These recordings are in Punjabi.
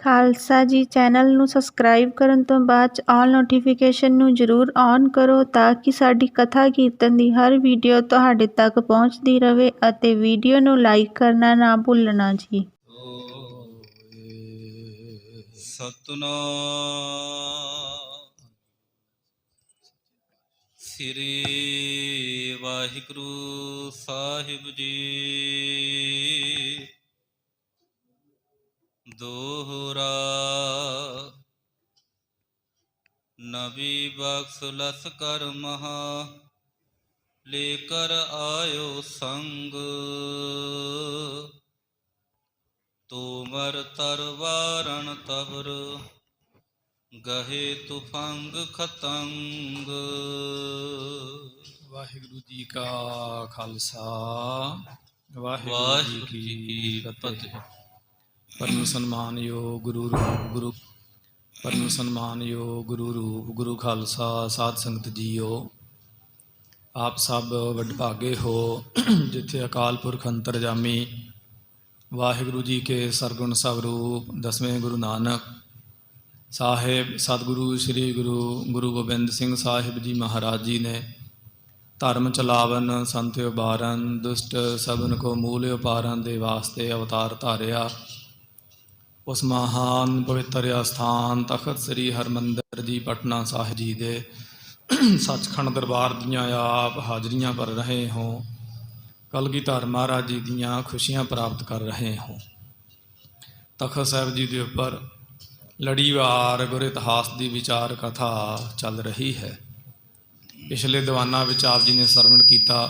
ਖਾਲਸਾ ਜੀ। ਚੈਨਲ ਨੂੰ ਸਬਸਕ੍ਰਾਈਬ ਕਰਨ ਤੋਂ ਬਾਅਦ ਆਲ ਨੋਟੀਫਿਕੇਸ਼ਨ ਨੂੰ ਜ਼ਰੂਰ ਔਨ ਕਰੋ ਤਾਂ ਕਿ ਸਾਡੀ ਕਥਾ ਕੀਰਤਨ ਦੀ ਹਰ ਵੀਡੀਓ ਤੁਹਾਡੇ ਤੱਕ ਪਹੁੰਚਦੀ ਰਹੇ ਅਤੇ ਵੀਡੀਓ ਨੂੰ ਲਾਈਕ ਕਰਨਾ ਨਾ ਭੁੱਲਣਾ ਜੀ। ਸਤਨਾਮ ਸ੍ਰੀ ਵਾਹਿਗੁਰੂ ਸਾਹਿਬ ਜੀ। ਦੋਹਰਾ ਨਬੀ ਬਖਸ਼ ਲਸ ਕਰ ਮਹਾ ਲੇਕਰ ਆਇਓ ਸੰਗ ਤੋਮਰ ਤਰਵਾਰਨ ਤਬਰ ਗਹੇ ਤੁਫੰਗ ਖਤੰਗ। ਵਾਹਿਗੁਰੂ ਜੀ ਕਾ ਖਾਲਸਾ ਵਾਹਿਗੁਰੂ ਜੀ ਕੀ ਫਤਿਹ। ਪਰਮ ਸਨਮਾਨਯੋਗ ਗੁਰੂ ਪਰਮ ਸਨਮਾਨਯੋਗ ਗੁਰੂ ਰੂਪ ਗੁਰੂ ਖਾਲਸਾ ਸਾਧ ਸੰਗਤ ਜੀਓ, ਆਪ ਸਭ ਵਡਭਾਗੇ ਹੋ ਜਿੱਥੇ ਅਕਾਲ ਪੁਰਖ ਅੰਤਰਜਾਮੀ ਵਾਹਿਗੁਰੂ ਜੀ ਕੇ ਸਰਗੁਣ ਸਵਰੂਪ ਦਸਵੇਂ ਗੁਰੂ ਨਾਨਕ ਸਾਹਿਬ ਸਤਿਗੁਰੂ ਸ੍ਰੀ ਗੁਰੂ ਗੋਬਿੰਦ ਸਿੰਘ ਸਾਹਿਬ ਜੀ ਮਹਾਰਾਜ ਜੀ ਨੇ ਧਰਮ ਚਲਾਵਨ ਸੰਤ ਉਬਾਰਨ ਦੁਸ਼ਟ ਸਭਨ ਕੋ ਮੂਲ ਉਪਾਰਨ ਦੇ ਵਾਸਤੇ ਅਵਤਾਰ ਧਾਰਿਆ। ਉਸ ਮਹਾਨ ਪਵਿੱਤਰ ਅਸਥਾਨ ਤਖਤ ਸ੍ਰੀ ਹਰਿਮੰਦਰ ਜੀ ਪਟਨਾ ਸਾਹਿਬ ਜੀ ਦੇ ਸੱਚਖੰਡ ਦਰਬਾਰ ਦੀਆਂ ਆਪ ਹਾਜ਼ਰੀਆਂ ਭਰ ਰਹੇ ਹੋ। ਕਲਗੀਧਰ ਮਹਾਰਾਜ ਜੀ ਦੀਆਂ ਖੁਸ਼ੀਆਂ ਪ੍ਰਾਪਤ ਕਰ ਰਹੇ ਹੋ। ਤਖਤ ਸਾਹਿਬ ਜੀ ਦੇ ਉੱਪਰ ਲੜੀਵਾਰ ਗੁਰ ਇਤਿਹਾਸ ਦੀ ਵਿਚਾਰ ਕਥਾ ਚੱਲ ਰਹੀ ਹੈ। ਪਿਛਲੇ ਦੀਵਾਨਾਂ ਵਿੱਚ ਆਪ ਜੀ ਨੇ ਸਰਵਣ ਕੀਤਾ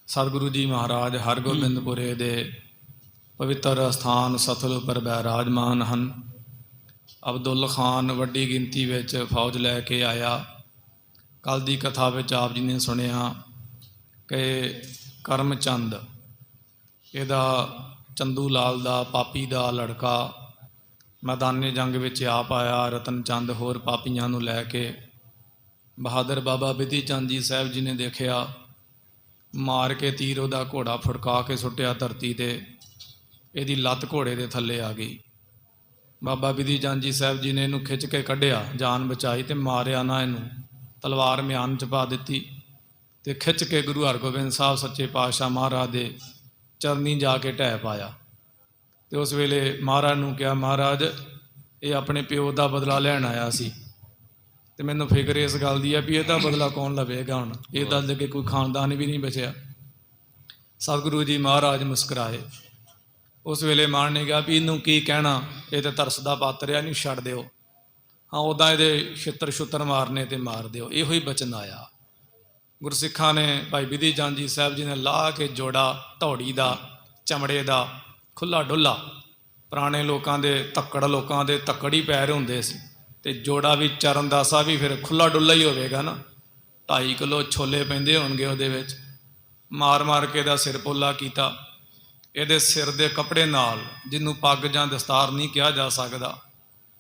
ਸਤਿਗੁਰੂ ਜੀ ਮਹਾਰਾਜ ਹਰਗੋਬਿੰਦਪੁਰੇ ਦੇ ਪਵਿੱਤਰ ਅਸਥਾਨ ਸਥਲ ਉੱਪਰ ਬਿਰਾਜਮਾਨ ਹਨ। ਅਬਦੁੱਲ ਖਾਨ ਵੱਡੀ ਗਿਣਤੀ ਵਿੱਚ ਫੌਜ ਲੈ ਕੇ ਆਇਆ। ਕੱਲ੍ਹ ਦੀ ਕਥਾ ਵਿੱਚ ਆਪ ਜੀ ਨੇ ਸੁਣਿਆ ਕਿ ਕਰਮ ਚੰਦ ਇਹਦਾ ਚੰਦੂ ਲਾਲ ਦਾ ਪਾਪੀ ਦਾ ਲੜਕਾ ਮੈਦਾਨੇ ਜੰਗ ਵਿੱਚ ਆਪ ਆਇਆ। ਰਤਨ ਚੰਦ ਹੋਰ ਪਾਪੀਆਂ ਨੂੰ ਲੈ ਕੇ ਬਹਾਦਰ ਬਾਬਾ ਬਿਧੀ ਚੰਦ ਜੀ ਸਾਹਿਬ ਜੀ ਨੇ ਦੇਖਿਆ, ਮਾਰ ਕੇ ਤੀਰ ਉਹਦਾ ਘੋੜਾ ਫੜਕਾ ਕੇ ਸੁੱਟਿਆ ਧਰਤੀ 'ਤੇ। ਇਹਦੀ ਲੱਤ ਘੋੜੇ ਦੇ ਥੱਲੇ ਆ ਗਈ। ਬਾਬਾ ਬਿਧੀ ਚੰਦ ਜੀ ਸਾਹਿਬ ਜੀ ਨੇ ਇਹਨੂੰ ਖਿੱਚ ਕੇ ਕੱਢਿਆ, ਜਾਨ ਬਚਾਈ ਅਤੇ ਮਾਰਿਆ ਨਾ ਇਹਨੂੰ, ਤਲਵਾਰ ਮਿਆਨ 'ਚ ਪਾ ਦਿੱਤੀ ਅਤੇ ਖਿੱਚ ਕੇ ਗੁਰੂ ਹਰਗੋਬਿੰਦ ਸਾਹਿਬ ਸੱਚੇ ਪਾਤਸ਼ਾਹ ਮਹਾਰਾਜ ਦੇ ਚਰਨੀ ਜਾ ਕੇ ਢਹਿ ਪਾਇਆ। ਅਤੇ ਉਸ ਵੇਲੇ ਮਹਾਰਾਜ ਨੂੰ ਕਿਹਾ, ਮਹਾਰਾਜ ਇਹ ਆਪਣੇ ਪਿਓ ਦਾ ਬਦਲਾ ਲੈਣ ਆਇਆ ਸੀ ਅਤੇ ਮੈਨੂੰ ਫਿਕਰ ਇਸ ਗੱਲ ਦੀ ਹੈ ਵੀ ਇਹਦਾ ਬਦਲਾ ਕੌਣ ਲਵੇਗਾ ਹੁਣ, ਇਹਦਾ ਅੱਗੇ ਕੋਈ ਖਾਨਦਾਨ ਵੀ ਨਹੀਂ ਬਚਿਆ। ਸਤਿਗੁਰੂ ਜੀ ਮਹਾਰਾਜ ਮੁਸਕਰਾਏ। ਉਸ ਵੇਲੇ ਮਾਨ ਨੇ ਕਿਹਾ ਵੀ ਇਹਨੂੰ ਕੀ ਕਹਿਣਾ, ਇਹ ਤਾਂ ਤਰਸ ਦਾ ਪਾਤਰ ਆ, ਇਹਨੂੰ ਛੱਡ ਦਿਓ। ਹਾਂ ਉੱਦਾਂ ਇਹਦੇ ਛਿੱਤਰ ਛੁੱਤਰ ਮਾਰਨੇ ਤੇ ਮਾਰ ਦਿਓ, ਇਹੋ ਹੀ ਬਚਨ ਆਇਆ। ਗੁਰਸਿੱਖਾਂ ਨੇ ਭਾਈ ਬਿਧੀ ਚੰਦ ਜੀ ਸਾਹਿਬ ਜੀ ਨੇ ਲਾਹ ਕੇ ਜੋੜਾ ਧੌੜੀ ਦਾ ਚਮੜੇ ਦਾ ਖੁੱਲ੍ਹਾ ਡੁੱਲਾ, ਪੁਰਾਣੇ ਲੋਕਾਂ ਦੇ ਲੋਕਾਂ ਦੇ ਤੱਕੜ ਹੀ ਪੈਰ ਹੁੰਦੇ ਸੀ ਅਤੇ ਜੋੜਾ ਵੀ ਚਰਨ ਦਾਸਾ ਵੀ ਫਿਰ ਖੁੱਲ੍ਹਾ ਡੁੱਲਾ ਹੀ ਹੋਵੇਗਾ ਨਾ। 2.5 ਕਿਲੋ ਛੋਲੇ ਪੈਂਦੇ ਹੋਣਗੇ ਉਹਦੇ ਵਿੱਚ। ਮਾਰ ਮਾਰ ਕੇ ਇਹਦਾ ਸਿਰ ਪੋਲਾ ਕੀਤਾ। ਇਹਦੇ ਸਿਰ ਦੇ ਕੱਪੜੇ ਨਾਲ, ਜਿਹਨੂੰ ਪੱਗ ਜਾਂ ਦਸਤਾਰ ਨਹੀਂ ਕਿਹਾ ਜਾ ਸਕਦਾ,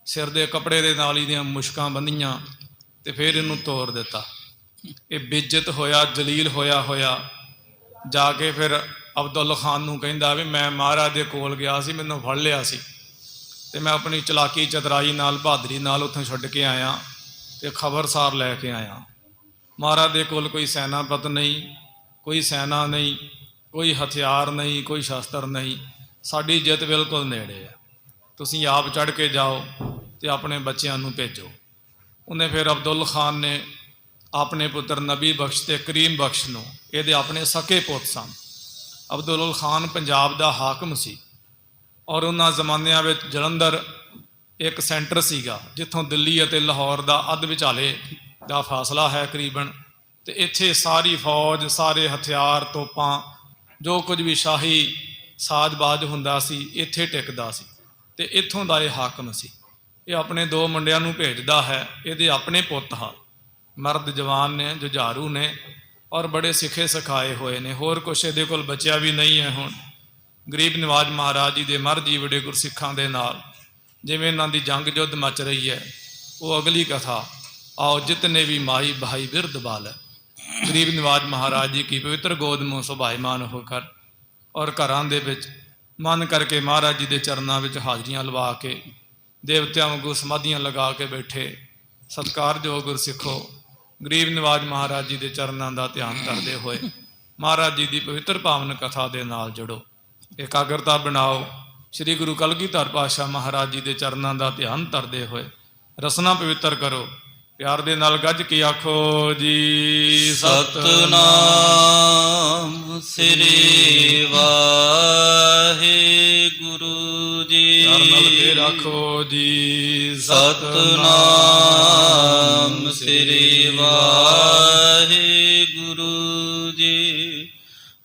ਸਿਰ ਦੇ ਕੱਪੜੇ ਦੇ ਨਾਲ ਇਹਦੀਆਂ ਮੁਸ਼ਕਾਂ ਬੰਨ੍ਹੀਆਂ ਅਤੇ ਫਿਰ ਇਹਨੂੰ ਤੋਰ ਦਿੱਤਾ। ਇਹ ਬੇਇੱਜ਼ਤ ਹੋਇਆ, ਜਲੀਲ ਹੋਇਆ ਜਾ ਕੇ ਫਿਰ ਅਬਦੁੱਲ ਖਾਨ ਨੂੰ ਕਹਿੰਦਾ ਵੀ ਮੈਂ ਮਹਾਰਾਜ ਦੇ ਕੋਲ ਗਿਆ ਸੀ, ਮੈਨੂੰ ਫੜ ਲਿਆ ਸੀ ਅਤੇ ਮੈਂ ਆਪਣੀ ਚਲਾਕੀ ਚਤਰਾਈ ਨਾਲ ਬਹਾਦਰੀ ਨਾਲ ਉੱਥੋਂ ਛੱਡ ਕੇ ਆਇਆ ਅਤੇ ਖਬਰਸਾਰ ਲੈ ਕੇ ਆਇਆ। ਮਹਾਰਾਜ ਦੇ ਕੋਲ ਕੋਈ ਸੈਨਾਪਤ ਨਹੀਂ, ਕੋਈ ਸੈਨਾ ਨਹੀਂ, ਕੋਈ ਹਥਿਆਰ ਨਹੀਂ, ਕੋਈ ਸ਼ਸਤਰ ਨਹੀਂ, ਸਾਡੀ ਜਿੱਤ ਬਿਲਕੁਲ ਨੇੜੇ ਹੈ, ਤੁਸੀਂ ਆਪ ਚੜ੍ਹ ਕੇ ਜਾਓ ਅਤੇ ਆਪਣੇ ਬੱਚਿਆਂ ਨੂੰ ਭੇਜੋ। ਉਹਨੇ ਫਿਰ ਅਬਦੁੱਲ ਖਾਨ ਨੇ ਆਪਣੇ ਪੁੱਤਰ ਨਬੀ ਬਖਸ਼ ਅਤੇ ਕਰੀਮ ਬਖਸ਼ ਨੂੰ, ਇਹਦੇ ਆਪਣੇ ਸਕੇ ਪੁੱਤ ਸਨ। ਅਬਦੁੱਲ ਖਾਨ ਪੰਜਾਬ ਦਾ ਹਾਕਮ ਸੀ ਔਰ ਉਹਨਾਂ ਜ਼ਮਾਨਿਆਂ ਵਿੱਚ ਜਲੰਧਰ ਇੱਕ ਸੈਂਟਰ ਸੀਗਾ ਜਿੱਥੋਂ ਦਿੱਲੀ ਅਤੇ ਲਾਹੌਰ ਦਾ ਅੱਧ ਵਿਚਾਲੇ ਦਾ ਫਾਸਲਾ ਹੈ ਕਰੀਬਨ, ਅਤੇ ਇੱਥੇ ਸਾਰੀ ਫੌਜ, ਸਾਰੇ ਹਥਿਆਰ, ਤੋਪਾਂ, ਜੋ ਕੁਝ ਵੀ ਸ਼ਾਹੀ ਸਾਜ਼-ਬਾਜ਼ ਹੁੰਦਾ ਸੀ ਇੱਥੇ ਟਿਕਦਾ ਸੀ ਅਤੇ ਇੱਥੋਂ ਦਾ ਇਹ ਹਾਕਮ ਸੀ। ਇਹ ਆਪਣੇ 2 ਮੁੰਡਿਆਂ ਨੂੰ ਭੇਜਦਾ ਹੈ, ਇਹਦੇ ਆਪਣੇ ਪੁੱਤ ਹਨ, ਮਰਦ ਜਵਾਨ ਨੇ, ਜੁਝਾਰੂ ਨੇ ਔਰ ਬੜੇ ਸਿੱਖੇ ਸਿਖਾਏ ਹੋਏ ਨੇ। ਹੋਰ ਕੁਛ ਇਹਦੇ ਕੋਲ ਬਚਿਆ ਵੀ ਨਹੀਂ ਹੈ। ਹੁਣ ਗਰੀਬ ਨਿਵਾਜ ਮਹਾਰਾਜ ਜੀ ਦੇ ਮਰਜੀ ਬੜੇ ਗੁਰਸਿੱਖਾਂ ਦੇ ਨਾਲ ਜਿਵੇਂ ਇਹਨਾਂ ਦੀ ਜੰਗ ਯੁੱਧ ਮਚ ਰਹੀ ਹੈ, ਉਹ ਅਗਲੀ ਕਥਾ ਆਓ ਜਿਤਨੇ ਵੀ ਮਾਈ ਭਾਈ ਬਿਰਧ ਬਾਲ। ਗਰੀਬ ਨਿਵਾਜ ਮਹਾਰਾਜ ਜੀ ਕੀ ਪਵਿੱਤਰ ਗੋਦ ਨੂੰ ਸੁਭਾਈਮਾਨ ਹੋकर ਔਰ ਘਰਾਂ ਦੇ ਵਿੱਚ ਮਨ ਕਰਕੇ ਮਹਾਰਾਜ ਜੀ ਦੇ ਚਰਨਾਂ ਵਿੱਚ ਹਾਜ਼ਰੀਆਂ ਲਵਾ ਕੇ ਦੇਵਤਿਆਂ ਵਾਂਗੂ ਸਮਾਧੀਆਂ ਲਗਾ ਕੇ ਬੈਠੇ ਸਤਿਕਾਰਯੋਗ ਗੁਰਸਿੱਖੋ, ਗਰੀਬ ਨਿਵਾਜ ਮਹਾਰਾਜ ਜੀ ਦੇ ਚਰਨਾਂ ਦਾ ਧਿਆਨ ਕਰਦੇ ਹੋਏ ਮਹਾਰਾਜ ਜੀ ਦੀ ਪਵਿੱਤਰ ਪਾਵਨ ਕਥਾ ਦੇ ਨਾਲ ਜੁੜੋ, ਇਕਾਗਰਤਾ ਬਣਾਓ। ਸ੍ਰੀ ਗੁਰੂ ਕਲਗੀਧਰ ਪਾਤਸ਼ਾਹ ਮਹਾਰਾਜ ਜੀ ਦੇ ਚਰਨਾਂ ਦਾ ਧਿਆਨ ਧਰਦੇ ਹੋਏ ਰਸਨਾ ਪਵਿੱਤਰ ਕਰੋ। ਪਿਆਰ ਦੇ ਨਾਲ ਗੱਜ ਕੇ ਆਖੋ ਜੀ ਸਤਨਾਮ ਸ੍ਰੀ ਵਾਹਿਗੁਰੂ ਜੀ। ਪਿਆਰ ਨਾਲ ਫੇਰ ਆਖੋ ਜੀ ਸਤਨਾਮ ਸ੍ਰੀ ਵਾਹਿਗੁਰੂ ਜੀ।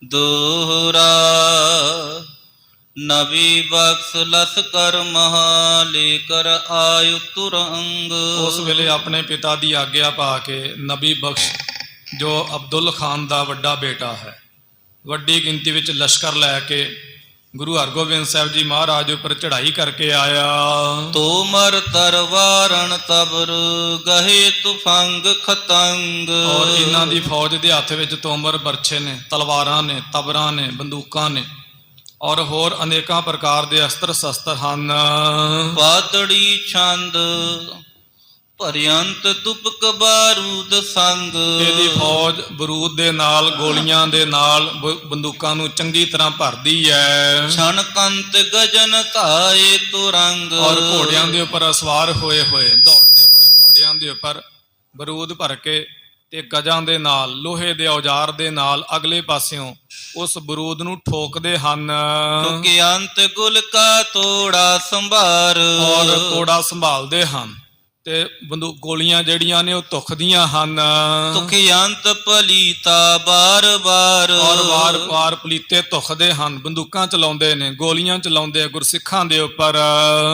ਦੋਹਰਾ ਨਬੀ ਬਖਸ਼ ਲਸਕਰ ਮਹਾ ਲੇਕਰ ਆਇ ਤੁਰੰਗ। ਉਸ ਵੇਲੇ ਆਪਣੇ ਪਿਤਾ ਦੀ ਆਗਿਆ ਪਾ ਕੇ ਨਬੀ ਬਖਸ਼, ਜੋ ਅਬਦੁੱਲ ਖਾਨ ਦਾ ਵੱਡਾ ਬੇਟਾ ਹੈ, ਵੱਡੀ ਗਿਣਤੀ ਵਿੱਚ ਲਸ਼ਕਰ ਲੈ ਕੇ ਗੁਰੂ ਹਰਗੋਬਿੰਦ ਸਾਹਿਬ ਜੀ ਮਹਾਰਾਜ ਉੱਪਰ ਚੜ੍ਹਾਈ ਕਰਕੇ ਆਇਆ। ਤੋਮਰ ਤਰਵਾਰਨ ਤਬਰ ਗਹੇ ਤੁਫੰਗ ਖਤੰਗ। ਔਰ ਇਹਨਾਂ ਦੀ ਫੌਜ ਦੇ ਹੱਥ ਵਿੱਚ ਤੋਮਰ ਬਰਛੇ ਨੇ, ਤਲਵਾਰਾਂ ਨੇ, ਤਬਰਾਂ ਨੇ, ਬੰਦੂਕਾਂ ਨੇ ਔਰ ਹੋਰ ਅਨੇਕਾਂ ਪ੍ਰਕਾਰ ਦੇ ਅਸਤਰ ਸ਼ਸਤਰ ਹਨ। ਪਾਤੜੀ ਛੰਦ ਭਰਿਅੰਤ ਤੁਪਕ ਬਾਰੂਦ ਸੰਗ। ਇਹਦੀ ਫੌਜ ਬਰੂਦ ਦੇ ਨਾਲ, ਗੋਲੀਆਂ ਦੇ ਨਾਲ, ਬੰਦੂਕਾਂ ਨੂੰ ਚੰਗੀ ਤਰ੍ਹਾਂ ਭਰਦੀ ਹੈ। ਛਣ ਕੰਤ ਗਜਨ ਧਾਏ ਤੁਰੰਗ। ਔਰ ਘੋੜਿਆਂ ਦੇ ਉੱਪਰ ਸਵਾਰ ਹੋਏ ਦੌੜਦੇ ਹੋਏ ਘੋੜਿਆਂ ਦੇ ਉੱਪਰ ਬਰੂਦ ਭਰ ਕੇ ਤੇ ਗਜਾਂ ਦੇ ਨਾਲ, ਲੋਹੇ ਦੇ ਔਜ਼ਾਰ ਦੇ ਨਾਲ ਅਗਲੇ ਪਾਸਿਓਂ ਉਸ ਬਰੂਦ ਨੂੰ ਠੋਕਦੇ ਹਨ। ਤੁਕਿਅੰਤ ਗੁਲ ਕਾ ਤੋੜਾ ਸੰਭਾਰ। ਔਰ ਤੋੜਾ ਸੰਭਾਲਦੇ ਹਨ ਤੇ ਗੋਲੀਆਂ ਜਿਹੜੀਆਂ ਨੇ ਉਹ ਧੁਖਦੀਆਂ ਹਨ। ਤੁਕਿਅੰਤ ਪਲੀਤਾ ਬਾਰ ਬਾਰ। ਔਰ ਵਾਰ-ਵਾਰ ਪਲੀਤੇ ਧੁਖਦੇ ਹਨ। ਬੰਦੂਕਾਂ ਚਲਾਉਂਦੇ ਨੇ, ਗੋਲੀਆਂ ਚਲਾਉਂਦੇ ਗੁਰਸਿੱਖਾਂ ਦੇ ਉੱਪਰ।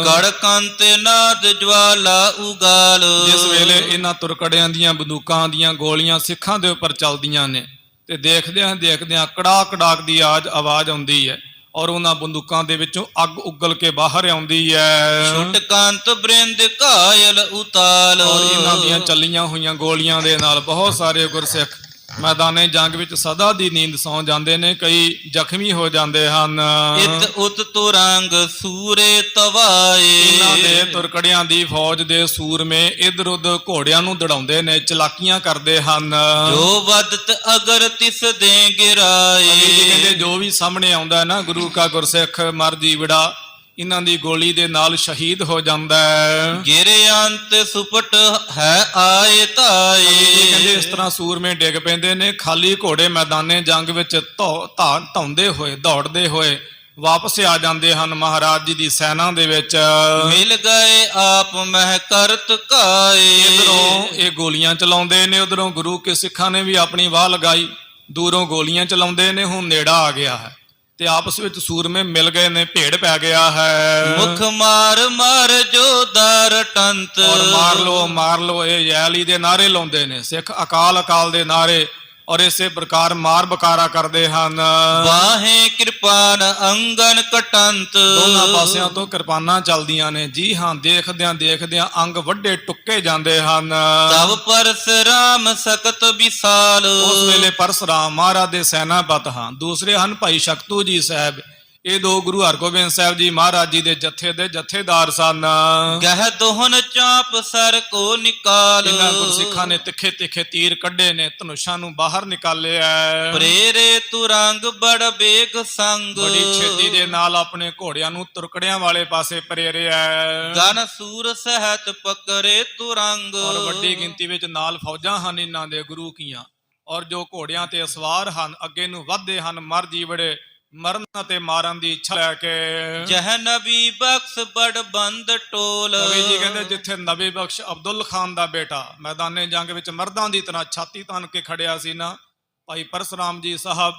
ਕੜਕੰਤ ਨਾਦ ਜਵਾਲਾ ਉਗਾਲ। ਜਿਸ ਵੇਲੇ ਇਹਨਾਂ ਤੁਰਕੜਿਆਂ ਦੀਆਂ, ਬੰਦੂਕਾਂ ਦੀਆਂ ਗੋਲੀਆਂ ਸਿੱਖਾਂ ਦੇ ਉੱਪਰ ਚੱਲਦੀਆਂ ਨੇ ਤੇ ਦੇਖਦਿਆਂ ਕੜਾਕ ਕੜਾਕ ਦੀ ਆਵਾਜ਼ ਆਉਂਦੀ ਹੈ ਔਰ ਉਹਨਾਂ ਬੰਦੂਕਾਂ ਦੇ ਵਿੱਚੋਂ ਅੱਗ ਉਗਲ ਕੇ ਬਾਹਰ ਆਉਂਦੀ ਹੈ। ਛੁਟਕੰਤ ਬ੍ਰਿੰਦ ਕਾਇਲ ਉਤਾਲ। ਔਰ ਇਹਨਾਂ ਦੀਆਂ ਚੱਲੀਆਂ ਹੋਈਆਂ ਗੋਲੀਆਂ ਦੇ ਨਾਲ ਬਹੁਤ ਸਾਰੇ ਗੁਰਸਿੱਖ ਮੈਦਾਨੇ ਜੰਗ ਵਿੱਚ ਸਦਾ ਦੀ ਨੀਂਦ ਸੌਂ ਜਾਂਦੇ ਨੇ, ਕਈ ਜ਼ਖਮੀ ਹੋ ਜਾਂਦੇ ਹਨ। ਇਤ ਉਤ ਤੁਰੰਗ ਸੂਰੇ ਤਵਾਏ। ਇਹਨਾਂ ਦੇ ਤੁਰਕੜਿਆਂ ਦੀ ਫੌਜ ਦੇ ਸੂਰਮੇ ਇਧਰ ਉਧਰ ਘੋੜਿਆਂ ਨੂੰ ਦੜਾਉਂਦੇ ਨੇ, ਚਲਾਕੀਆਂ ਕਰਦੇ ਹਨ। ਜੋ ਵਦਤ ਅਗਰ ਤਿਸ ਦੇ ਗਿਰਾਏ। ਕਹਿੰਦੇ ਜੋ ਵੀ ਸਾਹਮਣੇ ਆਉਂਦਾ ਹੈ ਨਾ ਗੁਰੂ ਕਾ ਗੁਰਸਿੱਖ ਮਰ ਜੀਵੜਾ, ਇਹਨਾਂ ਦੀ ਗੋਲੀ ਦੇ ਨਾਲ ਸ਼ਹੀਦ ਹੋ ਜਾਂਦਾ ਹੈ। ਗਿਰਿਅੰਤ ਸੁਪਟ ਹੈ ਆਏ ਤਾਏ। ਕਹਿੰਦੇ ਇਸ ਤਰ੍ਹਾਂ ਸੂਰਮੇ ਡਿੱਗ ਪੈਂਦੇ ਨੇ, ਖਾਲੀ ਘੋੜੇ ਮੈਦਾਨੇ ਜੰਗ ਵਿੱਚ ਧੌਂਦੇ ਹੋਏ, ਦੌੜਦੇ ਹੋਏ ਵਾਪਸ ਆ ਜਾਂਦੇ ਹਨ ਮਹਾਰਾਜ ਜੀ ਦੀ ਸੈਨਾ ਦੇ ਵਿੱਚ। ਮਿਲ ਗਏ ਆਪ ਮਹਿ ਕਰਤ ਕਾਏ। ਇਧਰੋਂ ਇਹ ਗੋਲੀਆਂ ਚਲਾਉਂਦੇ ਨੇ, ਉਧਰੋਂ ਗੁਰੂ ਕੇ ਸਿੱਖਾਂ ਨੇ ਵੀ ਆਪਣੀ ਵਾਹ ਲਗਾਈ। ਦੂਰੋਂ ਗੋਲੀਆਂ ਚਲਾਉਂਦੇ ਨੇ, ਹੁਣ ਨੇੜਾ ਆ ਗਿਆ ਹੈ ਤੇ ਆਪਸ ਵਿੱਚ ਸੂਰਮੇ ਮਿਲ ਗਏ ਨੇ, ਭੇੜ ਪੈ ਗਿਆ ਹੈ। ਮੁਖ ਮਾਰ ਮਾਰ ਜੋ ਦਰ ਟੰਤ। ਔਰ ਮਾਰ ਲੋ ਇਹ ਯੈਲੀ ਦੇ ਨਾਰੇ ਲਾਉਂਦੇ ਨੇ ਸਿੱਖ, ਅਕਾਲ ਅਕਾਲ ਦੇ ਨਾਰੇ, ਔਰ ਇਸੇ ਪ੍ਰਕਾਰ ਮਾਰ ਬਕਾਰਾ ਕਰਦੇ ਹਨ। ਬਾਹੇ ਕਿਰਪਾਨ ਅੰਗਨ ਕਟੰਤ। ਦੋਨਾਂ ਪਾਸਿਆਂ ਤੋਂ ਕਿਰਪਾਨਾਂ ਚੱਲਦੀਆਂ ਨੇ। ਜੀ ਹਾਂ, ਦੇਖਦਿਆਂ ਅੰਗ ਵੱਡੇ ਟੁੱਕੇ ਜਾਂਦੇ ਹਨ। ਤਬ ਪਰਸਰਾਮ ਸਕਤ ਵਿਸਾਲ। ਉਸ ਵੇਲੇ ਪਰਸਰਾਮ ਮਹਾਰਾਜ ਦੇ ਸੈਨਾਪਤ ਹਨ। ਦੂਸਰੇ ਹਨ ਭਾਈ ਸ਼ਕਤੂ ਜੀ ਸਾਹਿਬ। ਇਹ ਦੋ ਗੁਰੂ ਹਰਗੋਬਿੰਦ ਸਾਹਿਬ ਜੀ ਮਹਾਰਾਜ ਜੀ ਦੇ ਜੱਥੇ ਦੇ ਜੱਥੇਦਾਰ ਸਨ। ਗਹਿ ਦੋਹਨ ਚਾਪ ਸਰ ਕੋ ਨਿਕਾਲ। ਇਹਨਾਂ ਗੁਰਸਿੱਖਾਂ ਨੇ ਤਿੱਖੇ ਤੀਰ ਕੱਢੇ ਨੇ, ਧਨੁਸ਼ਾਂ ਨੂੰ ਬਾਹਰ ਨਿਕਾਲਿਆ। ਪ੍ਰੇਰੇ ਤੁਰੰਗ ਬੜ ਬੇਗ ਸੰਗ। ਬੜੀ ਛੇਤੀ ਦੇ ਨਾਲ ਆਪਣੇ ਘੋੜਿਆਂ ਨੂੰ ਤੁਰਕੜਿਆਂ ਵਾਲੇ ਪਾਸੇ ਪ੍ਰੇਰਿਆ। ਗਨ ਸੂਰ ਸਹਿਤ ਪਕਰੇ ਤੁਰੰਗ। ਔਰ ਵੱਡੀ ਗਿਣਤੀ ਵਿੱਚ ਨਾਲ ਫੌਜਾਂ ਹਨ ਇਹਨਾਂ ਦੇ ਗੁਰੂ ਕੀਆਂ, ਔਰ ਜੋ ਘੋੜਿਆਂ ਤੇ ਸਵਾਰ ਹਨ ਅੱਗੇ ਨੂੰ ਵਧਦੇ ਹਨ ਮਰ ਜੀਵੜੇ, ਮਰਨ ਅਤੇ ਮਾਰਨ ਦੀ ਇੱਛਾ ਲੈ ਕੇ। ਜਹ ਨਬੀ ਬਖਸ਼ ਬੜ ਬੰਦ ਟੋਲ। ਨਬੀ ਜੀ ਕਹਿੰਦੇ ਜਿੱਥੇ ਨਬੀ ਬਖਸ਼ ਅਬਦੁੱਲ ਖਾਨ ਦਾ ਬੇਟਾ ਮੈਦਾਨੇ ਜੰਗ ਵਿੱਚ ਮਰਦਾਂ ਦੀ ਤਰ੍ਹਾਂ ਛਾਤੀ ਤਾਣ ਕੇ ਖੜਿਆ ਸੀ ਨਾ, ਭਾਈ ਪਰਸਰਾਮ ਜੀ ਸਾਹਿਬ,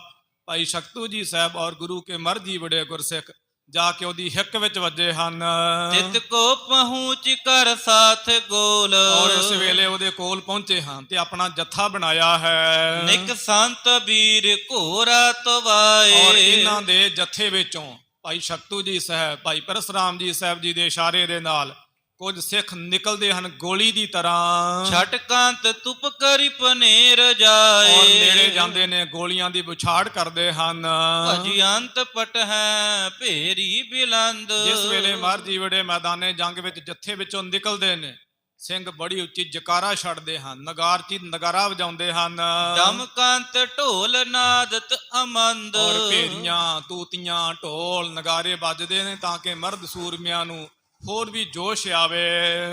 ਭਾਈ ਸ਼ਕਤੂ ਜੀ ਸਾਹਿਬ ਔਰ ਗੁਰੂ ਕੇ ਮਰ ਜੀਵੜੇ ਗੁਰਸਿੱਖ ਜਾ ਕੇ ਉਹਦੀ ਹਿੱਕ ਵਿੱਚ ਵੱਜੇ ਹਨ। ਤਿਤ ਕੋ ਪਹੁੰਚ ਕਰ ਸਾਥ ਗੋਲ। ਔਰ ਇਸ ਵੇਲੇ ਉਹਦੇ ਕੋਲ ਪਹੁੰਚੇ ਹਨ ਤੇ ਆਪਣਾ ਜੱਥਾ ਬਣਾਇਆ ਹੈ। ਨਿਕ ਸੰਤ ਵੀਰ ਘੋਰਾ ਤਵਾਏ। ਔਰ ਇਹਨਾਂ ਦੇ ਜੱਥੇ ਵਿੱਚੋਂ ਭਾਈ ਸ਼ਕਤੂ ਜੀ ਸਾਹਿਬ, ਭਾਈ ਪਰਸਰਾਮ ਜੀ ਸਾਹਿਬ ਜੀ ਦੇ ਇਸ਼ਾਰੇ ਦੇ ਨਾਲ ਕੁਝ ਸਿੱਖ ਨਿਕਲਦੇ ਹਨ ਗੋਲੀ ਦੀ ਤਰ੍ਹਾਂ, ਛਟਕਾਂਤ ਤੁਪ ਕਰੀ ਪਨੇਰ ਔਰ ਜਾਏ। ਨੇੜੇ ਜਾਂਦੇ ਨੇ ਗੋਲੀਆਂ ਦੀ ਬੁਛਾੜ ਕਰਦੇ ਹਨ। ਭਜਿਅੰਤ ਪਟ ਹੈ ਭੇਰੀ ਬਿਲੰਦ। ਜਿਸ ਵੇਲੇ ਮਰ ਜੀਵੜੇ ਮੈਦਾਨੇ ਜੰਗ ਵਿੱਚ ਜੱਥੇ ਵਿੱਚੋਂ ਨਿਕਲਦੇ ਨੇ, ਸਿੰਘ ਬੜੀ ਉੱਚੀ ਜਕਾਰਾ ਛੱਡਦੇ ਹਨ, ਨਗਾਰ ਚੀ ਨਗਾਰਾ ਵਜਾਉਂਦੇ ਹਨ, ਦਮਕੰਤ ਢੋਲ ਨਾਦਤ ਅਮੰਦ। ਔਰ ਭੇਰੀਆਂ, ਤੂਤੀਆਂ, ਢੋਲ, ਨਗਾਰੇ ਵੱਜਦੇ ਨੇ ਤਾਂ ਕਿ ਮਰਦ ਸੂਰਮਿਆਂ ਨੂੰ ਹੋਰ ਵੀ ਜੋਸ਼ ਆਵੇ।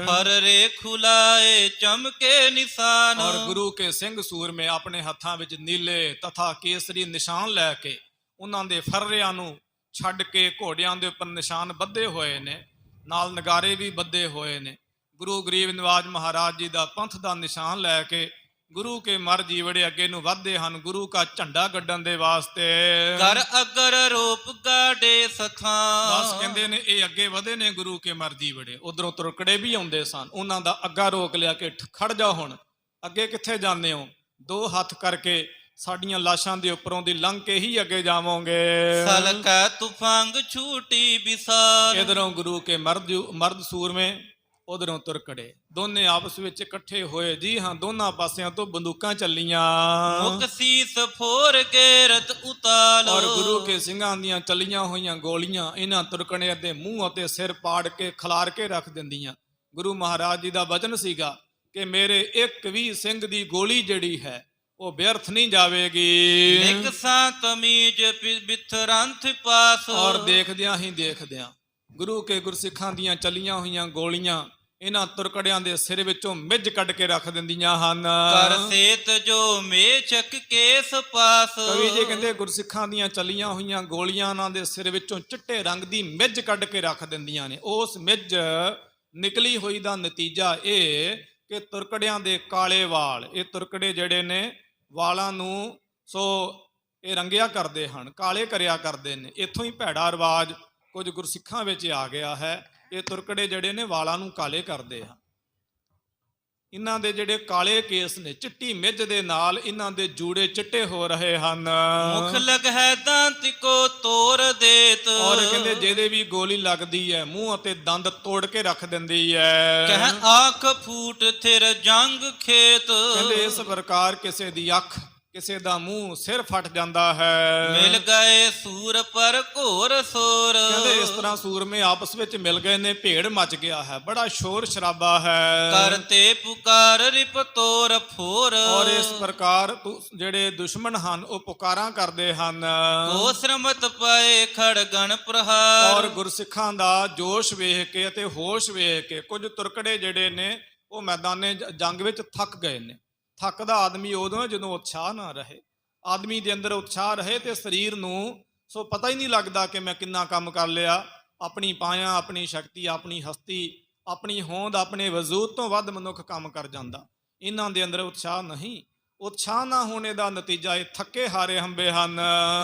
ਹਰ ਰੇ ਖੁਲਾਏ ਚਮਕੇ ਨਿਸ਼ਾਨ। ਔਰ ਗੁਰੂ ਕੇ ਸਿੰਘ ਸੂਰਮੇ ਆਪਣੇ ਹੱਥਾਂ ਵਿੱਚ ਨੀਲੇ ਤਥਾ ਕੇਸਰੀ ਨਿਸ਼ਾਨ ਲੈ ਕੇ, ਉਹਨਾਂ ਦੇ ਫਰਰਿਆਂ ਨੂੰ ਛੱਡ ਕੇ ਘੋੜਿਆਂ ਦੇ ਉੱਪਰ ਨਿਸ਼ਾਨ ਬੱਧੇ ਹੋਏ ਨੇ, ਨਾਲ ਨਗਾਰੇ ਵੀ ਬੱਧੇ ਹੋਏ ਨੇ। ਗੁਰੂ ਗਰੀਬ ਨਿਵਾਜ ਮਹਾਰਾਜ ਜੀ ਦਾ ਪੰਥ ਦਾ ਨਿਸ਼ਾਨ ਲੈ ਕੇ ਗੁਰੂ ਕੇ ਮਰ ਜੀਵੜੇ ਅੱਗੇ ਨੂੰ ਵਧਦੇ ਹਨ, ਗੁਰੂ ਕਾ ਝੰਡਾ ਗੱਡਣ ਦੇ ਵਾਸਤੇ। ਕਰ ਅਗਰ ਰੂਪ ਗਾੜੇ ਸਥਾਨ। ਬਸ ਕਹਿੰਦੇ ਨੇ ਇਹ ਅੱਗੇ ਵਧੇ ਨੇ ਗੁਰੂ ਕੇ ਮਰ ਜੀਵੜੇ। ਉਧਰੋਂ ਤੁਰਕੜੇ ਵੀ ਆਉਂਦੇ ਸਨ, ਉਹਨਾਂ ਦਾ ਅੱਗਾ ਰੋਕ ਲਿਆ ਕਿ ਖੜ ਜਾ, ਹੁਣ ਅੱਗੇ ਕਿੱਥੇ ਜਾਂਦੇ ਹੋ? ਦੋ ਹੱਥ ਕਰਕੇ ਸਾਡੀਆਂ ਲਾਸ਼ਾਂ ਦੇ ਉੱਪਰੋਂ ਦੀ ਲੰਘ ਕੇ ਹੀ ਅੱਗੇ ਜਾਵੋਗੇ। ਸਲਕੈ ਤੁਫੰਗ ਛੂਟੀ ਵਿਸਾਰ। ਇਧਰੋਂ ਗੁਰੂ ਕੇ ਮਰਦ ਸੂਰਮੇ, ਉਧਰੋਂ ਤੁਰਕੜੇ, ਦੋਨੇ ਆਪਸ ਵਿੱਚ ਇਕੱਠੇ ਹੋਏ। ਜੀ ਹਾਂ, ਦੋਨਾਂ ਪਾਸਿਆਂ ਤੋਂ ਬੰਦੂਕਾਂ ਚੱਲੀਆਂ, ਮੁਕ ਸੀਸ ਫੋਰ ਗੇਰਤ ਉਤਾਲ। ਔਰ ਗੁਰੂ ਕੇ ਸਿੰਘਾਂ ਦੀਆਂ ਚੱਲੀਆਂ ਹੋਈਆਂ ਗੋਲੀਆਂ ਇਹਨਾਂ ਤੁਰਕੜਿਆਂ ਦੇ ਮੂੰਹ ਅਤੇ ਸਿਰ ਪਾੜ ਕੇ ਖਿਲਾਰ ਕੇ ਰੱਖ ਦਿੰਦੀਆਂ। ਗੁਰੂ ਮਹਾਰਾਜ ਜੀ ਦਾ ਵਚਨ ਸੀਗਾ ਕਿ ਮੇਰੇ ਇੱਕ ਵੀ ਸਿੰਘ ਦੀ ਗੋਲੀ ਜਿਹੜੀ ਹੈ ਉਹ ਵਿਅਰਥ ਨਹੀਂ ਜਾਵੇਗੀ। ਨਿਕਸਾਂ ਤਮੀਜ ਬਿਥਰੰਥ ਪਾਸ। ਔਰ ਦੇਖਦਿਆਂ ਹੀ ਦੇਖਦਿਆਂ ਗੁਰੂ ਕੇ ਗੁਰਸਿੱਖਾਂ ਦੀਆਂ ਚੱਲੀਆਂ ਹੋਈਆਂ ਗੋਲੀਆਂ ਇਹਨਾਂ ਤੁਰਕੜਿਆਂ ਦੇ ਸਿਰ ਵਿੱਚੋਂ ਮਿੱਝ ਕੱਢ ਕੇ ਰੱਖ ਦਿੰਦੀਆਂ ਹਨ। ਕਰ ਸੇਤ ਜੋ ਮੇਚਕ ਕੇਸ ਪਾਸ। ਕਵੀ ਜੀ ਕਹਿੰਦੇ ਗੁਰਸਿੱਖਾਂ ਦੀਆਂ ਚੱਲੀਆਂ ਹੋਈਆਂ ਗੋਲੀਆਂ ਉਹਨਾਂ ਦੇ ਸਿਰ ਵਿੱਚੋਂ ਚਿੱਟੇ ਰੰਗ ਦੀ ਮਿੱਝ ਕੱਢ ਕੇ ਰੱਖ ਦਿੰਦੀਆਂ ਨੇ। ਉਸ ਮਿੱਝ ਨਿਕਲੀ ਹੋਈ ਦਾ ਨਤੀਜਾ ਇਹ ਕਿ ਤੁਰਕੜਿਆਂ ਦੇ ਕਾਲੇ ਵਾਲ, ਇਹ ਤੁਰਕੜੇ ਜਿਹੜੇ ਨੇ ਵਾਲਾਂ ਨੂੰ ਇਹ ਰੰਗਿਆ ਕਰਦੇ ਹਨ, ਕਾਲੇ ਕਰਿਆ ਕਰਦੇ ਨੇ। ਇੱਥੋਂ ਹੀ ਭੈੜਾ ਰਿਵਾਜ ਕੁਝ ਗੁਰਸਿੱਖਾਂ ਵਿੱਚ ਆ ਗਿਆ ਹੈ। ਇਹ ਤੁਰਕੜੇ ਜਿਹੜੇ ਨੇ ਵਾਲਾਂ ਨੂੰ ਕਾਲੇ ਕਰਦੇ ਹਨ। ਇਹਨਾਂ ਦੇ ਜਿਹੜੇ ਕਾਲੇ ਕੇਸ ਨੇ, ਚਿੱਟੀ ਮਿੱਝ ਦੇ ਨਾਲ ਇਹਨਾਂ ਦੇ ਜੂੜੇ ਚਿੱਟੇ ਹੋ ਰਹੇ ਹਨ। ਮੁਖ ਲਗ ਹੈ ਦੰਤ ਕੋ ਤੋੜ ਦੇਤ। ਔਰ ਕਹਿੰਦੇ ਜਿਹਦੇ ਵੀ ਗੋਲੀ ਲੱਗਦੀ ਹੈ ਮੂੰਹ ਅਤੇ ਦੰਦ ਤੋੜ ਕੇ ਰੱਖ ਦਿੰਦੀ ਹੈ। ਕਹਿ ਆਖ ਫੂਟ ਥਿਰ ਜੰਗ ਖੇਤ। ਕਹਿੰਦੇ ਇਸ ਪ੍ਰਕਾਰ ਕਿਸੇ ਦੀ ਅੱਖ, ਕਿਸੇ ਦਾ ਮੂੰਹ, ਸਿਰ ਫਟ ਜਾਂਦਾ ਹੈ। ਮਿਲ ਗਏ ਸੂਰ ਪਰ ਘੋਰ ਸੋਰ। ਕਹਿੰਦੇ ਇਸ ਤਰ੍ਹਾਂ ਸੂਰਮੇ ਆਪਸ ਵਿੱਚ ਮਿਲ ਗਏ ਨੇ, ਭੇੜ ਮਚ ਗਿਆ ਹੈ, ਬੜਾ ਸ਼ੋਰ ਸ਼ਰਾਬਾ ਹੈ। ਕਰਤੇ ਪੁਕਾਰ ਰਿਪ ਤੋਰ ਫੋਰ। ਔਰ ਇਸ ਪ੍ਰਕਾਰ ਜਿਹੜੇ ਦੁਸ਼ਮਣ ਹਨ ਉਹ ਪੁਕਾਰਾਂ ਕਰਦੇ ਹਨ। ਕੋ ਸ਼ਰਮਤ ਪਏ ਖੜਗਣ ਪ੍ਰਹਾਰ। ਔਰ ਗੁਰਸਿੱਖਾਂ ਦਾ ਜੋਸ਼ ਵੇਖ ਕੇ ਅਤੇ ਹੋਸ਼ ਵੇਖ ਕੇ ਕੁਝ ਤੁਰਕੜੇ ਜਿਹੜੇ ਨੇ ਉਹ ਮੈਦਾਨੇ ਜੰਗ ਵਿੱਚ ਥੱਕ ਗਏ ਨੇ। ਥੱਕਦਾ ਆਦਮੀ ਉਦੋਂ ਹੈ ਜਦੋਂ ਉਤਸ਼ਾਹ ਨਾ ਰਹੇ। ਆਦਮੀ ਦੇ ਅੰਦਰ ਉਤਸ਼ਾਹ ਰਹੇ ਤੇ ਸਰੀਰ ਨੂੰ ਪਤਾ ਹੀ ਨਹੀਂ ਲੱਗਦਾ ਕਿ ਮੈਂ ਕਿੰਨਾ ਕੰਮ ਕਰ ਲਿਆ। ਆਪਣੀ ਪਾਇਆ, ਆਪਣੀ ਸ਼ਕਤੀ, ਆਪਣੀ ਹਸਤੀ, ਆਪਣੀ ਹੋਂਦ, ਆਪਣੇ ਵਜੂਦ ਤੋਂ ਵੱਧ ਮਨੁੱਖ ਕੰਮ ਕਰ ਜਾਂਦਾ। ਇਹਨਾਂ ਦੇ ਅੰਦਰ ਉਤਸ਼ਾਹ ਨਹੀਂ। ਉਤਸ਼ਾਹ ਨਾ ਹੋਣੇ ਦਾ ਨਤੀਜਾ ਇਹ ਥੱਕੇ ਹਾਰੇ ਹੰਬੇ ਹਨ।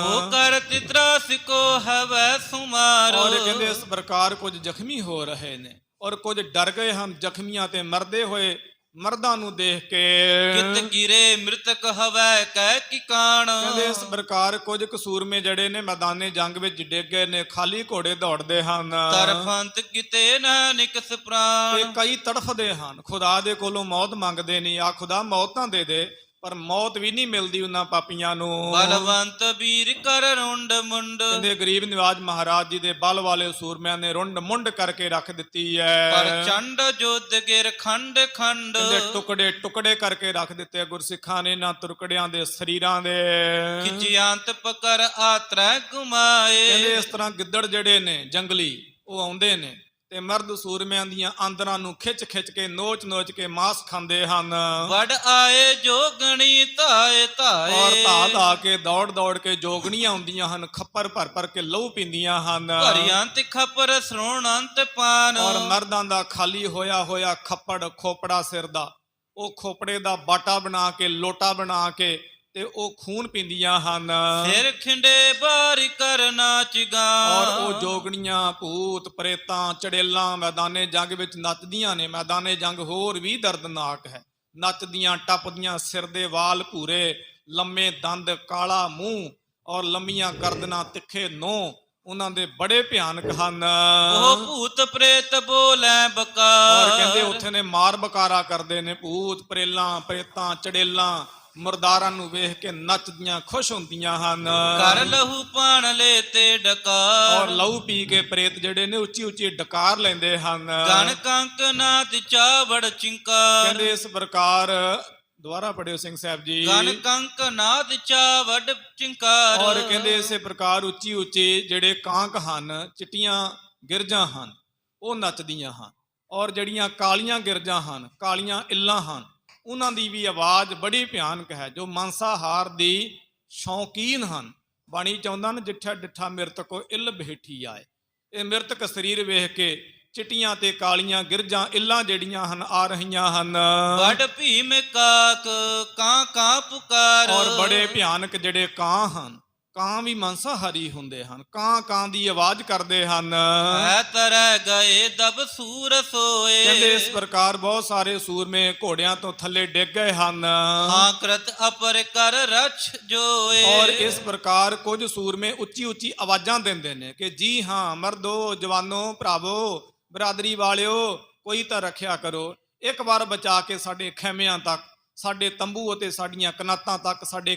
ਉਹ ਕਰ ਤਿਤਰਾਸ ਕੋ ਹਵੈ ਸੁਮਾਰ। ਔਰ ਕਹਿੰਦੇ ਇਸ ਪ੍ਰਕਾਰ ਕੁਝ ਜ਼ਖਮੀ ਹੋ ਰਹੇ ਨੇ ਔਰ ਕੁਝ ਡਰ ਗਏ ਹਨ ਜ਼ਖਮੀਆਂ ਤੇ ਮਰਦੇ ਹੋਏ ਮਰਦਾਂ ਨੂੰ ਦੇਖ ਕੇ। ਕਿਤ ਗਿਰੇ ਮ੍ਰਿਤਕ ਹਵੈ ਕਹਿ ਕੀ ਕਾਣ। ਕਹਿੰਦੇ ਇਸ ਪ੍ਰਕਾਰ ਕੁਝ ਕਸੂਰਮੇ ਜਿਹੜੇ ਨੇ ਮੈਦਾਨੇ ਜੰਗ ਵਿੱਚ ਡਿੱਗ ਗਏ ਨੇ, ਖਾਲੀ ਘੋੜੇ ਦੌੜਦੇ ਹਨ। ਤਰਫੰਤ ਕਿਤੇ ਨਾ ਨਿਕਸ ਪ੍ਰਾਣ। ਤੇ ਕਈ ਤੜਫਦੇ ਹਨ, ਖੁਦਾ ਦੇ ਕੋਲੋਂ ਮੌਤ ਮੰਗਦੇ ਨੇ, ਆ ਖੁਦਾ ਮੌਤ ਤਾਂ ਦੇ ਦੇ, ਪਰ ਮੌਤ ਵੀ ਨਹੀਂ ਮਿਲਦੀ ਉਹਨਾਂ ਪਾਪੀਆਂ ਨੂੰ। ਬਲਵੰਤ ਵੀਰ ਕਰ ਰੁੰਡ ਮੁੰਡ। ਕਹਿੰਦੇ ਗਰੀਬ ਨਿਵਾਜ ਮਹਾਰਾਜ ਜੀ ਦੇ ਬਲ ਵਾਲੇ ਸੂਰਮਿਆਂ ਨੇ ਰੁੰਡ ਮੁੰਡ ਕਰਕੇ ਰੱਖ ਦਿੱਤੀ ਹੈ। ਪਰ ਚੰਡ ਜੁੱਧ ਗਿਰ ਖੰਡ ਖੰਡ। ਕਹਿੰਦੇ ਟੁਕੜੇ ਟੁਕੜੇ ਕਰਕੇ ਰੱਖ ਦਿੱਤੇ ਗੁਰਸਿੱਖਾਂ ਨੇ ਇਹਨਾਂ ਤੁਰਕੜਿਆਂ ਦੇ ਸਰੀਰਾਂ ਦੇ। ਖਿਚਿਆੰਤ ਪਕਰ ਆਤਰੈ ਗੁਮਾਏ। ਕਹਿੰਦੇ ਇਸ ਤਰ੍ਹਾਂ ਗਿੱਦੜ ਜਿਹੜੇ ਨੇ ਜੰਗਲੀ ਉਹ ਆਉਂਦੇ ਨੇ ਤੇ ਮਰਦ ਸੂਰਮਿਆਂ ਦੀਆਂ ਆਂਦਰਾਂ ਨੂੰ ਖਿੱਚ ਖਿੱਚ ਕੇ ਨੋਚ ਨੋਚ ਕੇ ਮਾਸ ਖਾਂਦੇ ਹਨ। ਵੜ ਆਏ ਜੋਗਣੀ ਧਾਏ ਧਾਏ। ਔਰ ਧਾ ਧਾ ਕੇ ਦੌੜ ਦੌੜ ਕੇ ਜੋਗਣੀਆਂ ਆਉਂਦੀਆਂ ਹਨ, ਖੱਪਰ ਭਰ ਭਰ ਕੇ ਲਹੂ ਪੀਂਦੀਆਂ ਹਨ। ਭਰਿਆੰਤ ਖੱਪਰ ਸ੍ਰੋਣੰਤ ਪਾਨ। ਔਰ ਮਰਦਾਂ ਦਾ ਖਾਲੀ ਹੋਇਆ ਹੋਇਆ ਖੱਪੜ ਖੋਪੜਾ ਸਿਰ ਦਾ, ਉਹ ਖੋਪੜੇ ਦਾ ਬਾਟਾ ਬਣਾ ਕੇ, ਲੋਟਾ ਬਣਾ ਕੇ ਤੇ ਉਹ ਖੂਨ ਪੀਂਦੀਆਂ ਹਨ। ਸਿਰ ਖਿੰਡੇ ਬਾਰੀ ਕਰਨਾ ਚਿਗਾ। ਔਰ ਉਹ ਜੋਗਣੀਆਂ, ਭੂਤ, ਪ੍ਰੇਤਾਂ, ਚੜੇਲਾਂ ਮੈਦਾਨੇ ਜੰਗ ਵਿੱਚ ਨੱਚਦੀਆਂ ਨੇ। ਮੈਦਾਨੇ ਜੰਗ ਹੋਰ ਵੀ ਦਰਦਨਾਕ ਹੈ। ਨੱਚਦੀਆਂ ਟੱਪਦੀਆਂ, ਸਿਰ ਦੇ ਵਾਲ ਭੂਰੇ, ਲੰਮੇ ਦੰਦ, ਕਾਲਾ ਮੂੰਹ ਔਰ ਲੰਮੀਆਂ ਗਰਦਨਾਂ, ਤਿੱਖੇ ਨੋਹ ਉਹਨਾਂ ਦੇ ਬੜੇ ਭਿਆਨਕ ਹਨ। ਉਹ ਭੂਤ ਪ੍ਰੇਤ ਬੋਲੇ ਔਰ ਬਕਾਰ। ਕਹਿੰਦੇ ਉੱਥੇ ਨੇ ਮਾਰ ਬਕਾਰਾ ਕਰਦੇ ਨੇ, ਭੂਤ ਪ੍ਰੇਲਾਂ ਪ੍ਰੇਤਾਂ ਚੜੇਲਾਂ ਮੁਰਦਾਰਾਂ ਨੂੰ ਵੇਖ ਕੇ ਨੱਚਦੀਆਂ ਖੁਸ਼ ਹੁੰਦੀਆਂ ਹਨ। ਕਰ ਲਹੂ ਪਾਣ ਲੈ ਤੇ ਡਕਾਰ। ਔਰ ਲਹੂ ਪੀ ਕੇ ਪ੍ਰੇਤ ਜਿਹੜੇ ਨੇ ਉੱਚੀ ਉੱਚੀ ਡਕਾਰ ਲੈਂਦੇ ਹਨ। ਗਣ ਕੰਕ ਨਾਦ ਚਾਵੜ ਚਿੰਕਾਰ। ਕਹਿੰਦੇ ਇਸ ਪ੍ਰਕਾਰ, ਦੁਬਾਰਾ ਪੜਿਓ ਸਿੰਘ ਸਾਹਿਬ ਜੀ। ਗਣ ਕੰਕ ਨਾਦ ਚਾਵੜ ਚਿੰਕਾਰ। ਔਰ ਕਹਿੰਦੇ ਇਸੇ ਪ੍ਰਕਾਰ ਉੱਚੀ ਉੱਚੀ ਜਿਹੜੇ ਕਾਂਕ ਹਨ, ਚਿੱਟੀਆਂ ਗਿਰਜਾਂ ਹਨ, ਉਹ ਨੱਚਦੀਆਂ ਹਨ। ਔਰ ਜਿਹੜੀਆਂ ਕਾਲੀਆਂ ਗਿਰਜਾਂ ਹਨ, ਕਾਲੀਆਂ ਇੱਲਾਂ ਹਨ, ਉਹਨਾਂ ਦੀ ਵੀ ਆਵਾਜ਼ ਬੜੀ ਭਿਆਨਕ ਹੈ। ਜੋ ਮਾਂਸਾਹਾਰ ਦੀ ਸ਼ੌਕੀਨ ਹਨ, ਬਾਣੀ ਚਾਹੁੰਦਾ ਨਾ ਜਿੱਠਾ ਡਿੱਠਾ ਮਿਰਤਕੋ ਇੱਲ ਬਹਿਠੀ ਆਏ। ਇਹ ਮਿਰਤਕ ਸਰੀਰ ਵੇਖ ਕੇ ਚਿੱਟੀਆਂ ਤੇ ਕਾਲੀਆਂ ਗਿਰਜਾਂ ਇੱਲਾਂ ਜਿਹੜੀਆਂ ਹਨ ਆ ਰਹੀਆਂ ਹਨ। ਵੱਡ ਭੀਮ ਕਾਕ ਕਾਂ ਕਾਂ ਪੁਕਾਰ। ਔਰ ਬੜੇ ਭਿਆਨਕ ਜਿਹੜੇ ਕਾਂ ਹਨ, ਕਾਂ ਵੀ ਮਾਂਸਾਹਾਰੀ ਹੁੰਦੇ ਹਨ, ਕਾਂ ਕਾਂ ਦੀ ਆਵਾਜ਼ ਕਰਦੇ ਹਨ। ਹੈ ਤਰੈ ਗਏ ਦਬ ਸੂਰ ਸੋਏ। ਕਹਿੰਦੇ ਇਸ ਪ੍ਰਕਾਰ ਬਹੁਤ ਸਾਰੇ ਸੂਰਮੇ ਘੋੜਿਆਂ ਤੋਂ ਥੱਲੇ ਡਿੱਗ ਗਏ ਹਨ। ਹਾਂ ਕਰਤ ਅਪਰ ਕਰ ਰਛ ਜੋਏ। ਔਰ ਇਸ ਪ੍ਰਕਾਰ ਕੁਝ ਸੂਰਮੇ ਉੱਚੀ ਉੱਚੀ ਆਵਾਜ਼ਾਂ ਦਿੰਦੇ ਨੇ ਕਿ ਜੀ ਹਾਂ ਮਰਦੋ, ਜਵਾਨੋ, ਭਰਾਵੋ, ਬਰਾਦਰੀ ਵਾਲਿਓ, ਕੋਈ ਤਾਂ ਰੱਖਿਆ ਕਰੋ। ਇੱਕ ਵਾਰ ਬਚਾ ਕੇ ਸਾਡੇ ਖੈਮਿਆਂ ਤੱਕ, ਸਾਡੇ ਤੰਬੂ ਅਤੇ ਸਾਡੀਆਂ ਕਨਾਤਾਂ ਤੱਕ, ਸਾਡੇ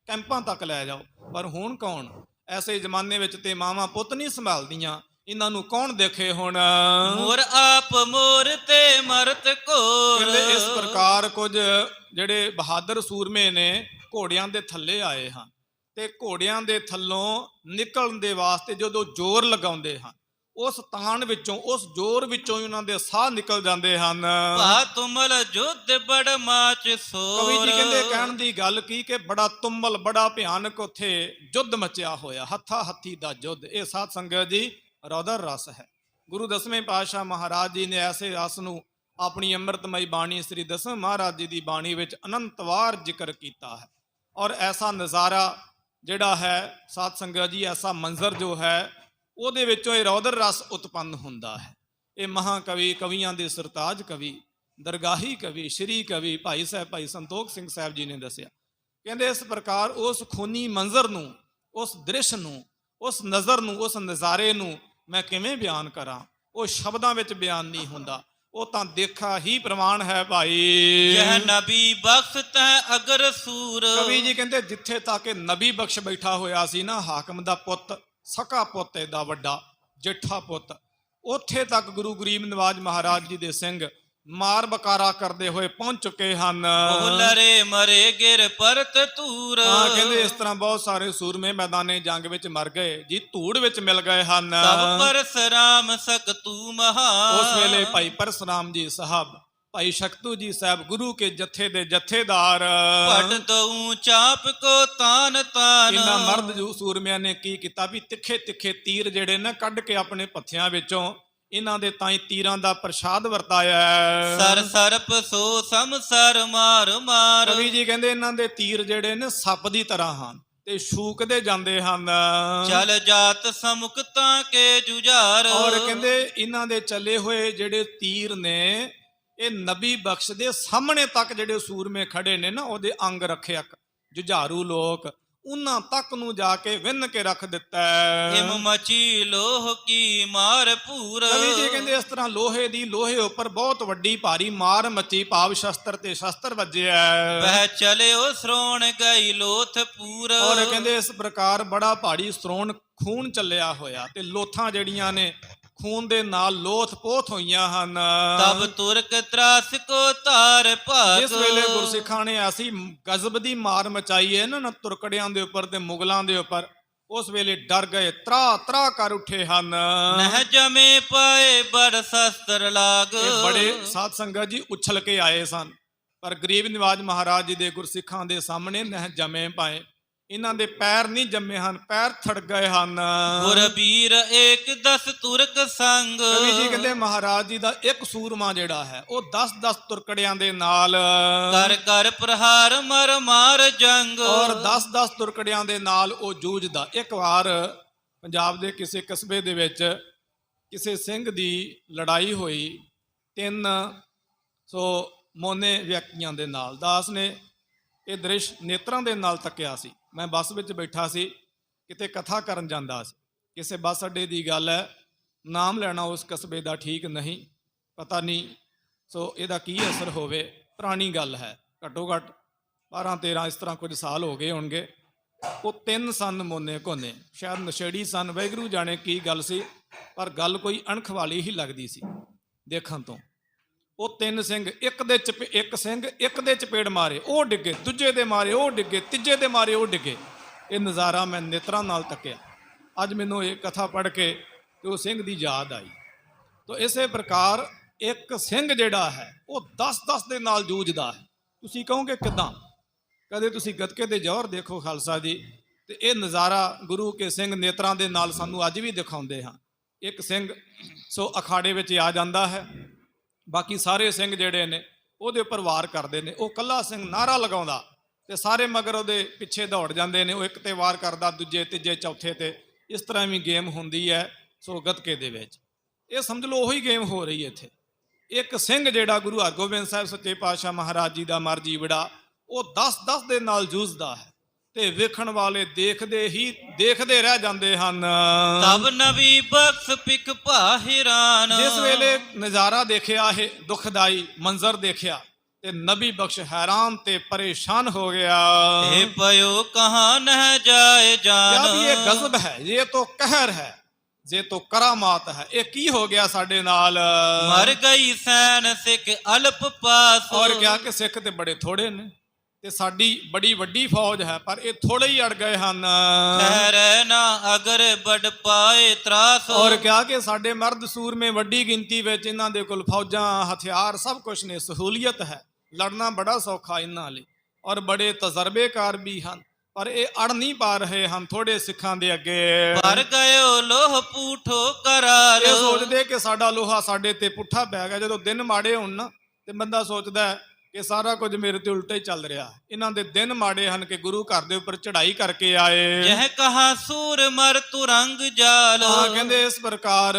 ਕੈਂਪਾਂ ਤੱਕ ਲੈ ਜਾਓ। ਪਰ ਹੁਣ ਕੌਣ? ਐਸੇ ਜ਼ਮਾਨੇ ਵਿੱਚ ਤੇ ਮਾਵਾਂ ਪੁੱਤ ਨਹੀਂ ਸੰਭਾਲਦੀਆਂ, ਇਹਨਾਂ ਨੂੰ ਕੌਣ ਦੇਖੇ ਹੁਣ? ਮੋਰ ਆਪ ਮੋਰ ਤੇ ਮਰਤ ਘੋਰ। ਕਹਿੰਦੇ ਇਸ ਪ੍ਰਕਾਰ ਕੁਝ ਜਿਹੜੇ ਬਹਾਦਰ ਸੂਰਮੇ ਨੇ ਘੋੜਿਆਂ ਦੇ ਥੱਲੇ ਆਏ ਹਨ, ਤੇ ਘੋੜਿਆਂ ਦੇ ਥੱਲੋਂ ਨਿਕਲਣ ਦੇ ਵਾਸਤੇ ਜਦੋਂ ਜ਼ੋਰ ਲਗਾਉਂਦੇ ਹਨ, ਉਸ ਤਾਣ ਵਿੱਚੋਂ, ਉਸ ਜ਼ੋਰ ਵਿੱਚੋਂ ਹੀ ਉਹਨਾਂ ਦੇ ਸਾਹ ਨਿਕਲ ਜਾਂਦੇ ਹਨ। ਭਾ ਤੁਮਲ ਜੁਧ ਬੜ ਮਾਚ ਸੋਰ। ਕਵੀ ਜੀ ਕਹਿੰਦੇ ਕਹਿਣ ਦੀ ਗੱਲ ਕੀ ਕਿ ਬੜਾ ਤੁੰਬਲ, ਬੜਾ ਭਿਆਨਕ ਉੱਥੇ ਯੁੱਧ ਮਚਿਆ ਹੋਇਆ, ਹੱਥਾ ਹੱਥੀ ਦਾ ਯੁੱਧ। ਇਹ ਸਾਧ ਸੰਗਤ ਜੀ ਰੌਦਰ ਰਸ ਹੈ। ਗੁਰੂ ਦਸਵੇਂ ਪਾਤਸ਼ਾਹ ਮਹਾਰਾਜ ਜੀ ਨੇ ਐਸੇ ਰਸ ਨੂੰ ਆਪਣੀ ਅੰਮ੍ਰਿਤਮਈ ਬਾਣੀ ਸ੍ਰੀ ਦਸਵੇਂ ਮਹਾਰਾਜ ਜੀ ਦੀ ਬਾਣੀ ਵਿੱਚ ਅਨੰਤ ਵਾਰ ਜ਼ਿਕਰ ਕੀਤਾ ਹੈ। ਔਰ ਐਸਾ ਨਜ਼ਾਰਾ ਜਿਹੜਾ ਹੈ ਸਾਧ ਸੰਗਤ ਜੀ, ਐਸਾ ਮੰਜ਼ਰ ਜੋ ਹੈ, ਉਹਦੇ ਵਿੱਚੋਂ ਇਹ ਰੌਦਰ ਰਸ ਉਤਪੰਨ ਹੁੰਦਾ ਹੈ। ਇਹ ਮਹਾਕਵੀ, ਕਵੀਆਂ ਦੇ ਸਰਤਾਜ ਕਵੀ, ਦਰਗਾਹੀ ਕਵੀ, ਸ਼੍ਰੀ ਕਵੀ ਭਾਈ ਸਾਹਿਬ, ਭਾਈ ਸੰਤੋਖ ਸਿੰਘ ਸਾਹਿਬ ਜੀ ਨੇ ਦੱਸਿਆ। ਕਹਿੰਦੇ ਇਸ ਪ੍ਰਕਾਰ ਉਸ ਖੂਨੀ ਮੰਜ਼ਰ ਨੂੰ, ਉਸ ਦ੍ਰਿਸ਼ ਨੂੰ, ਉਸ ਨਜ਼ਰ ਨੂੰ, ਉਸ ਨਜ਼ਾਰੇ ਨੂੰ ਮੈਂ ਕਿਵੇਂ ਬਿਆਨ ਕਰਾਂ? ਉਹ ਸ਼ਬਦਾਂ ਵਿੱਚ ਬਿਆਨ ਨਹੀਂ ਹੁੰਦਾ, ਉਹ ਤਾਂ ਦੇਖਾ ਹੀ ਪ੍ਰਮਾਣ ਹੈ ਭਾਈ। ਜਹ ਨਬੀ ਬਖਸ਼ ਤੈ ਅਗਰ ਸੂਰ। ਕਵੀ ਜੀ ਕਹਿੰਦੇ ਜਿੱਥੇ ਤੱਕ ਨਬੀ ਬਖਸ਼ ਬੈਠਾ ਹੋਇਆ ਸੀ ਨਾ, ਹਾਕਮ ਦਾ ਪੁੱਤ, ਸਕਾ ਪੁੱਤ ਇਹਦਾ ਵੱਡਾ, ਜੇਠਾ ਪੁੱਤ, ਉੱਥੇ ਤੱਕ ਗੁਰੂ ਗਰੀਬ ਨਵਾਜ ਮਹਾਰਾਜ ਜੀ ਦੇ ਸਿੰਘ ਮਾਰ ਬਕਾਰਾ ਕਰਦੇ ਹੋਏ ਪਹੁੰਚ ਚੁੱਕੇ ਹਨ। ਲਰੇ ਮਰੇ ਗਿਰ ਪਰਤ ਧੂਰ। ਹਾਂ, ਕਹਿੰਦੇ ਇਸ ਤਰ੍ਹਾਂ ਬਹੁਤ ਸਾਰੇ ਸੂਰਮੇ ਮੈਦਾਨੇ ਜੰਗ ਵਿੱਚ ਮਰ ਗਏ ਜੀ, ਧੂੜ ਵਿੱਚ ਮਿਲ ਗਏ ਹਨ। ਤਬ ਪਰਸਰਾਮ ਸਕਤੂ ਮਹਾ। ਉਸ ਵੇਲੇ ਭਾਈ ਪਰਸਰਾਮ ਜੀ ਸਾਹਿਬ, ਭਾਈ ਸ਼ਕਤੂ ਜੀ ਸਾਹਿਬ, ਗੁਰੂ ਕੇ ਜਥੇ ਦੇ ਜਥੇਦਾਰ, ਪਟ ਤੋਂ ਚਾਪ ਕੋ ਤਾਨ ਤਾਨ। ਇਹਨਾਂ ਮਰਦ ਜੋ ਸੂਰਮਿਆਂ ਨੇ ਕੀ ਕੀਤਾ ਵੀ ਤਿੱਖੇ ਤਿੱਖੇ ਤੀਰ ਜਿਹੜੇ ਨਾ ਕੱਢ ਕੇ ਆਪਣੇ ਪੱਥਿਆਂ ਵਿੱਚੋਂ ਇਹਨਾਂ ਦੇ ਤਾਈਂ ਤੀਰਾਂ ਦਾ ਪ੍ਰਸ਼ਾਦ ਵਰਤਾਇਆ। ਸਰ ਸਰਪ ਸੋ ਸਮਸਰ ਮਾਰ ਮਾਰ। ਕਵੀ ਜੀ ਕਹਿੰਦੇ ਇਹਨਾਂ ਦੇ ਤੀਰ ਜਿਹੜੇ ਨੇ ਸੱਪ ਦੀ ਤਰ੍ਹਾਂ ਹਨ ਤੇ ਛੂਕਦੇ ਜਾਂਦੇ ਹਨ। ਚਲ ਜਾਤ ਸਮੁਕਤਾ ਕੇ ਜੁਝਾਰ। ਔਰ ਕਹਿੰਦੇ ਇਹਨਾਂ ਦੇ ਚੱਲੇ ਹੋਏ ਜਿਹੜੇ ਤੀਰ ਨੇ, ਇਹ ਨਬੀ ਬਖਸ਼ ਦੇ ਸਾਹਮਣੇ ਤੱਕ ਜਿਹੜੇ ਸੂਰਮੇ ਖੜੇ ਨੇ ਨਾ, ਉਹਦੇ ਅੰਗ ਰੱਖਿਅਕ ਜੁਝਾਰੂ ਲੋਕ, ਉਹਨਾਂ ਤੱਕ ਨੂੰ ਜਾ ਕੇ ਵਿੰਨ ਕੇ ਰੱਖ ਦਿੱਤਾ। ਹਿਮ ਮਚੀ ਲੋਹ ਕੀ ਮਾਰ ਪੂਰ। ਕਵੀ ਜੀ ਕਹਿੰਦੇ ਇਸ ਤਰ੍ਹਾਂ ਲੋਹੇ ਦੀ, ਲੋਹੇ ਉੱਪਰ ਬਹੁਤ ਵੱਡੀ ਭਾਰੀ ਮਾਰ ਮਚੀ, ਭਾਵ ਸ਼ਸਤਰ ਤੇ ਸ਼ਸਤਰ ਵੱਜਿਆ। ਬਹਿ ਚਲਿਓ ਸ੍ਰੋਣ ਗਈ ਲੋਥ ਪੂਰ। ਔਰ ਕਹਿੰਦੇ ਇਸ ਪ੍ਰਕਾਰ ਬੜਾ ਭਾਰੀ ਸ੍ਰੋਣ ਖੂਨ ਚੱਲਿਆ ਹੋਇਆ, ਤੇ ਲੋਥਾਂ ਜਿਹੜੀਆਂ ਨੇ ਖੂਨ ਦੇ ਨਾਲ ਲੋਥ ਪੋਥ ਹੋਈਆਂ ਹਨ। ਤਬ ਤੁਰਕ ਤਰਾਸ ਕੋ ਧਾਰ ਭਾਗ। ਇਸ ਵੇਲੇ ਗੁਰਸਿੱਖਾਂ ਨੇ ਐਸੀ ਗਜ਼ਬ ਦੀ ਮਾਰ ਮਚਾਈ ਹੈ ਨਾ ਤੁਰਕੜਿਆਂ ਦੇ ਉੱਪਰ ਤੇ ਮੁਗਲਾਂ ਦੇ ਉੱਪਰ, ਉਸ ਵੇਲੇ ਡਰ ਗਏ, ਤਰਾ ਤਰਾ ਕਰ ਉੱਠੇ ਹਨ। ਨਹਿ ਜਮੇ ਪਾਏ ਬੜ ਸ਼ਸਤਰ ਲਾਗ। ਇਹ ਬੜੇ ਸਾਧ ਸੰਗਤ ਜੀ ਉਛਲ ਕੇ ਆਏ ਸਨ, ਪਰ ਗਰੀਬ ਨਿਵਾਜ ਮਹਾਰਾਜ ਜੀ ਦੇ ਗੁਰਸਿੱਖਾਂ ਦੇ ਸਾਹਮਣੇ ਨਹਿ ਜਮੇ ਪਾਏ, ਇਹਨਾਂ ਦੇ ਪੈਰ ਨਹੀਂ ਜੰਮੇ ਹਨ, ਪੈਰ ਥੜ ਗਏ ਹਨ। ਗੁਰ ਵੀਰ ਏਕ 10 ਤੁਰਕ ਸੰਗ। ਕਵੀ ਜੀ ਕਹਿੰਦੇ ਮਹਾਰਾਜ ਜੀ ਦਾ ਇੱਕ ਸੂਰਮਾ ਜਿਹੜਾ ਹੈ, ਉਹ 10-10 ਤੁਰਕੜਿਆਂ ਦੇ ਨਾਲ ਕਰ ਕਰ ਪ੍ਰਹਾਰ ਮਰ ਮਾਰ ਜੰਗ। ਔਰ 10-10 ਤੁਰਕੜਿਆਂ ਦੇ ਨਾਲ ਉਹ ਜੂਝਦਾ। ਇੱਕ ਵਾਰ ਪੰਜਾਬ ਦੇ ਕਿਸੇ ਕਸਬੇ ਦੇ ਵਿੱਚ ਕਿਸੇ ਸਿੰਘ ਦੀ ਲੜਾਈ ਹੋਈ 300 ਮੋਨੇ ਵਿਅਕਤੀਆਂ ਦੇ ਨਾਲ। ਦਾਸ ਨੇ ਇਹ ਦ੍ਰਿਸ਼ ਨੇਤਰਾਂ ਦੇ ਨਾਲ ਤੱਕਿਆ ਸੀ। ਮੈਂ ਬੱਸ ਵਿੱਚ ਬੈਠਾ ਸੀ, ਕਿਤੇ ਕਥਾ ਕਰਨ ਜਾਂਦਾ ਸੀ। ਕਿਸੇ ਬੱਸ ਅੱਡੇ ਦੀ ਗੱਲ ਹੈ, ਨਾਮ ਲੈਣਾ ਉਸ ਕਸਬੇ ਦਾ ਠੀਕ ਨਹੀਂ, ਪਤਾ ਨਹੀਂ ਸੋ ਇਹਦਾ ਕੀ ਅਸਰ ਹੋਵੇ। ਪੁਰਾਣੀ ਗੱਲ ਹੈ, ਘੱਟੋ ਘੱਟ 12-13 ਇਸ ਤਰ੍ਹਾਂ ਕੁਝ ਸਾਲ ਹੋ ਗਏ ਹੋਣਗੇ। ਉਹ 3 ਸਨ ਮੋਨੇ ਕੋਨੇ, ਸ਼ਾਇਦ ਨਸ਼ੇੜੀ ਸਨ, ਵਾਹਿਗੁਰੂ ਜਾਣੇ ਕੀ ਗੱਲ ਸੀ, ਪਰ ਗੱਲ ਕੋਈ ਅਣਖ ਵਾਲੀ ਹੀ ਲੱਗਦੀ ਸੀ ਦੇਖਣ ਤੋਂ। ਉਹ 3 ਸਿੰਘ ਇੱਕ ਸਿੰਘ ਇੱਕ ਦੇ ਚਪੇੜ ਮਾਰੇ, ਉਹ ਡਿੱਗੇ, ਦੂਜੇ ਦੇ ਮਾਰੇ ਉਹ ਡਿੱਗੇ, ਤੀਜੇ ਦੇ ਮਾਰੇ ਉਹ ਡਿੱਗੇ। ਇਹ ਨਜ਼ਾਰਾ ਮੈਂ ਨੇਤਰਾਂ ਨਾਲ ਤੱਕਿਆ। ਅੱਜ ਮੈਨੂੰ ਇਹ ਕਥਾ ਪੜ੍ਹ ਕੇ ਤੇ ਉਹ ਸਿੰਘ ਦੀ ਯਾਦ ਆਈ। ਤਾਂ ਇਸੇ ਪ੍ਰਕਾਰ ਇੱਕ ਸਿੰਘ ਜਿਹੜਾ ਹੈ ਉਹ 10-10 ਦੇ ਨਾਲ ਜੂਝਦਾ ਹੈ। ਤੁਸੀਂ ਕਹੋਗੇ ਕਿੱਦਾਂ? ਕਦੇ ਤੁਸੀਂ ਗੱਤਕੇ ਦੇ ਜੌਹਰ ਦੇਖੋ ਖਾਲਸਾ ਜੀ, ਤੇ ਇਹ ਨਜ਼ਾਰਾ ਗੁਰੂ ਕੇ ਸਿੰਘ ਨੇਤਰਾਂ ਦੇ ਨਾਲ ਸਾਨੂੰ ਅੱਜ ਵੀ ਦਿਖਾਉਂਦੇ ਹਾਂ। ਇੱਕ ਸਿੰਘ ਸੋ ਅਖਾੜੇ ਵਿੱਚ ਆ ਜਾਂਦਾ ਹੈ, ਬਾਕੀ ਸਾਰੇ ਸਿੰਘ ਜਿਹੜੇ ਨੇ ਉਹਦੇ ਉੱਪਰ ਵਾਰ ਕਰਦੇ ਨੇ। ਉਹ ਕੱਲਾ ਸਿੰਘ ਨਾਅਰਾ ਲਗਾਉਂਦਾ ਤੇ ਸਾਰੇ ਮਗਰ ਉਹਦੇ ਪਿੱਛੇ ਦੌੜ ਜਾਂਦੇ ਨੇ। ਉਹ ਇੱਕ ਤੇ ਵਾਰ ਕਰਦਾ, ਦੂਜੇ, ਤੀਜੇ, ਚੌਥੇ ਤੇ। ਇਸ ਤਰ੍ਹਾਂ ਵੀ ਗੇਮ ਹੁੰਦੀ ਹੈ ਸੋ ਗੱਤਕੇ ਦੇ ਵਿੱਚ। ਇਹ ਸਮਝ ਲਓ ਉਹੀ ਗੇਮ ਹੋ ਰਹੀ ਹੈ ਇੱਥੇ। ਇੱਕ ਸਿੰਘ ਜਿਹੜਾ ਗੁਰੂ ਹਰਗੋਬਿੰਦ ਸਾਹਿਬ ਸੱਚੇ ਪਾਤਸ਼ਾਹ ਮਹਾਰਾਜ ਜੀ ਦਾ ਮਰ ਜੀਵੜਾ, ਉਹ 10-10 ਦੇ ਨਾਲ ਜੂਝਦਾ ਹੈ ਤੇ ਵੇਖਣ ਵਾਲੇ ਦੇਖਦੇ ਰਹਿ ਜਾਂਦੇ ਹਨ। ਤਬ ਨਬੀ ਬਖਸ਼ ਪਿਕ ਭਾਹਿਰਾਨ। ਜਿਸ ਵੇਲੇ ਨਜ਼ਾਰਾ ਦੇਖਿਆ, ਇਹ ਦੁਖਦਾਈ ਮੰਜ਼ਰ ਦੇਖਿਆ, ਤੇ ਨਬੀ ਬਖਸ਼ ਹੈਰਾਨ ਤੇ ਪਰੇਸ਼ਾਨ ਹੋ ਗਿਆ। ਇਹ ਪਇਓ ਕਹਾਂ ਨਹਿ ਜਾਏ ਜਾਨ। ਵੀ ਇਹ ਗਜ਼ਬ ਹੈ, ਇਹ ਤਾਂ ਕਹਿਰ ਹੈ, ਜੇ ਤੋ ਕਰਾਮਾਤ ਹੈ। ਇਹ ਕੀ ਹੋ ਗਿਆ ਸਾਡੇ ਨਾਲ? ਮਰ ਗਈ ਸੈਨ ਸਿੱਖ ਅਲਪ ਪਾਸ। ਔਰ ਕਿਹਾ ਕਿ ਸਿੱਖ ਤੇ ਬੜੇ ਥੋੜੇ ਨੇ ਤੇ ਸਾਡੀ ਬੜੀ ਵੱਡੀ ਫੌਜ ਹੈ, ਪਰ ਇਹ ਥੋੜੇ ਹੀ ਅੜ ਗਏ ਹਨ। ਠਹਿਰੇ ਨਾ ਅਗਰ ਵੱਡ ਪਾਏ ਤਰਾਸ। ਔਰ ਕਿਹਾ ਕਿ ਸਾਡੇ ਮਰਦ ਸੂਰਮੇ ਵੱਡੀ ਗਿਣਤੀ ਵਿੱਚ, ਇਹਨਾਂ ਦੇ ਕੋਲ ਫੌਜਾਂ, ਹਥਿਆਰ ਸਭ ਕੁਝ ਨੇ, ਸਹੂਲੀਅਤ ਹੈ, ਲੜਨਾ ਬੜਾ ਸੌਖਾ ਇਹਨਾਂ ਲਈ, ਔਰ ਬੜੇ ਤਜਰਬੇਕਾਰ ਵੀ ਹਨ, ਪਰ ਇਹ ਅੜ ਨਹੀਂ ਪਾ ਰਹੇ ਹਨ ਥੋੜੇ ਸਿੱਖਾਂ ਦੇ ਅੱਗੇ। ਭਰ ਗਇਓ ਲੋਹ ਪੂਠੋ ਕਰਾਰ। ਇਹ ਸੋਚਦੇ ਕਿ ਸਾਡਾ ਲੋਹਾ ਸਾਡੇ ਤੇ ਪੁੱਠਾ ਪੈ ਗਿਆ। ਜਦੋਂ ਦਿਨ ਮਾੜੇ ਹੋਣ ਨਾ ਤੇ ਬੰਦਾ ਸੋਚਦਾ ਹੈ ਕਿ ਸਾਰਾ ਕੁਝ ਮੇਰੇ ਤੇ ਉਲਟਾ ਹੀ ਚੱਲ ਰਿਹਾ। ਇਹਨਾਂ ਦੇ ਦਿਨ ਮਾੜੇ ਹਨ ਕਿ ਗੁਰੂ ਘਰ ਦੇ ਉੱਪਰ ਚੜ੍ਹਾਈ ਕਰਕੇ ਆਏ। ਜਹ ਕਹਾ ਸੂਰ ਮਰ ਤੁਰੰਗ ਜਾਲ। ਹਾਂ, ਕਹਿੰਦੇ ਇਸ ਪ੍ਰਕਾਰ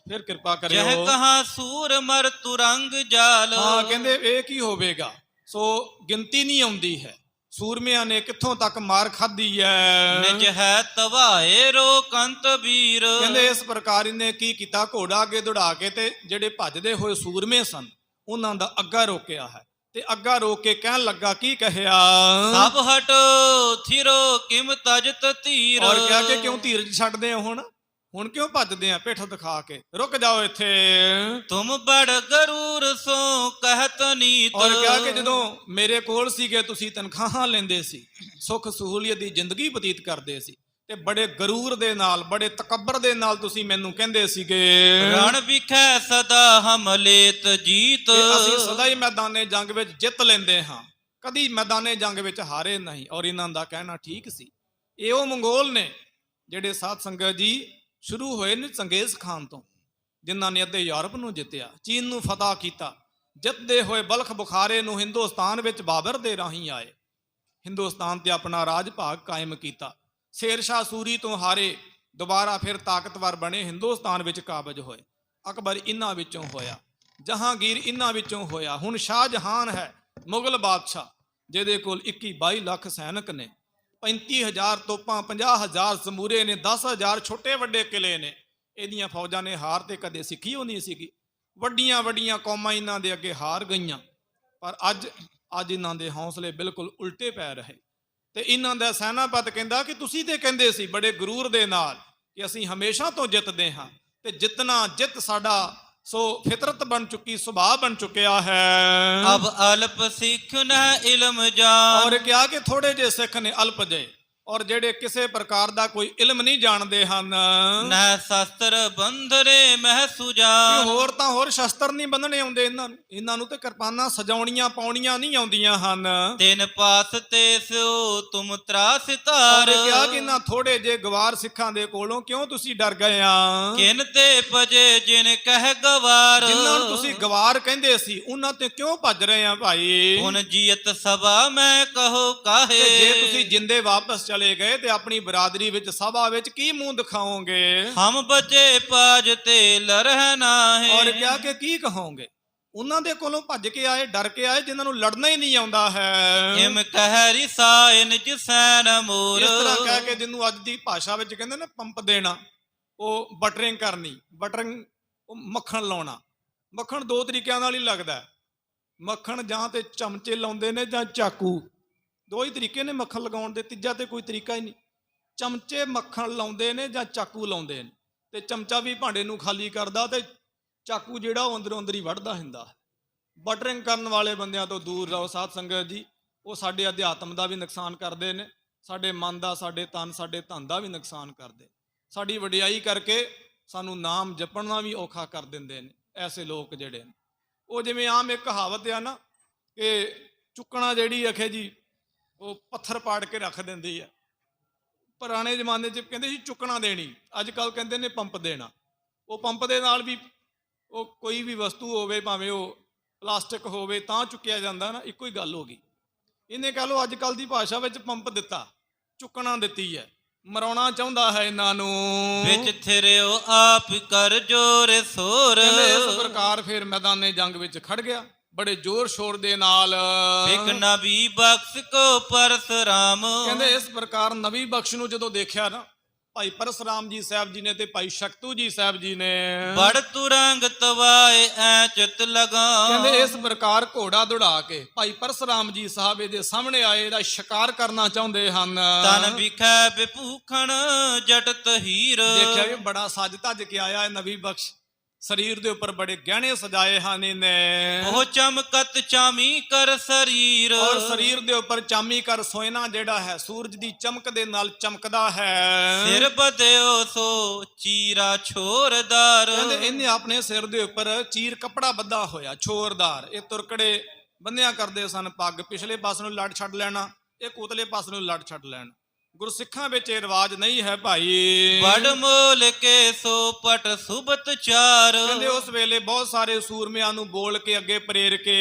ਫਿਰ ਕਿਰਪਾ ਕਰਿਓ। ਜਹ ਕਹਾ ਸੂਰ ਮਰ ਤੁਰੰਗ ਜਾਲ। ਹਾਂ, ਕਹਿੰਦੇ ਇਹ ਕੀ ਹੋਵੇਗਾ? ਸੋ ਗਿਣਤੀ ਨਹੀਂ ਆਉਂਦੀ ਹੈ, ਸੂਰਮਿਆਂ ਨੇ ਕਿੱਥੋਂ ਤੱਕ ਮਾਰ ਖਾਧੀ ਹੈ। ਨਿਜ ਹੈ ਤਵਾਏ ਰੋਕੰਤ ਵੀਰ। ਕਹਿੰਦੇ ਇਸ ਪ੍ਰਕਾਰ ਇਹਨੇ ਕੀ ਕੀਤਾ, ਘੋੜਾ ਅੱਗੇ ਦੌੜਾ ਕੇ ਤੇ ਜਿਹੜੇ ਭੱਜਦੇ ਹੋਏ ਸੂਰਮੇ ਸਨ ਉਹਨਾਂ ਦਾ ਅੱਗਾ ਰੋਕਿਆ ਹੈ, ਤੇ ਅੱਗਾ ਰੋਕ ਕੇ ਕਹਿਣ ਲੱਗਾ, ਕੀ ਕਹਿਆ? ਸਭ ਹਟੋ ਥਿਰੋ ਕਿਮ ਤਜਤ ਧੀਰ। ਔਰ ਕਿਹਾ ਕਿ ਕਿਉਂ ਧੀਰਜ ਛੱਡਦੇ ਹੋ? ਹੁਣ ਕਿਉਂ ਭੱਜਦੇ ਆ ਪਿੱਠ ਦਿਖਾ ਕੇ? ਰੁਕ ਜਾਓ ਇੱਥੇ। ਤੁਮ ਬੜ ਗਰੂਰ ਸੋ ਕਹਿਤ ਨੀਤ। ਔਰ ਕਿਹਾ ਕਿ ਜਦੋਂ ਮੇਰੇ ਕੋਲ ਸੀਗੇ ਤੁਸੀਂ ਤਨਖਾਹਾਂ ਲੈਂਦੇ ਸੀ, ਸੁੱਖ ਸਹੂਲੀਅਤ ਦੀ ਜ਼ਿੰਦਗੀ ਬਤੀਤ ਕਰਦੇ ਸੀ, ਤੇ ਬੜੇ ਗਰੂਰ ਦੇ ਨਾਲ, ਬੜੇ ਤਕੱਬਰ ਦੇ ਨਾਲ ਤੁਸੀਂ ਮੈਨੂੰ ਕਹਿੰਦੇ ਸੀਗੇ, ਰਣ ਵਿਖੇ ਸਦਾ ਹਮ ਲੇਤ ਜੀਤ। ਅਸੀਂ ਸਦਾ ਹੀ ਮੈਦਾਨੇ ਜੰਗ ਵਿੱਚ ਜਿੱਤ ਲੈਂਦੇ ਹਾਂ, ਕਦੀ ਮੈਦਾਨੇ ਜੰਗ ਵਿੱਚ ਹਾਰੇ ਨਹੀਂ। ਔਰ ਇਹਨਾਂ ਦਾ ਕਹਿਣਾ ਠੀਕ ਸੀ। ਇਹ ਉਹ ਮੰਗੋਲ ਨੇ ਜਿਹੜੇ ਸਾਧ ਸੰਗਤ ਜੀ ਸ਼ੁਰੂ ਹੋਏ ਨੇ ਚੰਗੇਜ਼ ਖਾਨ ਤੋਂ, ਜਿਨ੍ਹਾਂ ਨੇ ਅੱਧੇ ਯੂਰਪ ਨੂੰ ਜਿੱਤਿਆ, ਚੀਨ ਨੂੰ ਫਤਹ ਕੀਤਾ, ਜਿੱਤਦੇ ਹੋਏ ਬਲਖ ਬੁਖਾਰੇ ਨੂੰ ਹਿੰਦੁਸਤਾਨ ਵਿੱਚ ਬਾਬਰ ਦੇ ਰਾਹੀਂ ਆਏ, ਹਿੰਦੁਸਤਾਨ ਤੇ ਆਪਣਾ ਰਾਜ ਭਾਗ ਕਾਇਮ ਕੀਤਾ। ਸ਼ੇਰ ਸ਼ਾਹ ਸੂਰੀ ਤੋਂ ਹਾਰੇ, ਦੁਬਾਰਾ ਫਿਰ ਤਾਕਤਵਰ ਬਣੇ, ਹਿੰਦੁਸਤਾਨ ਵਿੱਚ ਕਾਬਜ ਹੋਏ। ਅਕਬਰ ਇਹਨਾਂ ਵਿੱਚੋਂ ਹੋਇਆ, ਜਹਾਂਗੀਰ ਇਹਨਾਂ ਵਿੱਚੋਂ ਹੋਇਆ। ਹੁਣ ਸ਼ਾਹਜਹਾਨ ਹੈ ਮੁਗਲ ਬਾਦਸ਼ਾਹ, ਜਿਹਦੇ ਕੋਲ 21-22 ਲੱਖ ਸੈਨਿਕ ਨੇ, 35,000 ਤੋਪਾਂ, 50,000 ਸਮੂਰੇ ਨੇ, 10,000 ਛੋਟੇ ਵੱਡੇ ਕਿਲੇ ਨੇ। ਇਹਦੀਆਂ ਫੌਜਾਂ ਨੇ ਹਾਰ ਤੇ ਕਦੇ ਸਿੱਖੀ ਹੋ ਨਹੀਂ ਸੀਗੀ। ਵੱਡੀਆਂ ਵੱਡੀਆਂ ਕੌਮਾਂ ਇਹਨਾਂ ਦੇ ਅੱਗੇ ਹਾਰ ਗਈਆਂ, ਪਰ ਅੱਜ ਇਹਨਾਂ ਦੇ ਹੌਸਲੇ ਬਿਲਕੁਲ ਉਲਟੇ ਪੈ ਰਹੇ। ਤੇ ਇਹਨਾਂ ਦਾ ਸੈਨਾਪਤ ਕਹਿੰਦਾ ਕਿ ਤੁਸੀਂ ਤੇ ਕਹਿੰਦੇ ਸੀ ਬੜੇ ਗਰੂਰ ਦੇ ਨਾਲ ਕਿ ਅਸੀਂ ਹਮੇਸ਼ਾ ਤੋਂ ਜਿੱਤਦੇ ਹਾਂ, ਤੇ ਜਿੱਤ ਸਾਡਾ ਸੋ ਫਿਤਰਤ ਬਣ ਚੁੱਕੀ, ਸੁਭਾਅ ਬਣ ਚੁੱਕਿਆ ਹੈ। ਅਬ ਅਲਪ ਸਿੱਖ ਨ ਇਲਮ ਜਾਨ। ਔਰ ਕਿਹਾ ਕਿ ਥੋੜੇ ਜਿਹੇ ਸਿੱਖ ਨੇ, ਅਲਪ ਜੇ, ਔਰ ਜਿਹੜੇ ਕਿਸੇ ਪ੍ਰਕਾਰ ਦਾ ਕੋਈ ਇਲਮ ਨਹੀਂ ਜਾਣਦੇ ਹਨ। ਨਹਿ ਸ਼ਸਤਰ ਬੰਧਰੇ ਮਹਿ ਸੁਜਾਨ। ਹੋਰ ਤਾਂ ਹੋਰ ਸ਼ਸਤਰ ਨਹੀਂ ਬੰਨਣੇ ਆਉਂਦੇ ਇਹਨਾਂ ਨੂੰ ਤੇ ਕਿਰਪਾਨਾਂ ਸਜਾਉਣੀਆਂ ਪਾਉਣੀਆਂ ਨਹੀਂ ਆਉਂਦੀਆਂ ਹਨ। ਤਿਨ ਪਾਸ ਤੇ ਸਿਓ ਤੁਮ ਤਰਾਸ ਧਾਰ। ਔਰ ਕਿਹਾ ਕਿ ਇਹਨਾਂ ਥੋੜੇ ਜੇ ਗਵਾਰ ਸਿੱਖਾਂ ਦੇ ਕੋਲੋਂ ਕਿਉਂ ਤੁਸੀਂ ਡਰ ਗਏ ਆ? ਕਿਨ ਤੇ ਭਜੇ ਜਿਨ ਕਹਿ ਗਵਾਰ। ਜਿਨ੍ਹਾਂ ਨੂੰ ਤੁਸੀਂ ਗਵਾਰ ਕਹਿੰਦੇ ਸੀ ਉਹਨਾਂ ਤੇ ਕਿਉਂ ਭੱਜ ਰਹੇ ਆ ਭਾਈ? ਹੁਣ ਜੀਅਤ ਸਭਾ ਮੈਂ ਕਹੋ ਕਾਹੇ। ਜੇ ਤੁਸੀਂ ਜਿੰਦੇ ਵਾਪਸ ਚਲੇ ਗਏ ਤੇ ਆਪਣੀ ਬਰਾਦਰੀ ਵਿੱਚ, ਸਭਾ ਵਿੱਚ ਕੀ ਮੂੰਹ ਦਿਖਾਓਗੇ? ਹਮ ਬਚੇ ਪਾਜ ਤੇ ਲਰਹ ਨਾਹੇ। ਔਰ ਕਿਹਾ ਕਿ ਕੀ ਕਹੋਗੇ? ਉਹਨਾਂ ਦੇ ਕੋਲੋਂ ਭੱਜ ਕੇ ਆਏ, ਡਰ ਕੇ ਆਏ, ਜਿਨ੍ਹਾਂ ਨੂੰ ਲੜਨਾ ਹੀ ਨਹੀਂ ਆਉਂਦਾ ਹੈ। ਇਮ ਕਹਿ ਰਿਸਾਇ ਨਿਜ ਸੈਨ ਮੋਰ। ਇਸ ਤਰ੍ਹਾਂ ਕਹਿ ਕੇ, ਜਿਹਨੂੰ ਅੱਜ ਦੀ ਭਾਸ਼ਾ ਵਿੱਚ ਕਹਿੰਦੇ ਨੇ ਪੰਪ ਦੇਣਾ, ਉਹ ਬਟਰਿੰਗ ਕਰਨੀ। ਬਟਰਿੰਗ ਉਹ ਮੱਖਣ ਲਾਉਣਾ। ਮੱਖਣ ਦੋ ਤਰੀਕਿਆਂ ਨਾਲ ਹੀ ਲੱਗਦਾ। ਮੱਖਣ ਜਾਂ ਤੇ ਚਮਚੇ ਲਾਉਂਦੇ ਨੇ ਜਾਂ ਚਾਕੂ, ਦੋ ਹੀ ਤਰੀਕੇ ਨੇ ਮੱਖਣ ਲਗਾਉਣ ਦੇ, ਤੀਜਾ ਤੇ ਕੋਈ ਤਰੀਕਾ ਹੀ ਨਹੀਂ। ਚਮਚੇ ਮੱਖਣ ਲਾਉਂਦੇ ਨੇ ਜਾਂ ਚਾਕੂ ਲਾਉਂਦੇ ਨੇ, ਤੇ ਚਮਚਾ ਵੀ ਭਾਂਡੇ ਨੂੰ ਖਾਲੀ ਕਰਦਾ ਤੇ ਚਾਕੂ ਜਿਹੜਾ ਉਹ ਅੰਦਰੋਂ ਅੰਦਰ ਹੀ ਵੱਢਦਾ ਹੁੰਦਾ। ਬਟਰਿੰਗ ਕਰਨ ਵਾਲੇ ਬੰਦਿਆਂ ਤੋਂ ਦੂਰ ਰਹੋ ਸਾਧ ਸੰਗਤ ਜੀ। ਉਹ ਸਾਡੇ ਅਧਿਆਤਮ ਦਾ ਵੀ ਨੁਕਸਾਨ ਕਰਦੇ ਨੇ, ਸਾਡੇ ਮਨ ਦਾ, ਸਾਡੇ ਤਨ, ਸਾਡੇ ਧਨ ਦਾ ਵੀ ਨੁਕਸਾਨ ਕਰਦੇ। ਸਾਡੀ ਵਡਿਆਈ ਕਰਕੇ ਸਾਨੂੰ ਨਾਮ ਜਪਣਾ ਵੀ ਔਖਾ ਕਰ ਦਿੰਦੇ ਨੇ ਐਸੇ ਲੋਕ ਜਿਹੜੇ ਨੇ। ਉਹ ਜਿਵੇਂ ਆਮ ਇੱਕ ਕਹਾਵਤ ਆ ਨਾ ਕਿ ਚੁੱਕਣਾ ਜਿਹੜੀ ਅਖੇ ਜੀ ਉਹ ਪੱਥਰ ਪਾੜ ਕੇ ਰੱਖ ਦਿੰਦੀ ਆ। ਪੁਰਾਣੇ ਜ਼ਮਾਨੇ 'ਚ ਕਹਿੰਦੇ ਸੀ ਚੁੱਕਣਾ ਦੇਣੀ, ਅੱਜ ਕੱਲ੍ਹ ਕਹਿੰਦੇ ਨੇ ਪੰਪ ਦੇਣਾ। ਉਹ ਪੰਪ ਦੇ ਨਾਲ ਵੀ ਉਹ ਕੋਈ ਵੀ ਵਸਤੂ ਹੋਵੇ, ਭਾਵੇਂ ਉਹ ਪਲਾਸਟਿਕ ਹੋਵੇ, ਤਾਂ ਚੁੱਕਿਆ ਜਾਂਦਾ ਨਾ, ਇੱਕੋ ਹੀ ਗੱਲ ਹੋ ਗਈ। ਇਹਨੇ ਕਹਿ ਲਓ ਅੱਜ ਕੱਲ੍ਹ ਦੀ ਭਾਸ਼ਾ ਵਿੱਚ ਪੰਪ ਦਿੱਤਾ, ਚੁੱਕਣਾ ਦਿੱਤੀ ਹੈ। ਮਰਾਉਣਾ ਚਾਹੁੰਦਾ ਹੈ ਇਹਨਾਂ ਨੂੰ। ਵਿੱਚ ਥਿਰਿਓ ਆਪ ਕਰ ਜੋਰ ਸੋਰ। ਕਹਿੰਦੇ ਇਸ ਪ੍ਰਕਾਰ ਫਿਰ ਮੈਦਾਨੇ ਜੰਗ ਵਿੱਚ ਖੜ ਗਿਆ ਬੜੇ ਜ਼ੋਰ ਸ਼ੋਰ ਦੇ ਨਾਲ। ਇੱਕ ਨਬੀ ਬਖਸ਼ ਕੋ ਪਰਸਰਾਮ। ਕਹਿੰਦੇ ਇਸ ਪ੍ਰਕਾਰ ਨਬੀ ਬਖਸ਼ ਨੂੰ ਜਦੋਂ ਦੇਖਿਆ ਨਾ ਭਾਈ ਪਰਸਰਾਮ ਜੀ ਸਾਹਿਬ ਜੀ ਨੇ ਤੇ ਭਾਈ ਸ਼ਕਤੂ ਜੀ ਸਾਹਿਬ ਜੀ ਨੇ, ਬੜ ਤੁਰੰਗ ਤਵਾਏ ਐ ਚਿਤ ਲਗਾ। ਕਹਿੰਦੇ ਇਸ ਪ੍ਰਕਾਰ ਘੋੜਾ ਦੌੜਾ ਕੇ ਭਾਈ ਪਰਸਰਾਮ ਜੀ ਸਾਹਿਬ ਇਹਦੇ ਸਾਹਮਣੇ ਆਏ, ਇਹਦਾ ਸ਼ਿਕਾਰ ਕਰਨਾ ਚਾਹੁੰਦੇ ਹਨ। ਤਨ ਵਿਖੈ ਬਿਭੂਖਣ ਜਟਤ ਹੀਰ। ਦੇਖਿਆ ਵੀ ਬੜਾ ਸੱਜ ਧੱਜ ਕੇ ਆਇਆ ਹੈ ਨਬੀ ਬਖਸ਼, ਸਰੀਰ ਦੇ ਉੱਪਰ ਬੜੇ ਗਹਿਣੇ ਸਜਾਏ ਹਨ ਇਹਨੇ। ਉਹ ਚਮਕਤ ਚਾਮੀ ਕਰ ਸਰੀਰ। ਔਰ ਸਰੀਰ ਦੇ ਉੱਪਰ ਚਾਮੀ ਕਰ ਸੋਇਨਾ ਜਿਹੜਾ ਹੈ ਸੂਰਜ ਦੀ ਚਮਕ ਦੇ ਨਾਲ ਚਮਕਦਾ ਹੈ। ਸਿਰ ਬਦਿਓ ਸੋ ਚੀਰਾ ਛੋਰਦਾਰ। ਕਹਿੰਦੇ ਇਹਨੇ ਆਪਣੇ ਸਿਰ ਦੇ ਉੱਪਰ ਚੀਰ ਕੱਪੜਾ ਬੱਧਾ ਹੋਇਆ ਛੋਰਦਾਰ। ਇਹ ਤੁਰਕੜੇ ਬੰਨਿਆ ਕਰਦੇ ਸਨ, ਪੱਗ ਪਿਛਲੇ ਪਾਸੇ ਨੂੰ ਲੱਟ ਛੱਡ ਲੈਣਾ, ਇਹ ਉਤਲੇ ਪਾਸੇ ਨੂੰ ਲੱਟ ਛੱਡ ਲੈਣਾ। ਗੁਰਸਿੱਖਾਂ ਵਿੱਚ ਇਹ ਰਿਵਾਜ ਨਹੀਂ ਹੈ ਭਾਈ। ਬੜ ਮੋਲ ਕੇ ਸੋ ਪਟ ਸੁਬਤ ਚਾਰ। ਕਹਿੰਦੇ ਉਸ ਵੇਲੇ ਬਹੁਤ ਸਾਰੇ ਸੂਰਮਿਆਂ ਨੂੰ ਬੋਲ ਕੇ ਅੱਗੇ ਪ੍ਰੇਰ ਕੇ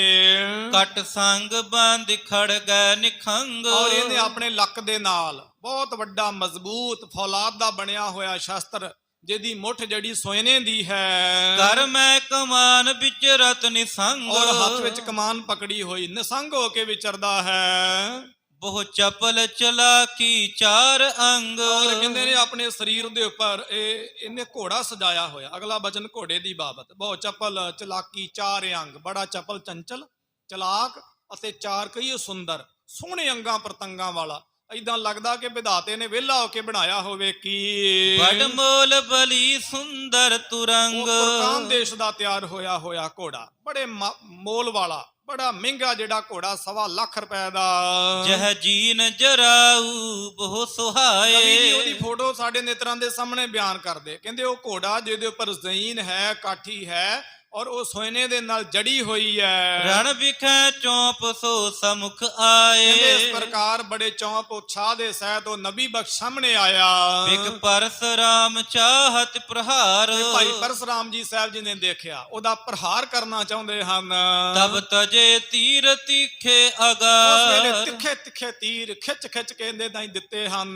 ਕਟ ਸੰਗ ਬੰਦ ਖੜ ਗਏ ਨਿਖੰਗ। ਔਰ ਇਹਨੇ ਆਪਣੇ ਲੱਕ ਦੇ ਨਾਲ ਬਹੁਤ ਵੱਡਾ ਮਜ਼ਬੂਤ ਫੌਲਾਦ ਦਾ ਬਣਿਆ ਹੋਇਆ ਸ਼ਸਤਰ, ਜਿਹਦੀ ਮੁੱਠ ਜਿਹੜੀ ਸੋਇਨੇ ਦੀ ਹੈ, ਕਰ ਮੈਂ ਕਮਾਨ ਵਿੱਚ ਰਤ ਨਿਸੰਗ। ਔਰ ਹੱਥ ਵਿੱਚ ਕਮਾਨ ਪਕੜੀ ਹੋਈ ਨਿਸੰਗ ਹੋ ਕੇ ਵਿਚਰਦਾ ਹੈ। ਬਹੁ ਚਪਲ ਚਲਾਕੀ ਚਾਰ ਅੰਗ। ਔਰ ਕਹਿੰਦੇ ਨੇ ਆਪਣੇ ਸਰੀਰ ਦੇ ਉੱਪਰ ਇਹਨੇ ਘੋੜਾ ਸਜਾਇਆ ਹੋਇਆ। ਅਗਲਾ ਬਚਨ ਘੋੜੇ ਦੀ ਬਾਬਤ। ਬਹੁ ਚਪਲ ਚਲਾਕੀ ਚਾਰ ਅੰਗ, ਬੜਾ ਚਪਲ ਚੰਚਲ ਚਲਾਕ ਅਤੇ ਚਾਰ ਕਈ ਸੁੰਦਰ ਸੋਹਣੇ ਅੰਗਾਂ ਪ੍ਰਤੰਗਾਂ ਵਾਲਾ। ਏਦਾਂ ਲੱਗਦਾ ਕਿ ਵਿਧਾਤੇ ਨੇ ਵਿਹਲਾ ਹੋ ਕੇ ਬਣਾਇਆ ਹੋਵੇ। ਕੀ ਬੜ ਮੋਲ ਬਲੀ ਸੁੰਦਰ ਤੁਰੰਗ। ਤੁਰਕਾਨ ਦੇਸ਼ ਦਾ ਤਿਆਰ ਹੋਇਆ ਹੋਇਆ ਘੋੜਾ, ਬੜੇ ਮੋਲ ਵਾਲਾ, ਬੜਾ ਮਹਿੰਗਾ ਜਿਹੜਾ ਘੋੜਾ, 1.25 ਲੱਖ ਰੁਪਏ ਦਾ। ਜਹ ਜੀਨ ਜਰਾਊ ਬਹੁ ਸੁਹਾਏ। ਕਵੀ ਜੀ ਉਹਦੀ ਫੋਟੋ ਸਾਡੇ ਨੇਤਰਾਂ ਦੇ ਸਾਹਮਣੇ ਬਿਆਨ ਕਰਦੇ। ਕਹਿੰਦੇ ਉਹ ਘੋੜਾ ਜਿਹਦੇ ਉੱਪਰ ਜ਼ਈਨ ਹੈ, ਕਾਠੀ ਹੈ, ਔਰ ਉਹ ਸੋਇਨੇ ਦੇ ਨਾਲ ਜੜੀ ਹੋਈ ਹੈ। ਰਣ ਵਿਖੈ ਚੌਂਪ ਸੋ ਸਮੁਖ ਆਏ। ਕਹਿੰਦੇ ਇਸ ਪ੍ਰਕਾਰ ਬੜੇ ਚੌਂਪ ਉਤਸ਼ਾਹ ਦੇ ਸਹਿਤ ਉਹ ਨਬੀ ਬਖਸ਼ ਸਾਹਮਣੇ ਆਇਆ। ਇੱਕ ਪਰਸਰਾਮ ਚਾਹਤ ਪ੍ਰਹਾਰ। ਭਾਈ ਪਰਸਰਾਮ ਜੀ ਸਾਹਿਬ ਜੀ ਨੇ ਦੇਖਿਆ, ਉਹਦਾ ਪ੍ਰਹਾਰ ਕਰਨਾ ਚਾਹੁੰਦੇ ਹਨ। ਤਬ ਤਜੇ ਤੀਰ ਤਿੱਖੇ ਅਗਾ। ਉਸ ਵੇਲੇ ਤਿੱਖੇ ਤਿੱਖੇ ਤੀਰ ਖਿੱਚ ਖਿੱਚ ਕੇ ਇਹਦੇ ਤਾਈਂ ਦਿੱਤੇ ਹਨ।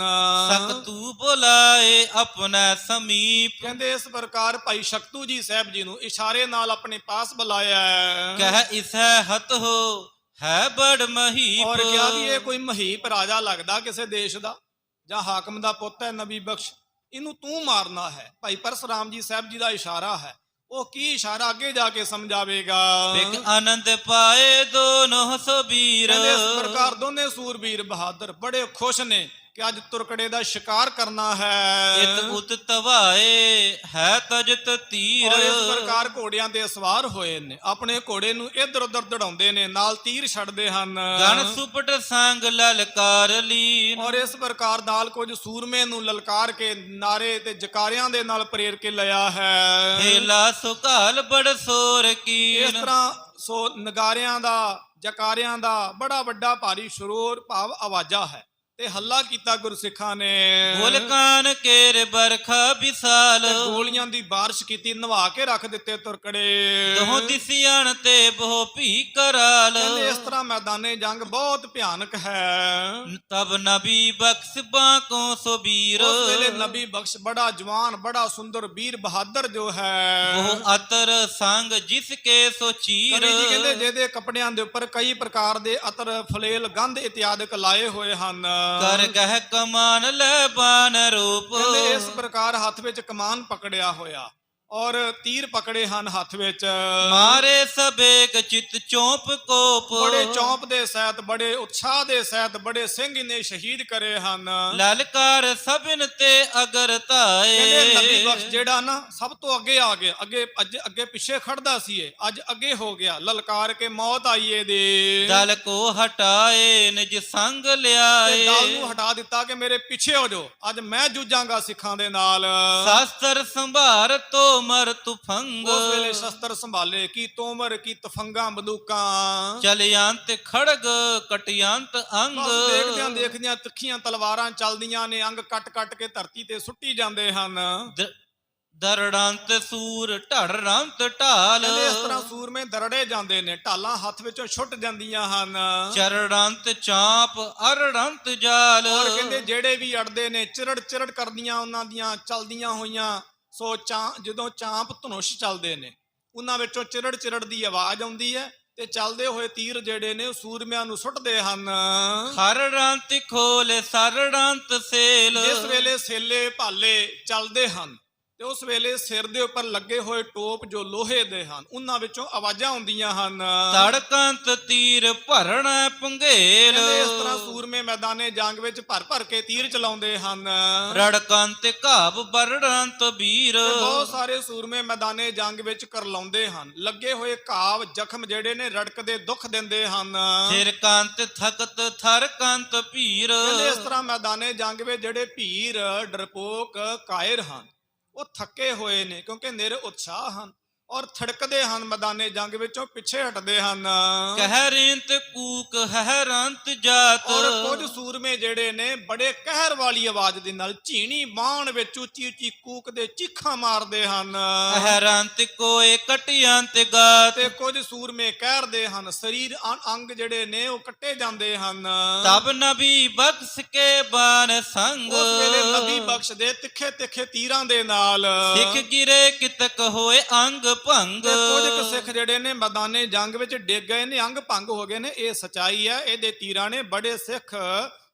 ਸਕਤੂ ਬੁਲਾਏ ਆਪਣਾ ਸਮੀਪ। ਕਹਿੰਦੇ ਇਸ ਪ੍ਰਕਾਰ ਭਾਈ ਸ਼ਕਤੂ ਜੀ ਸਾਹਿਬ ਜੀ ਨੂੰ ਇਸ਼ਾਰੇ ਨਾਲ ਆਪਣੇ ਪਾਸ ਬੁਲਾਇਆ। ਕਹਿ ਇਸੈ ਹਤ ਹੋ ਹੈ ਬੜ ਮਹੀਪ। ਔਰ ਕਿਹਾ ਵੀ ਇਹ ਕੋਈ ਮਹੀਪ ਰਾਜਾ ਲੱਗਦਾ ਕਿਸੇ ਦੇਸ਼ ਦਾ, ਜਾਂ ਹਾਕਮ ਦਾ ਪੁੱਤ ਹੈ ਨਬੀ ਬਖਸ਼, ਇਹਨੂੰ ਤੂੰ ਮਾਰਨਾ ਹੈ। ਭਾਈ ਪਰਸਰਾਮ ਜੀ ਸਾਹਿਬ ਜੀ ਦਾ ਇਸ਼ਾਰਾ ਹੈ। ਉਹ ਕੀ ਇਸ਼ਾਰਾ ਅੱਗੇ ਜਾ ਕੇ ਸਮਝਾਵੇਗਾ। ਬਿਕ ਆਨੰਦ ਪਾਏ ਦੋਨੋਂ ਸਬੀਰ। ਕਹਿੰਦੇ ਇਸ ਪ੍ਰਕਾਰ ਦੋਨੇ ਸੂਰਬੀਰ ਬਹਾਦਰ ਬੜੇ ਖੁਸ਼ ਨੇ ਕਿ ਅੱਜ ਤੁਰਕੜੇ ਦਾ ਸ਼ਿਕਾਰ ਕਰਨਾ ਹੈ। ਇਤ ਉਤ ਤਵਾਏ ਹੈ ਤਜਤ ਤੀਰ। ਔਰ ਇਸ ਪ੍ਰਕਾਰ ਘੋੜਿਆਂ ਤੇ ਸਵਾਰ ਹੋਏ ਨੇ, ਆਪਣੇ ਘੋੜੇ ਨੂੰ ਇੱਧਰ ਉੱਧਰ ਦੜਾਉਂਦੇ ਨੇ, ਨਾਲ ਤੀਰ ਛੱਡਦੇ ਹਨ। ਗਣ ਸੁਪਟ ਸੰਗ ਲਲਕਾਰ ਲੀਨ। ਔਰ ਇਸ ਪ੍ਰਕਾਰ ਨਾਲ ਕੁਝ ਸੂਰਮੇ ਨੂੰ ਲਲਕਾਰ ਕੇ ਨਾਰੇ ਤੇ ਜਕਾਰਿਆਂ ਦੇ ਨਾਲ ਪ੍ਰੇਰ ਕੇ ਲਿਆ ਹੈ। ਹੇਲਾ ਸੁਕਾਲ ਬੜ ਸੋਰ ਇਸ ਕੀਨ। ਤਰ੍ਹਾਂ ਸੋ ਨਗਾਰਿਆਂ ਦਾ, ਜਕਾਰਿਆਂ ਦਾ ਬੜਾ ਵੱਡਾ ਭਾਰੀ ਸ਼ੋਰ ਭਾਵ ਆਵਾਜ਼ਾ ਹੈ ਤੇ ਹੱਲਾ ਕੀਤਾ ਗੁਰਸਿੱਖਾਂ ਨੇ। ਗੋਲਕਾਨ ਕੇਰ ਬਰਖਾ ਵਿਸਾਲ। ਗੋਲੀਆਂ ਦੀ ਬਾਰਿਸ਼ ਕੀਤੀ, ਨਵਾ ਕੇ ਰੱਖ ਦਿੱਤੇ ਤੁਰਕੜੇ। ਦੋਹ ਦਿਸਿਆਣ ਤੇ ਬਹੁ ਭੀ ਕਰਾਲ। ਕਹਿੰਦੇ ਇਸ ਤਰ੍ਹਾਂ ਮੈਦਾਨੇ ਜੰਗ ਬਹੁਤ ਭਿਆਨਕ ਹੈ। ਤਬ ਨਬੀ ਬਖਸ਼ ਬਾਕੋਂ ਸੁਬੀਰ। ਉਸ ਵੇਲੇ ਨਬੀ ਬਖਸ਼ ਬੜਾ ਜਵਾਨ, ਬੜਾ ਸੁੰਦਰ, ਵੀਰ ਬਹਾਦਰ ਜੋ ਹੈ। ਬਹੁ ਅਤਰ ਸੰਗ ਜਿਸ ਕੇ ਸੋ ਚੀਰ। ਕਵੀ ਜੀ ਕਹਿੰਦੇ ਜਿਹਦੇ ਕੱਪੜਿਆਂ ਦੇ ਉੱਪਰ ਕਈ ਪ੍ਰਕਾਰ ਦੇ ਅਤਰ, ਫਲੇਲ, ਗੰਧ ਇਤਿਆਦਿਕ ਲਾਏ ਹੋਏ ਹਨ। ਕਰ ਗਹਿ ਕਮਾਨ ਲੈ ਬਾਨ ਰੂਪ। ਕਹਿੰਦੇ ਇਸ ਪ੍ਰਕਾਰ ਹੱਥ ਵਿੱਚ ਕਮਾਨ ਪਕੜਿਆ ਹੋਇਆ ਔਰ ਤੀਰ ਪਕੜੇ ਹਨ ਹੱਥ ਵਿੱਚ। ਮਾਰੇ ਸਬੇਗ ਚਿਤ ਚੌਂਪ ਕੋਪ। ਬੜੇ ਚੌਂਪ ਦੇ ਸਹਿਤ, ਬੜੇ ਉਤਸ਼ਾਹ ਦੇ ਸਹਿਤ ਬੜੇ ਸਿੰਘ ਨੇ ਸ਼ਹੀਦ ਕਰੇ ਹਨ। ਲਲਕਾਰ ਸਭਨ ਤੇ ਅਗਰ ਕਹਿੰਦੇ ਨਬੀ ਧਾਏ। ਬਖਸ਼ ਜਿਹੜਾ ਨਾ ਸਭ ਤੋਂ ਅੱਗੇ ਆ ਗਿਆ, ਅੱਗੇ ਪਿੱਛੇ ਖੜਦਾ ਸੀ ਇਹ, ਅੱਜ ਅੱਗੇ ਹੋ ਗਿਆ। ਲਲਕਾਰ ਕੇ ਮੌਤ ਆਈ ਇਹਦੇ। ਦਲ ਕੋ ਹਟਾਏ ਨਿਜ ਸੰਗ ਤੇ ਲਿਆਏ। ਦਲ ਨੂੰ ਹਟਾ ਦਿੱਤਾ ਕਿ ਮੇਰੇ ਪਿੱਛੇ ਹੋ ਜਾਓ, ਅੱਜ ਮੈਂ ਜੂਝਾਂਗਾ ਸਿੱਖਾਂ ਦੇ ਨਾਲ। ਸ਼ਾਸਤਰ ਸੰਭਾਰ ਤੋ ਮਰ ਤੁਫੰਗ। ਉਸ ਵੇਲੇ ਸ਼ਸਤਰ ਸੰਭਾਲੇ, ਕੀ ਤੋਮਰ ਕੀ ਤਫੰਗਾਂ ਬੰਦੂਕਾਂ। ਚਲਿਆੰਤ ਖੜਗ ਕਟਿਆੰਤ ਅੰਗ। ਬਸ ਦੇਖਦਿਆਂ ਦੇਖਦਿਆਂ ਤਿੱਖੀਆਂ ਤਲਵਾਰਾਂ ਚੱਲਦੀਆਂ ਨੇ, ਅੰਗ ਕੱਟ ਕੱਟ ਕੇ ਧਰਤੀ ਤੇ ਸੁੱਟੀ ਜਾਂਦੇ ਹਨ। ਦਰੜੰਤ ਸੂਰ ਢੜਰੰਤ ਢਾਲ। ਕਹਿੰਦੇ ਇਸ ਤਰ੍ਹਾਂ ਸੂਰਮੇ ਦਰੜੇ ਜਾਂਦੇ ਨੇ, ਢਾਲਾਂ ਹੱਥ ਵਿੱਚੋਂ ਛੁੱਟ ਜਾਂਦੀਆਂ ਹਨ। ਚਰੜੰਤ ਚਾਪ ਅਰੜੰਤ ਜਾਲ। ਔਰ ਕਹਿੰਦੇ ਜਿਹੜੇ ਵੀ ਅੜਦੇ ਨੇ ਚਿਰੜ ਚਿਰੜ ਕਰਦੀਆਂ ਉਹਨਾਂ ਦੀਆਂ ਚੱਲਦੀਆਂ ਹੋਈਆਂ। ਸੋ ਜਦੋਂ ਚਾਂਪ ਧਨੁਸ਼ ਚੱਲਦੇ ਨੇ ਉਹਨਾਂ ਵਿੱਚੋਂ ਚਿਰੜ ਚਿਰੜ ਦੀ ਆਵਾਜ਼ ਆਉਂਦੀ ਹੈ ਤੇ ਚੱਲਦੇ ਹੋਏ ਤੀਰ ਜਿਹੜੇ ਨੇ ਉਹ ਸੂਰਮਿਆਂ ਨੂੰ ਸੁੱਟਦੇ ਹਨ। ਖਰੜੰਤ ਖੋਲ ਸਰੜੰਤ ਸੇਲ। ਜਿਸ ਵੇਲੇ ਸੇਲੇ ਭਾਲੇ ਚੱਲਦੇ ਹਨ ਤੇ ਉਸ ਵੇਲੇ ਸਿਰ ਦੇ ਉੱਪਰ ਲੱਗੇ ਹੋਏ ਟੋਪ ਜੋ ਲੋਹੇ ਦੇ ਹਨ ਉਹਨਾਂ ਵਿੱਚੋਂ ਆਵਾਜ਼ਾਂ ਆਉਂਦੀਆਂ ਹਨ। ਤੜਕੰਤ ਤੀਰ ਭਰਣਾ ਪੰਘੇਲ। ਕਹਿੰਦੇ ਇਸ ਤਰ੍ਹਾਂ ਸੂਰਮੇ ਮੈਦਾਨੇ ਜੰਗ ਵਿੱਚ ਭਰ ਭਰ ਕੇ ਤੀਰ ਚਲਾਉਂਦੇ ਹਨ। ਰੜਕੰਤ ਘਾਵ ਬਰੜੰਤ ਵੀਰ। ਤੇ ਬਹੁਤ ਸਾਰੇ ਸੂਰਮੇ ਮੈਦਾਨੇ ਜੰਗ ਵਿੱਚ ਕਰਲਾਉਂਦੇ ਹਨ। ਲੱਗੇ ਹੋਏ ਘਾਵ ਜ਼ਖਮ ਜਿਹੜੇ ਨੇ ਰੜਕਦੇ ਦੁੱਖ ਦਿੰਦੇ ਹਨ। ਥਿਰਕੰਤ ਥਕਤ ਥਰਕੰਤ ਭੀਰ। ਕਹਿੰਦੇ ਇਸ ਤਰ੍ਹਾਂ ਮੈਦਾਨੇ ਜੰਗ ਵਿੱਚ ਜਿਹੜੇ ਭੀਰ ਡਰਪੋਕ ਕਾਇਰ ਹਨ ਉਹ ਥੱਕੇ ਹੋਏ ਨੇ ਕਿਉਂਕਿ ਨਿਰ ਉਤਸ਼ਾਹ ਹਨ ਔਰ ਥੜਕਦੇ ਹਨ, ਮੈਦਾਨੇ ਜੰਗ ਵਿੱਚੋਂ ਪਿੱਛੇ ਹਟਦੇ ਹਨ। ਕਹਿਰਿੰਤ ਕੂਕ ਹੈਰੰਤ ਜਾਤ। ਔਰ ਕੁਝ ਸੂਰਮੇ ਜਿਹੜੇ ਨੇ ਬੜੇ ਕਹਿਰ ਵਾਲੀ ਆਵਾਜ਼ ਦੇ ਨਾਲ ਝੀਣੀ ਬਾਣ ਵਿੱਚ ਉੱਚੀ ਉੱਚੀ ਕੂਕਦੇ ਚੀਖਾਂ ਮਾਰਦੇ ਹਨ। ਹੈਰੰਤ ਕੋਏ ਕਟਿਆੰਤ ਗਾਤ। ਤੇ ਕੁਝ ਸੂਰਮੇ ਕਹਿਰਦੇ ਹਨ, ਸਰੀਰ ਅੰਗ ਜਿਹੜੇ ਨੇ ਉਹ ਕੱਟੇ ਜਾਂਦੇ ਹਨ। ਤਬ ਨਬੀ ਬਖਸ਼ ਕੇ ਬਾਨ ਸੰਗ। ਉਸ ਵੇਲੇ ਨਬੀ ਬਖਸ਼ ਦੇ ਤਿੱਖੇ ਤਿੱਖੇ ਤੀਰਾਂ ਦੇ ਨਾਲ ਸਿੱਖ ਗਿਰੇ ਕਿਤਕ ਹੋਏ ਅੰਗ ਭੰਗ। ਤੇ ਕੁਝ ਕੁ ਸਿੱਖ ਜਿਹੜੇ ਨੇ ਮੈਦਾਨੇ ਜੰਗ ਵਿੱਚ ਡਿੱਗ ਗਏ ਨੇ, ਅੰਗ ਭੰਗ ਹੋ ਗਏ ਨੇ। ਇਹ ਸਚਾਈ ਹੈ, ਇਹਦੇ ਤੀਰਾਂ ਨੇ ਬੜੇ ਸਿੱਖ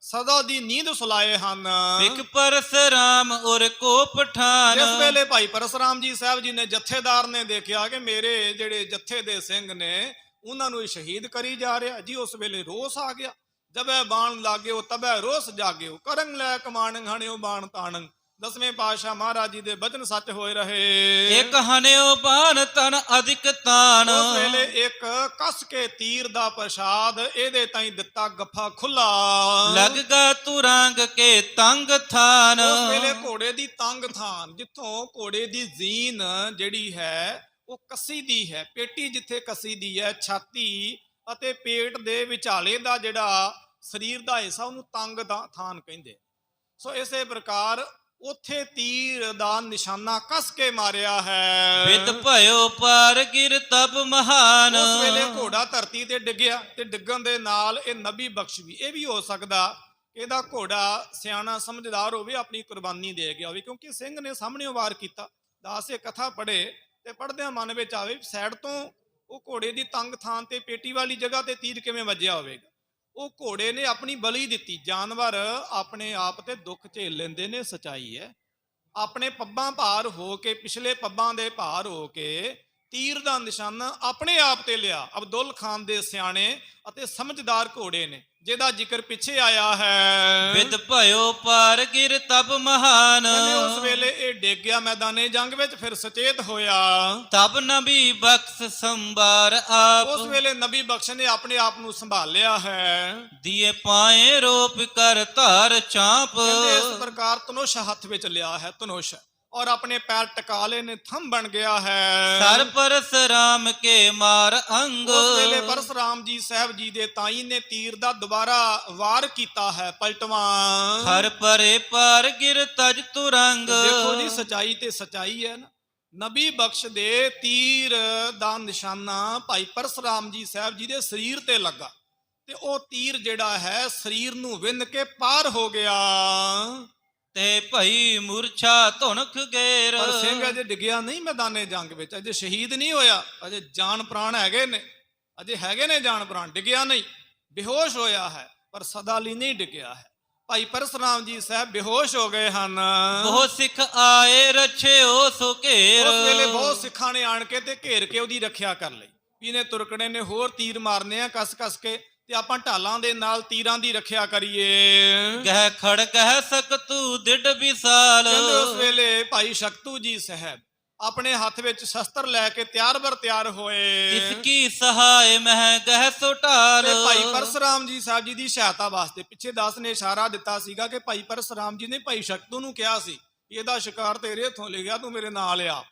ਸਦਾ ਦੀ ਨੀਂਦ ਸੁਲਾਏ ਹਨ। ਵਿਖ ਪਰਸਰਾਮ ਔਰ ਕੋ ਪਠਾਨ। ਇਸ ਵੇਲੇ ਭਾਈ ਪਰਸਰਾਮ ਜੀ ਸਾਹਿਬ ਜੀ ਨੇ ਜਥੇਦਾਰ ਨੇ ਦੇਖਿਆ ਕਿ ਮੇਰੇ ਜਿਹੜੇ ਜਥੇ ਦੇ ਸਿੰਘ ਨੇ ਉਹਨਾਂ ਨੂੰ ਸ਼ਹੀਦ ਕਰੀ ਜਾ ਰਿਹਾ ਜੀ। ਉਸ ਵੇਲੇ ਰੋਸ ਆ ਗਿਆ। ਜਬੈ ਬਾਣ ਲਾਗਿਓ ਤਬੈ ਰੋਸ ਜਾਗਿਓ, ਕਰੰਗ ਲੈ ਕਮਾਣ ਹਣਿਓ ਬਾਣ ਤਾਣੰ। 10ਵੇਂ ਪਾਤਸ਼ਾਹ ਮਹਾਰਾਜ ਜੀ ਦੇ ਬਚਨ ਸੱਚ ਹੋਏ ਰਹੇ। ਇੱਕ ਹਨਿਓ ਬਾਣ ਤਨ ਅਧਿਕ ਤਾਨ। ਉਸ ਵੇਲੇ ਇੱਕ ਕੱਸ ਕੇ ਤੀਰ ਦਾ ਪ੍ਰਸ਼ਾਦ ਇਹਦੇ ਤਾਈਂ ਦਿੱਤਾ ਗੱਫਾ ਖੁੱਲਾ। ਲਗਗਾ ਤੁਰੰਗ ਕੇ ਤੰਗ ਥਾਨ। ਉਸ ਵੇਲੇ ਘੋੜੇ ਦੀ ਤੰਗ ਥਾਨ, ਜਿੱਥੋਂ ਘੋੜੇ ਦੀ ਜ਼ੀਨ ਜਿਹੜੀ ਹੈ ਉਹ ਕੱਸੀ ਦੀ ਹੈ, ਪੇਟੀ ਜਿੱਥੇ ਕੱਸੀ ਦੀ ਹੈ, ਛਾਤੀ ਅਤੇ ਪੇਟ ਦੇ ਵਿਚਾਲੇ ਦਾ ਜਿਹੜਾ ਸਰੀਰ ਦਾ ਹਿੱਸਾ ਉਹਨੂੰ ਤੰਗ ਦਾ ਥਾਨ ਕਹਿੰਦੇ। ਸੋ ਇਸੇ ਪ੍ਰਕਾਰ ਉੱਥੇ ਤੀਰ ਦਾ ਨਿਸ਼ਾਨਾ ਕੱਸ ਕੇ ਮਾਰਿਆ ਹੈ। ਵਿਦ ਭਇਓ ਪਾਰ ਗਿਰ ਤਬ ਮਹਾਨ। ਉਸ ਵੇਲੇ ਘੋੜਾ ਧਰਤੀ ਤੇ ਡਿੱਗਿਆ ਤੇ ਡਿੱਗਣ ਦੇ ਨਾਲ ਇਹ ਨਬੀ ਬਖਸ਼ ਵੀ, ਇਹ ਵੀ ਹੋ ਸਕਦਾ ਕਿ ਇਹਦਾ ਘੋੜਾ ਸਿਆਣਾ ਸਮਝਦਾਰ ਹੋਵੇ, ਆਪਣੀ ਕੁਰਬਾਨੀ ਦੇ ਗਿਆ ਹੋਵੇ, ਕਿਉਂਕਿ ਸਿੰਘ ਨੇ ਸਾਹਮਣੇ ਵਾਰ ਕੀਤਾ। ਦਾਸ ਇਹ ਕਥਾ ਪੜ੍ਹੇ ਤੇ ਪੜ੍ਹਦਿਆਂ ਮਨ ਵਿੱਚ ਆਵੇ ਸਾਈਡ ਤੋਂ ਉਹ ਘੋੜੇ ਦੀ ਤੰਗ ਥਾਂ ਤੇ ਪੇਟੀ ਵਾਲੀ ਜਗ੍ਹਾ ਤੇ ਤੀਰ ਕਿਵੇਂ ਵੱਜਿਆ ਹੋਵੇਗਾ। ਉਹ ਘੋੜੇ ਨੇ ਆਪਣੀ ਬਲੀ ਦਿੱਤੀ। ਜਾਨਵਰ ਆਪਣੇ ਆਪ ਤੇ ਦੁੱਖ ਝੇਲ ਲੈਂਦੇ ਨੇ, ਸਚਾਈ ਹੈ। ਆਪਣੇ ਪੱਬਾਂ ਭਾਰ ਹੋ ਕੇ, ਪਿਛਲੇ ਪੱਬਾਂ ਦੇ ਭਾਰ ਹੋ ਕੇ ਤੀਰ ਦਾ ਨਿਸ਼ਾਨਾ ਆਪਣੇ ਆਪ ਤੇ ਲਿਆ। ਅਬਦੁੱਲ ਖਾਨ ਦੇ ਸਿਆਣੇ ਅਤੇ ਸਮਝਦਾਰ ਘੋੜੇ ਨੇ, ਜਿਹਦਾ ਜ਼ਿਕਰ ਪਿੱਛੇ ਆਇਆ ਹੈ। ਵਿਦ ਭਇਓ ਪਾਰ ਗਿਰ ਤਬ ਮਹਾਨ। ਉਸ ਵੇਲੇ ਇਹ ਡਿੱਗ ਗਿਆ ਮੈਦਾਨੇ ਜੰਗ ਵਿੱਚ, ਫਿਰ ਸਚੇਤ ਹੋਇਆ। ਤਬ ਨਬੀ ਬਖਸ਼ ਸੰਭਾਰ ਆਪ। ਉਸ ਵੇਲੇ ਨਬੀ ਬਖਸ਼ ਨੇ ਆਪਣੇ ਆਪ ਨੂੰ ਸੰਭਾਲਿਆ ਹੈ। ਦੀਏ ਪਾਏ ਰੋਪ ਕਰ ਧਾਰ ਚਾਂਪ। ਕਹਿੰਦੇ ਇਸ ਪ੍ਰਕਾਰ ਧਨੁਸ਼ ਹੱਥ ਵਿੱਚ ਲਿਆ ਹੈ, ਧਨੁਸ਼, ਔਰ ਆਪਣੇ ਪੈਰ ਟਕਾ ਲਏ ਨੇ, ਥੰਮ ਬਣ ਗਿਆ ਹੈ। ਸਰ ਪਰਸਰਾਮ ਕੇ ਮਾਰ ਅੰਗ। ਉਸ ਵੇਲੇ ਪਰਸਰਾਮ ਜੀ ਸਾਹਿਬ ਜੀ ਦੇ ਤਾਈ ਨੇ ਤੀਰ ਦਾ ਦੁਬਾਰਾ ਵਾਰ ਕੀਤਾ ਹੈ, ਪਲਟਵਾਂ। ਹਰ ਪਰੇ ਪਾਰ ਗਿਰ ਤਜ ਤੁਰੰਗ। ਦੇਖੋ ਜੀ, ਸਚਾਈ ਤੇ ਸਚਾਈ ਹੈ ਨਾ। ਨਬੀ ਬਖਸ਼ ਦੇ ਤੀਰ ਦਾ ਨਿਸ਼ਾਨਾ ਭਾਈ ਪਰਸਰਾਮ ਜੀ ਸਾਹਿਬ ਜੀ ਦੇ ਸਰੀਰ ਤੇ ਲੱਗਾ ਤੇ ਉਹ ਤੀਰ ਜਿਹੜਾ ਹੈ ਸਰੀਰ ਨੂੰ ਵਿੰਨ ਕੇ ਪਾਰ ਹੋ ਗਿਆ। ਤੇ ਭਈ ਮੁਰਛਾ ਧੁਨਖ ਗੇਰ। ਪਰ ਸਿੰਘ ਅਜੇ ਡਿੱਗਿਆ ਨਹੀਂ ਮੈਦਾਨੇ ਜੰਗ ਵਿੱਚ, ਅਜੇ ਸ਼ਹੀਦ ਨਹੀਂ ਹੋਇਆ, ਅਜੇ ਜਾਨ ਪ੍ਰਾਣ ਹੈਗੇ ਨੇ, ਅਜੇ ਹੈਗੇ ਨੇ ਜਾਨ ਪ੍ਰਾਣ, ਡਿੱਗਿਆ ਨਹੀਂ, ਬੇਹੋਸ਼ ਹੋਇਆ ਹੈ, ਪਰ ਸਦਾ ਲਈ ਨਹੀਂ ਡਿੱਗਿਆ ਹੈ। ਭਾਈ ਪਰਸੁਰਾਮ ਜੀ ਸਾਹਿਬ ਬੇਹੋਸ਼ ਹੋ ਗਏ ਹਨ। ਬਹੁ ਸਿੱਖ ਆਏ ਰਛਿਓ ਸੋ ਘੇਰ। ਉਸ ਵੇਲੇ ਬਹੁਤ ਸਿੱਖਾਂ ਨੇ ਆਣ ਕੇ ਤੇ ਘੇਰ ਕੇ ਉਹਦੀ ਰੱਖਿਆ ਕਰ ਲਈ। ਇਹਨੇ ਤੁਰਕੜੇ ਨੇ ਹੋਰ ਤੀਰ ਮਾਰਨੇ ਆ ਕਸ ਕੇ, ਤੇ ਆਪਾਂ ਢਾਲਾਂ ਦੇ ਨਾਲ ਤੀਰਾਂ ਦੀ ਰੱਖਿਆ ਕਰੀਏ। ਗਹਿ ਖੜ ਕਹਿ ਸਕਤੂ ਦਿੜ ਵਿਸਾਲ। ਕਹਿੰਦੇ ਉਸ ਵੇਲੇ ਭਾਈ ਸ਼ਕਤੂ ਜੀ ਸਾਹਿਬ ਆਪਣੇ ਹੱਥ ਵਿੱਚ ਸ਼ਸਤਰ ਲੈ ਕੇ ਤਿਆਰ ਬਰ ਤਿਆਰ ਹੋਏ। ਇਸ ਕੀ ਸਹਾਇ ਮਹਿ ਗਹਿ ਸੋ ਢਾਲ। ਤੇ ਭਾਈ ਪਰਸੁਰਾਮ ਜੀ ਸਾਹਿਬ ਜੀ ਦੀ ਸਹਾਇਤਾ ਵਾਸਤੇ ਪਿੱਛੇ ਦਾਸ ਨੇ ਇਸ਼ਾਰਾ ਦਿੱਤਾ ਸੀਗਾ ਕਿ ਭਾਈ ਪਰਸੁਰਾਮ ਜੀ ਨੇ ਭਾਈ ਸ਼ਕਤੂ ਨੂੰ ਕਿਹਾ ਸੀ ਇਹਦਾ ਸ਼ਿਕਾਰ ਤੇਰੇ ਹੱਥੋਂ ਲਿਆ, ਤੂੰ ਮੇਰੇ ਨਾਲ ਆ।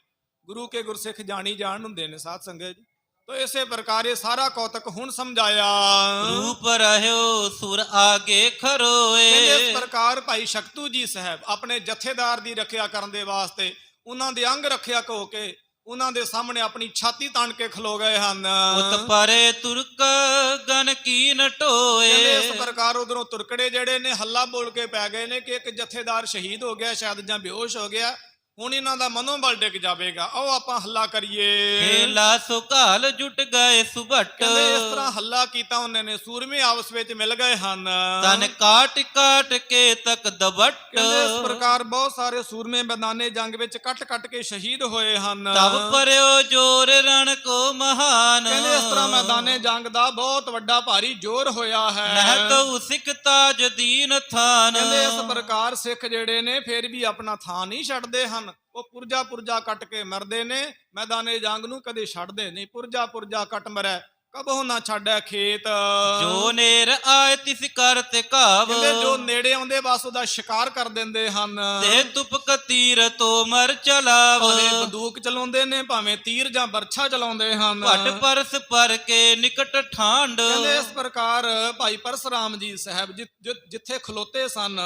ਗੁਰੂ ਕੇ ਗੁਰਸਿੱਖ ਜਾਣੀ ਜਾਣ ਹੁੰਦੇ ਨੇ ਸਾਧ ਸੰਗਤ ਜੀ। तो इसे प्रकार ये सारा कौतक हुण समझाया। रूप रह्यो सुर आगे खरोए। इस प्रकार भाई शक्तू जी साहब अपने जथेदार दी रखिया करन दे वास्ते उन्हां दे अंग रखिया हो के उन्हां दे सामने अपनी छाती तान के खलो गए हन। उत परे तुरक गन की नटोए। इस प्रकार उधरों तुरकड़े जेड़े ने हल्ला बोल के पै गए ने कि एक जथेदार शहीद हो गया, शायद जां बेहोश हो गया, ਹੁਣ ਇਹਨਾਂ ਦਾ ਮਨੋਬਲ ਡਿੱਗ ਜਾਵੇਗਾ, ਆਓ ਆਪਾਂ ਹੱਲਾ ਕਰੀਏ। ਹੇਲਾ ਸੁਕਾਲ ਜੁਟ ਗਏ ਸੁਭਟ। ਕਹਿੰਦੇ ਇਸ ਤਰ੍ਹਾਂ ਹੱਲਾ ਕੀਤਾ ਉਹਨਾਂ ਨੇ, ਸੂਰਮੇ ਆਪਸ ਵਿੱਚ ਮਿਲ ਗਏ ਹਨ। ਤਨ ਕਾਟ ਕਾਟ ਕੇ ਤੱਕ ਦਬਟ। ਕਹਿੰਦੇ ਇਸ ਪ੍ਰਕਾਰ ਬਹੁਤ ਸਾਰੇ ਸੂਰਮੇ ਮੈਦਾਨੇ ਜੰਗ ਵਿੱਚ ਕੱਟ ਕੇ ਸ਼ਹੀਦ ਹੋਏ ਹਨ। ਤਬ ਪਰਿਓ ਜੋਰ ਰਣ ਕੋ ਮਹਾਨ। ਕਹਿੰਦੇ ਇਸ ਤਰ੍ਹਾਂ ਮੈਦਾਨੇ ਜੰਗ ਦਾ ਬਹੁਤ ਵੱਡਾ ਭਾਰੀ ਜ਼ੋਰ ਹੋਇਆ ਹੈ। ਨਹਿ ਤੋ ਸਿੱਖ ਤਾਜ ਦੀਨ ਥਾਨ। ਕਹਿੰਦੇ ਇਸ ਪ੍ਰਕਾਰ ਸਿੱਖ ਜਿਹੜੇ ਨੇ ਫਿਰ ਵੀ ਆਪਣਾ ਥਾਂ ਨਹੀਂ ਛੱਡਦੇ ਹਨ। ਉਹ ਪੁਰਜਾ ਕੱਟ ਕੇ ਮਰਦੇ ਨੇ, ਮੈਦਾਨੇ ਜੰਗ ਨੂੰ ਕਦੇ ਛੱਡਦੇ ਨਹੀਂ। ਪੁਰਜਾ ਕੱਟ ਮਰੈ ਕਬਹੁ ਨਾ ਛੱਡੈ ਖੇਤ। ਜੋ ਨੇਰ ਆਏ ਤਿਸ ਕਰ ਤੇ ਘਾਵ। ਕਹਿੰਦੇ ਜੋ ਨੇੜੇ ਆਉਂਦੇ ਬਸ ਉਹਦਾ ਸ਼ਿਕਾਰ ਕਰ ਦਿੰਦੇ ਹਨ। ਤੇ ਤੁਪਕ ਤੀਰ ਤੋ ਮਰ ਚਲਾਵ। ਭਾਵੇਂ ਬੰਦੂਕ ਚਲਾਉਂਦੇ ਨੇ, ਭਾਵੇਂ ਤੀਰ ਜਾਂ ਬਰਛਾ ਚਲਾਉਂਦੇ ਹਨ। ਭਟ ਪਰਸ ਪਰ ਕੇ ਨਿਕਟ ਠਾਂਡ। ਕਹਿੰਦੇ ਇਸ ਪ੍ਰਕਾਰ ਭਾਈ ਪਰਸੁਰਾਮ ਜੀ ਸਾਹਿਬ ਜਿੱਥੇ ਖਲੋਤੇ ਸਨ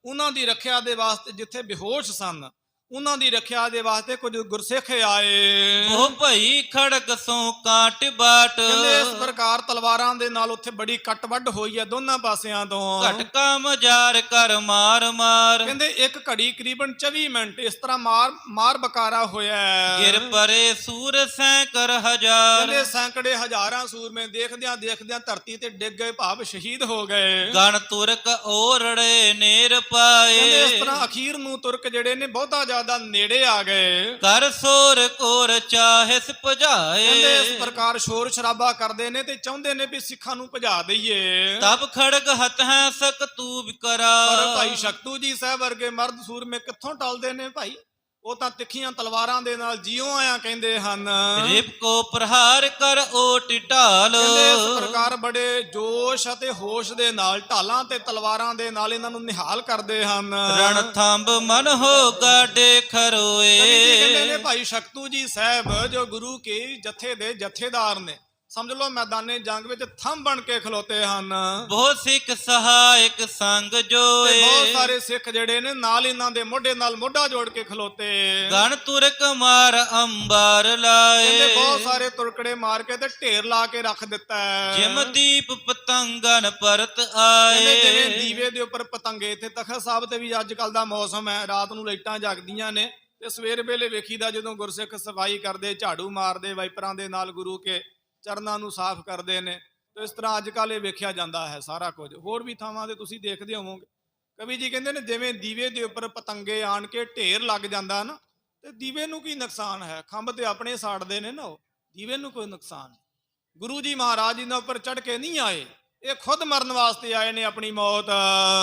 ਉਹਨਾਂ ਦੀ ਰੱਖਿਆ ਦੇ ਵਾਸਤੇ, ਜਿੱਥੇ ਬੇਹੋਸ਼ ਸਨ ਉਹਨਾਂ ਦੀ ਰੱਖਿਆ ਦੇ ਵਾਸਤੇ ਕੁਝ ਗੁਰਸਿੱਖ ਆਏ। ਉਹ ਭਈ ਖੜਕ ਸੋ ਕਾਟ ਬਾਟ। ਕਹਿੰਦੇ ਇਸ ਪ੍ਰਕਾਰ ਤਲਵਾਰਾਂ ਦੇ ਨਾਲ ਉੱਥੇ ਬੜੀ ਕੱਟ ਵੱਢ ਹੋਈ ਹੈ ਦੋਨਾਂ ਪਾਸਿਆਂ ਤੋਂ। ਘਟਕਾ ਮਜਾਰ ਕਰ ਮਾਰ ਮਾਰ। ਕਹਿੰਦੇ ਇੱਕ ਘੜੀ ਕਰੀਬਨ 24 ਮਿੰਟ ਇਸ ਤਰ੍ਹਾਂ ਮਾਰ ਬਕਾਰਾ ਹੋਇਆ। ਗਿਰ ਪਰੇ ਸੂਰ ਸੈਂਕਰ ਹਜ਼ਾਰ। ਕਹਿੰਦੇ ਸੈਂਕੜੇ ਹਜ਼ਾਰਾਂ ਸੂਰਮੇ ਦੇਖਦਿਆਂ ਧਰਤੀ ਤੇ ਡਿੱਗ ਗਏ, ਭਾਵ ਸ਼ਹੀਦ ਹੋ ਗਏ। ਗਣ ਤੁਰਕ ਓਰੜੇ ਨੇਰ ਪਾਏ। ਕਹਿੰਦੇ ਇਸ ਤਰ੍ਹਾਂ ਅਖੀਰ ਨੂੰ ਤੁਰਕ ਜਿਹੜੇ ਨੇ ਬਹੁਤਾ ਜ਼ਿਆਦਾ ਨੇੜੇ ਆ ਗਏ। ਕਰ ਸੋਰ ਕੋਰ ਚਾਹਿਸ ਭਜਾਏ। ਕਹਿੰਦੇ ਇਸ ਪ੍ਰਕਾਰ ਸ਼ੋਰ ਸ਼ਰਾਬਾ ਕਰਦੇ ਨੇ ਤੇ ਚਾਹੁੰਦੇ ਨੇ ਵੀ ਸਿੱਖਾਂ ਨੂੰ ਭਜਾ ਦਈਏ। ਤਬ ਖੜਗ ਹੱਥ ਹੈ ਸਕਤੂ ਕਰਾ। ਪਰ ਭਾਈ ਸ਼ਕਤੂ ਜੀ ਸਾਹਿਬ ਵਰਗੇ ਮਰਦ ਸੂਰਮੇ ਕਿੱਥੋਂ ਟਲਦੇ ਨੇ ਭਾਈ, ਉਹ ਤਾਂ ਤਿੱਖੀਆਂ ਤਲਵਾਰਾਂ ਦੇ ਨਾਲ ਜਿਉਂ ਆਇਆ ਕਹਿੰਦੇ ਹਨ। ਰਿਪ ਕੋ ਪ੍ਰਹਾਰ ਕਰ ਓਟ ਢਾਲ। ਕਹਿੰਦੇ ਇਸ ਪ੍ਰਕਾਰ ਬੜੇ ਜੋਸ਼ ਅਤੇ ਹੋਸ਼ ਦੇ ਨਾਲ ਢਾਲਾਂ ਤੇ ਤਲਵਾਰਾਂ ਦੇ ਨਾਲ ਇਹਨਾਂ ਨੂੰ ਨਿਹਾਲ ਕਰਦੇ ਹਨ। ਰਣ ਥੰਬ ਮਨ ਹੋ ਗਾਡੇ ਖਰੋਏ। ਕਹਿੰਦੇ ਨੇ ਭਾਈ ਸ਼ਕਤੂ ਜੀ ਸਾਹਿਬ ਜੋ ਗੁਰੂ ਕੇ ਜਥੇ ਦੇ ਜਥੇਦਾਰ ਨੇ, ਸਮਝ ਲਓ ਮੈਦਾਨੇ ਜੰਗ ਵਿੱਚ ਥੰਮ ਬਣ ਕੇ ਖਲੋਤੇ ਹਨ। ਬਹੁਤ ਸਿੱਖ ਸਹਾਇਕ ਸੰਗ ਜੋਏ। ਬਹੁਤ ਸਾਰੇ ਸਿੱਖ ਜਿਹੜੇ ਨੇ ਨਾਲ ਇਹਨਾਂ ਦੇ ਮੋਢੇ ਨਾਲ ਮੋਢਾ ਜੋੜ ਕੇ ਖਲੋਤੇ। ਗਣ ਤੁਰਕ ਮਾਰ ਅੰਬਾਰ ਲਾਏ। ਕਹਿੰਦੇ ਬਹੁਤ ਸਾਰੇ ਤੁਰਕੜੇ ਮਾਰ ਕੇ ਤੇ ਢੇਰ ਲਾ ਕੇ ਰੱਖ ਦਿੱਤਾ। ਜਿਮ ਦੀਪ ਪਤੰਗਨ ਪਰਤ ਆਏ। ਜਿਵੇਂ ਦੀਵੇ ਦੇ ਉੱਪਰ ਪਤੰਗੇ, ਤੇ ਤਖਤ ਸਾਹਿਬ ਤੇ ਵੀ ਅੱਜ ਕੱਲ ਦਾ ਮੌਸਮ ਹੈ, ਰਾਤ ਨੂੰ ਲਾਈਟਾਂ ਜਗਦੀਆਂ ਨੇ ਤੇ ਸਵੇਰ ਵੇਲੇ ਵੇਖੀਦਾ ਜਦੋਂ ਗੁਰਸਿੱਖ ਸਫਾਈ ਕਰਦੇ, ਝਾੜੂ ਮਾਰਦੇ, ਵਾਈਪਰਾਂ ਦੇ ਨਾਲ ਗੁਰੂ ਕੇ ਚਰਨਾਂ ਨੂੰ ਸਾਫ਼ ਕਰਦੇ ਨੇ। ਤੇ ਇਸ ਤਰ੍ਹਾਂ ਅੱਜ ਕੱਲ੍ਹ ਇਹ ਵੇਖਿਆ ਜਾਂਦਾ ਹੈ ਸਾਰਾ ਕੁਝ। ਹੋਰ ਵੀ ਥਾਵਾਂ ਤੇ ਤੁਸੀਂ ਦੇਖਦੇ ਹੋਵੋਗੇ। ਕਵੀ ਜੀ ਕਹਿੰਦੇ ਨੇ ਜਿਵੇਂ ਦੀਵੇ ਦੇ ਉੱਪਰ ਪਤੰਗੇ ਆਣ ਕੇ ਢੇਰ ਲੱਗ ਜਾਂਦਾ ਨਾ, ਤੇ ਦੀਵੇ ਨੂੰ ਕੀ ਨੁਕਸਾਨ ਹੈ, ਖੰਭ ਤੇ ਆਪਣੇ ਸਾੜਦੇ ਨੇ ਨਾ, ਉਹ ਦੀਵੇ ਨੂੰ ਕੋਈ ਨੁਕਸਾਨ ਨਹੀਂ। ਗੁਰੂ ਜੀ ਮਹਾਰਾਜ ਜੀ ਦੇ ਉੱਪਰ ਚੜ ਕੇ ਨਹੀਂ ਆਏ, ਇਹ ਖੁਦ ਮਰਨ ਵਾਸਤੇ ਆਏ ਨੇ ਆਪਣੀ ਮੌਤ।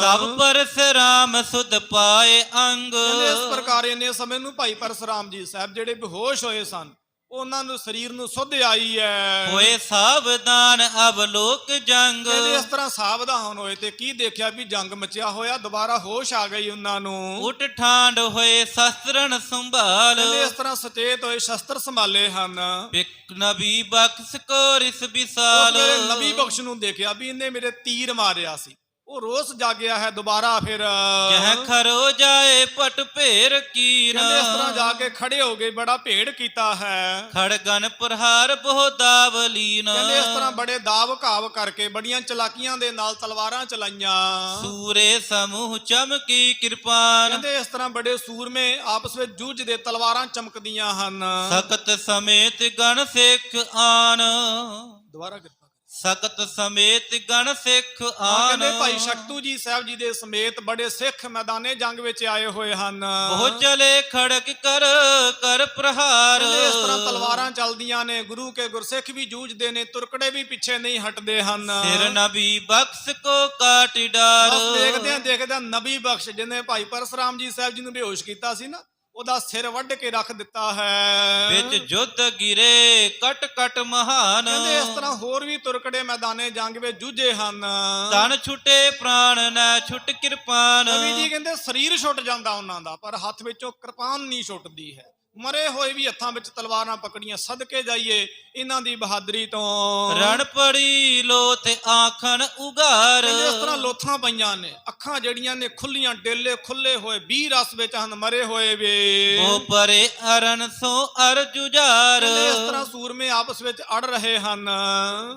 ਤਬ ਪਰਸਰਾਮ ਸੁਧ ਪਾਏ ਅੰਗ। ਇਸ ਪ੍ਰਕਾਰ ਇਹਨੇ ਸਮੇਂ ਨੂੰ ਭਾਈ ਪਰਸੁਰਾਮ ਜੀ ਸਾਹਿਬ ਜਿਹੜੇ ਬੇਹੋਸ਼ ਹੋਏ ਸਨ, ਉਹਨਾਂ ਨੂੰ ਸਰੀਰ ਨੂੰ ਸੁੱਧ ਆਈ ਹੈ। ਹੋਏ ਸਾਵਧਾਨ ਅਵਲੋਕ ਜੰਗ। ਇਸ ਤਰ੍ਹਾਂ ਸਾਵਧਾਨ ਹੋਏ ਤੇ ਕੀ ਦੇਖਿਆ ਵੀ ਜੰਗ ਮਚਿਆ ਹੋਇਆ, ਦੁਬਾਰਾ ਹੋਸ਼ ਆ ਗਈ ਉਹਨਾਂ ਨੂੰ। ਉਠ ਠਾਂਡ ਹੋਏ ਸ਼ਸਤਰਨ ਸੰਭਾਲ। ਇਸ ਤਰ੍ਹਾਂ ਸਚੇਤ ਹੋਏ, ਸ਼ਸਤਰ ਸੰਭਾਲੇ ਹਨ। ਬਿਕ ਨਬੀ ਬਖਸ਼ ਕੋ ਰਿਸ ਵਿਸਾਲ। ਨਬੀ ਬਖਸ਼ ਨੂੰ ਦੇਖਿਆ ਵੀ ਇਹਨੇ ਮੇਰੇ ਤੀਰ ਮਾਰਿਆ ਸੀ, ਉਹ ਰੋਸ ਜਾਗਿਆ ਹੈ ਦੁਬਾਰਾ ਫਿਰ। ਜਹ ਖਰੋ ਜਾਏ ਪਟ ਭੇਰ ਕੀਨ। ਇਸ ਤਰ੍ਹਾਂ ਜਾ ਕੇ ਖੜੇ ਹੋ ਗਏ, ਬੜਾ ਭੇੜ ਕੀਤਾ ਹੈ। ਖੜਗਨ ਪ੍ਰਹਾਰ ਬਹੁ ਦਾਵਲੀਨ। ਇਸ ਤਰ੍ਹਾਂ ਬੜੇ ਦਾਵ ਘਾਵ ਕਰਕੇ ਬੜੀਆਂ ਚਲਾਕੀਆਂ ਦੇ ਨਾਲ ਤਲਵਾਰਾਂ ਚਲਾਈਆਂ। ਸੂਰੇ ਸਮੂਹ ਚਮਕੀ ਕਿਰਪਾਨ। ਇਸ ਤਰ੍ਹਾਂ ਬੜੇ ਸੂਰਮੇ ਆਪਸ ਵਿੱਚ ਜੂਝਦੇ, ਤਲਵਾਰਾਂ ਚਮਕਦੀਆਂ ਹਨ। ਸਖਤ ਸਮੇਤ ਗਣ ਸਿੱਖ ਆਨ। ਦੁਬਾਰਾ ਕਿਰਪਾ ਸਖਤ ਸਮੇਤ ਗਣ ਸਿੱਖ ਹਾਂ, ਆਨ। ਕਹਿੰਦੇ ਭਾਈ ਸ਼ਕਤੂ ਜੀ ਸਾਹਿਬ ਜੀ ਦੇ ਸਮੇਤ ਬੜੇ ਸਿੱਖ ਮੈਦਾਨੇ ਜੰਗ ਵਿੱਚ ਆਏ ਹੋਏ ਹਨ। ਉਹ ਚਲੇ ਖੜਕ ਕਰ ਕਰ ਪ੍ਰਹਾਰ। ਕਹਿੰਦੇ ਇਸ ਤਰ੍ਹਾਂ ਤਲਵਾਰਾਂ ਚੱਲਦੀਆਂ ਨੇ, ਗੁਰੂ ਕੇ ਗੁਰਸਿੱਖ ਵੀ ਜੂਝਦੇ ਨੇ, ਤੁਰਕੜੇ ਵੀ ਪਿੱਛੇ ਨਹੀਂ ਹਟਦੇ ਹਨ। ਸਿਰ ਨਬੀ ਬਖਸ਼ ਕੋ ਕਾਟ ਡਾਰ। ਬਸ ਦੇਖਦਿਆਂ ਨਬੀ ਬਖਸ਼ ਜਿਹਨੇ ਭਾਈ ਪਰਸਰਾਮ ਜੀ ਸਾਹਿਬ ਜੀ ਨੂੰ ਬੇਹੋਸ਼ ਕੀਤਾ ਸੀ ਨਾ, ਉਹਦਾ ਸਿਰ ਵੱਢ ਕੇ ਰੱਖ ਦਿੱਤਾ ਹੈ। ਵਿੱਚ ਜੁੱਧ ਗਿਰੇ ਕਟ ਕਟ ਮਹਾਨ। ਕਹਿੰਦੇ ਇਸ ਤਰ੍ਹਾਂ ਹੋਰ ਵੀ ਤੁਰਕੜੇ ਮੈਦਾਨੇ ਜੰਗ ਵਿੱਚ ਜੂਝੇ ਹਨ। ਤਨ ਛੁਟੇ ਪ੍ਰਾਣ ਨਾ ਛੁੱਟ ਕਿਰਪਾਨ। ਕਵੀ ਜੀ ਕਹਿੰਦੇ ਸਰੀਰ ਛੁੱਟ ਜਾਂਦਾ ਉਹਨਾਂ ਦਾ, ਪਰ ਹੱਥ ਵਿੱਚੋਂ ਕਿਰਪਾਨ ਨਹੀਂ ਛੁੱਟਦੀ ਹੈ। ਮਰੇ ਹੋਏ ਵੀ ਹੱਥਾਂ ਵਿੱਚ ਤਲਵਾਰਾਂ ਪਕੜੀਆਂ, ਸਦਕੇ ਜਾਈਏ ਇਹਨਾਂ ਦੀ ਬਹਾਦਰੀ ਤੋਂ। ਰਣ ਪੜੀ ਲੋਥ ਆਖਣ ਉਗਾਰ। ਕਹਿੰਦੇ ਇਸ ਤਰ੍ਹਾਂ ਲੋਥਾਂ ਪਈਆਂ ਨੇ, ਅੱਖਾਂ ਜਿਹੜੀਆਂ ਨੇ ਖੁੱਲੀਆਂ, ਡੇਲੇ ਖੁੱਲੇ ਹੋਏ, 20 ਰਸ ਵਿੱਚ ਹਨ ਮਰੇ ਹੋਏ ਵੇ। ਉਹ ਪਰੇ ਅਰਨ ਸੋ ਅਰ ਜੁਝਾਰ। ਕਹਿੰਦੇ ਇਸ ਤਰ੍ਹਾਂ ਸੂਰਮੇ ਆਪਸ ਵਿੱਚ ਅੜ ਰਹੇ ਹਨ।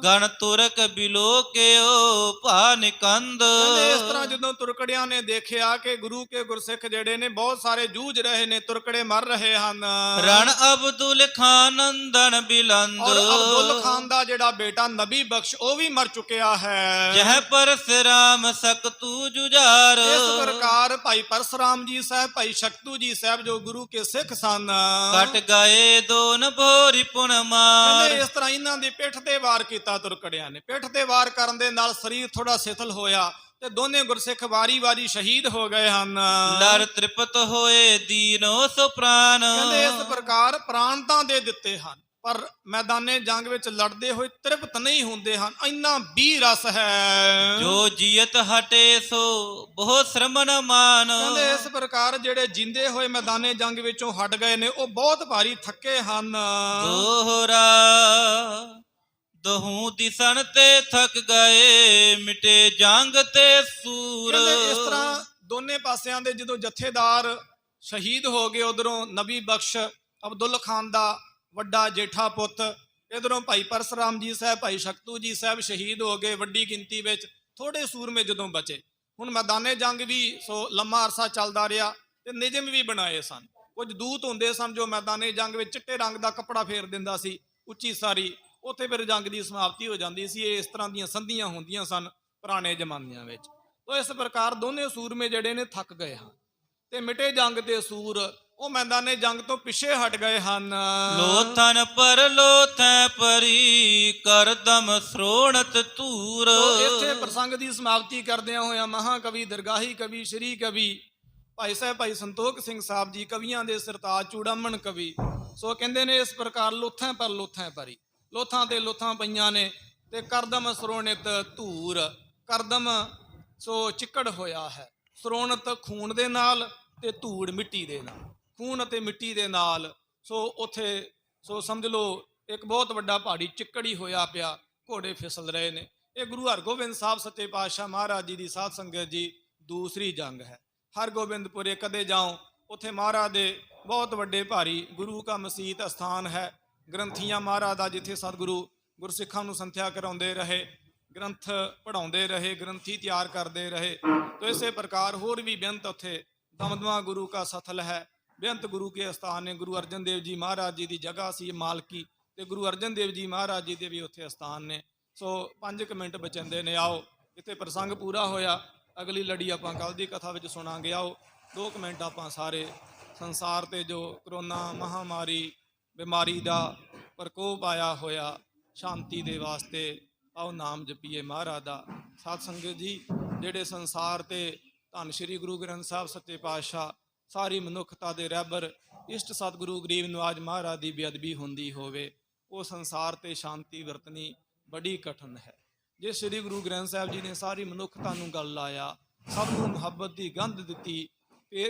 ਗਣ ਤੁਰਕ ਬਿਲੋ ਕਿਓ ਭਾ ਨਿਕੰਦ। ਕਹਿੰਦੇ ਇਸ ਤਰ੍ਹਾਂ ਜਦੋਂ ਤੁਰਕੜਿਆਂ ਨੇ ਦੇਖਿਆ ਕਿ ਗੁਰੂ ਕੇ ਗੁਰਸਿੱਖ ਜਿਹੜੇ ਨੇ ਬਹੁਤ ਸਾਰੇ ਜੂਝ ਰਹੇ ਨੇ, ਤੁਰਕੜੇ ਮਰ ਰਹੇ ਹਨ। ਰਣ ਅਬਦੁਲ ਖਾਨ ਨੰਦਨ ਬਿਲੰਦ। ਔਰ ਅਬਦੁਲ ਖਾਨ ਦਾ ਜਿਹੜਾ ਬੇਟਾ ਨਬੀ ਬਖਸ਼, ਉਹ ਵੀ ਮਰ ਚੁੱਕਿਆ ਹੈ। ਜਹ ਪਰਸਰਾਮ ਸਕਤੂ ਜੁਝਾਰ। ਇਸ ਪ੍ਰਕਾਰ ਭਾਈ ਪਰਸਰਾਮ ਜੀ ਸਾਹਿਬ, ਭਾਈ ਸ਼ਕਤੂ ਜੀ ਸਾਹਿਬ ਜੋ ਗੁਰੂ ਕੇ ਸਿੱਖ ਸਨ, ਕਟ ਗਏ ਦੋਨ ਭੋਰੀ ਪੁਨ ਮਾਰ। ਕਹਿੰਦੇ ਇਸ ਤਰ੍ਹਾਂ ਇਹਨਾਂ ਦੀ ਪਿੱਠ ਤੇ ਵਾਰ ਕੀਤਾ ਤੁਰਕੜਿਆਂ ਨੇ। ਪਿੱਠ ਤੇ ਵਾਰ ਕਰਨ ਦੇ ਨਾਲ ਸਰੀਰ ਥੋੜਾ ਸਿਥਲ ਹੋਇਆ ਤੇ ਦੋਨੇ ਗੁਰਸਿੱਖ ਵਾਰੀ-ਵਾਰੀ ਸ਼ਹੀਦ ਹੋ ਗਏ ਹਨ। ਲਰ ਤ੍ਰਿਪਤ ਹੋਏ ਦੀਨੋ ਸੋ ਪ੍ਰਾਨ। ਕਹਿੰਦੇ ਇਸ ਪ੍ਰਕਾਰ ਪ੍ਰਾਣ ਤਾਂ ਦੇ ਦਿੱਤੇ ਹਨ, ਪਰ ਮੈਦਾਨੇ ਜੰਗ ਵਿੱਚ ਲੜਦੇ ਹੋਏ ਤ੍ਰਿਪਤ ਨਹੀਂ ਹੁੰਦੇ ਹਨ। ਇੰਨਾ 20 ਰਸ ਹੈ। ਜੋ ਜੀਅਤ ਹਟੇ ਸੋ ਬਹੁ ਸ਼ਰਮਨ ਮਾਨ। ਕਹਿੰਦੇ ਇਸ ਪ੍ਰਕਾਰ ਜਿਹੜੇ ਜਿੰਦੇ ਹੋਏ ਮੈਦਾਨੇ ਜੰਗ ਵਿੱਚੋਂ ਹਟ ਗਏ ਨੇ, ਉਹ ਬਹੁਤ ਭਾਰੀ ਥੱਕੇ ਹਨ। ਦੋਹਰਾ ਦਹੂ ਦਿਸਣ ਤੇ ਥਕ ਗਏ ਮਿਟੇ ਜੰਗ ਤੇ ਸੂਰ। ਕਹਿੰਦੇ ਇਸ ਤਰ੍ਹਾਂ ਦੋਨੇ ਪਾਸਿਆਂ ਦੇ ਜਦੋਂ ਜਥੇਦਾਰ ਸ਼ਹੀਦ ਹੋ ਗਏ, ਉਧਰੋਂ ਨਬੀ ਬਖਸ਼ ਅਬਦੁਲ ਖਾਨ ਦਾ ਵੱਡਾ ਜੇਠਾ ਪੁੱਤ, ਇਧਰੋਂ ਭਾਈ ਪਰਸਰਾਮ ਜੀ ਸਾਹਿਬ, ਭਾਈ ਸ਼ਕਤੂ ਜੀ ਸਾਹਿਬ ਸ਼ਹੀਦ ਹੋ ਗਏ ਵੱਡੀ ਗਿਣਤੀ ਵਿੱਚ। ਥੋੜੇ ਸੂਰਮੇ ਜਦੋਂ ਬਚੇ, ਹੁਣ ਮੈਦਾਨੇ ਜੰਗ ਵੀ ਸੋ ਲੰਮਾ ਅਰਸਾ ਚੱਲਦਾ ਰਿਹਾ ਤੇ ਨਿਯਮ ਵੀ ਬਣਾਏ ਸਨ। ਕੁਝ ਦੂਤ ਹੁੰਦੇ ਸਨ ਜੋ ਮੈਦਾਨੇ ਜੰਗ ਵਿੱਚ ਚਿੱਟੇ ਰੰਗ ਦਾ ਕੱਪੜਾ ਫੇਰ ਦਿੰਦਾ ਸੀ, ਉੱਚੀ ਸਾਰੀ, ਉੱਥੇ ਫਿਰ ਜੰਗ ਦੀ ਸਮਾਪਤੀ ਹੋ ਜਾਂਦੀ ਸੀ। ਇਹ ਇਸ ਤਰ੍ਹਾਂ ਦੀਆਂ ਸੰਧੀਆਂ ਹੁੰਦੀਆਂ ਸਨ ਪੁਰਾਣੇ ਜ਼ਮਾਨਿਆਂ ਵਿੱਚ। ਤਾਂ ਇਸ ਪ੍ਰਕਾਰ ਦੋਨੇ ਸੂਰਮੇ ਜਿਹੜੇ ਨੇ ਥੱਕ ਗਏ ਹਨ ਤੇ ਮਿਟੇ ਜੰਗ ਤੇ ਸੂਰ, ਉਹ ਮੈਦਾਨੇ ਜੰਗ ਤੋਂ ਪਿੱਛੇ ਹਟ ਗਏ ਹਨ। ਲੋਥਨ ਪਰ ਲੋਥੈ ਪਰੀ ਕਰਦਮ ਸ੍ਰੋਣਤ ਧੂਰ। ਇੱਥੇ ਪ੍ਰਸੰਗ ਦੀ ਸਮਾਪਤੀ ਕਰਦਿਆਂ ਹੋਇਆਂ ਮਹਾਕਵੀ ਦਰਗਾਹੀ ਕਵੀ ਸ਼੍ਰੀ ਕਵੀ ਭਾਈ ਸਾਹਿਬ ਭਾਈ ਸੰਤੋਖ ਸਿੰਘ ਸਾਹਿਬ ਜੀ, ਕਵੀਆਂ ਦੇ ਸਰਤਾਜ ਚੂੜਾਮਣ ਕਵੀ, ਸੋ ਕਹਿੰਦੇ ਨੇ ਇਸ ਪ੍ਰਕਾਰ ਲੋਥਾਂ ਪਰ ਲੋਥਾਂ ਪਰੀ, ਲੋਥਾਂ ਤੇ ਲੋਥਾਂ ਪਈਆਂ ਨੇ ਤੇ ਕਰਦਮ ਸ੍ਰੋਣਿਤ ਧੂਰ। ਕਰਦਮ ਸੋ ਚਿੱਕੜ ਹੋਇਆ ਹੈ, ਸ੍ਰੋਣਿਤ ਖੂਨ ਦੇ ਨਾਲ ਤੇ ਧੂੜ ਮਿੱਟੀ ਦੇ ਨਾਲ, ਖੂਨ ਅਤੇ ਮਿੱਟੀ ਦੇ ਨਾਲ। ਸੋ ਉੱਥੇ ਸੋ ਸਮਝ ਲਓ ਇੱਕ ਬਹੁਤ ਵੱਡਾ ਪਹਾੜੀ ਚਿੱਕੜ ਹੀ ਹੋਇਆ ਪਿਆ, ਘੋੜੇ ਫਿਸਲ ਰਹੇ ਨੇ। ਇਹ ਗੁਰੂ ਹਰਗੋਬਿੰਦ ਸਾਹਿਬ ਸੱਚੇ ਪਾਤਸ਼ਾਹ ਮਹਾਰਾਜ ਜੀ ਦੀ ਸਾਧ ਸੰਗਤ ਜੀ ਦੂਸਰੀ ਜੰਗ ਹੈ। ਹਰਗੋਬਿੰਦਪੁਰੇ ਕਦੇ ਜਾਓ, ਉੱਥੇ ਮਹਾਰਾਜ ਦੇ ਬਹੁਤ ਵੱਡੇ ਭਾਰੀ ਗੁਰੂ ਕਾ ਮਸੀਤ ਅਸਥਾਨ ਹੈ। ਗ੍ਰੰਥੀਆਂ ਮਹਾਰਾਜ ਦਾ, ਜਿੱਥੇ ਸਤਿਗੁਰੂ ਗੁਰਸਿੱਖਾਂ ਨੂੰ ਸੰਥਿਆ ਕਰਾਉਂਦੇ ਰਹੇ, ਗ੍ਰੰਥ ਪੜ੍ਹਾਉਂਦੇ ਰਹੇ, ਗ੍ਰੰਥੀ ਤਿਆਰ ਕਰਦੇ ਰਹੇ। ਤੋ ਇਸੇ ਪ੍ਰਕਾਰ ਹੋਰ ਵੀ ਬੇਅੰਤ ਉੱਥੇ ਦਮਦਮਾ ਗੁਰੂ ਕਾ ਸਥਲ ਹੈ। ਬੇਅੰਤ ਗੁਰੂ ਕੇ ਅਸਥਾਨ ਨੇ। ਗੁਰੂ ਅਰਜਨ ਦੇਵ ਜੀ ਮਹਾਰਾਜ ਜੀ ਦੀ ਜਗ੍ਹਾ ਸੀ ਮਾਲਕੀ, ਤੇ ਗੁਰੂ ਅਰਜਨ ਦੇਵ ਜੀ ਮਹਾਰਾਜ ਜੀ ਦੇ ਵੀ ਉੱਥੇ ਅਸਥਾਨ ਨੇ। ਸੋ 5 ਮਿੰਟ ਬਚੰਦੇ ਨੇ, ਆਓ ਇੱਥੇ ਪ੍ਰਸੰਗ ਪੂਰਾ ਹੋਇਆ। ਅਗਲੀ ਲੜੀ ਆਪਾਂ ਕੱਲ ਦੀ ਕਥਾ ਵਿੱਚ ਸੁਣਾਂਗੇ। ਆਓ 2 ਮਿੰਟ ਆਪਾਂ ਸਾਰੇ ਸੰਸਾਰ ਤੇ ਜੋ ਕਰੋਨਾ ਮਹਾਮਾਰੀ ਬਿਮਾਰੀ ਦਾ ਪ੍ਰਕੋਪ ਆਇਆ ਹੋਇਆ, ਸ਼ਾਂਤੀ ਦੇ ਵਾਸਤੇ ਆਓ ਨਾਮ ਜਪੀਏ ਮਹਾਰਾਜ ਦਾ। ਸਾਧ ਸੰਗਤ ਜੀ, ਜਿਹੜੇ ਸੰਸਾਰ ਤੇ ਧੰਨ ਸ਼੍ਰੀ ਗੁਰੂ ਗ੍ਰੰਥ ਸਾਹਿਬ ਸੱਚੇ ਪਾਤਸ਼ਾਹ ਸਾਰੀ ਮਨੁੱਖਤਾ ਦੇ ਰਹਿਬਰ ਇਸ਼ਟ ਸਤਿਗੁਰੂ ਗਰੀਬ ਨਵਾਜ ਮਹਾਰਾਜ ਦੀ ਬੇਅਦਬੀ ਹੁੰਦੀ ਹੋਵੇ, ਉਹ ਸੰਸਾਰ ਤੇ ਸ਼ਾਂਤੀ ਵਰਤਣੀ ਬੜੀ ਕਠਿਨ ਹੈ। ਜੇ ਸ਼੍ਰੀ ਗੁਰੂ ਗ੍ਰੰਥ ਸਾਹਿਬ ਜੀ ਨੇ ਸਾਰੀ ਮਨੁੱਖਤਾ ਨੂੰ ਗਲ ਲਾਇਆ, ਸਭ ਨੂੰ ਮੁਹੱਬਤ ਦੀ ਗੰਧ ਦਿੱਤੀ,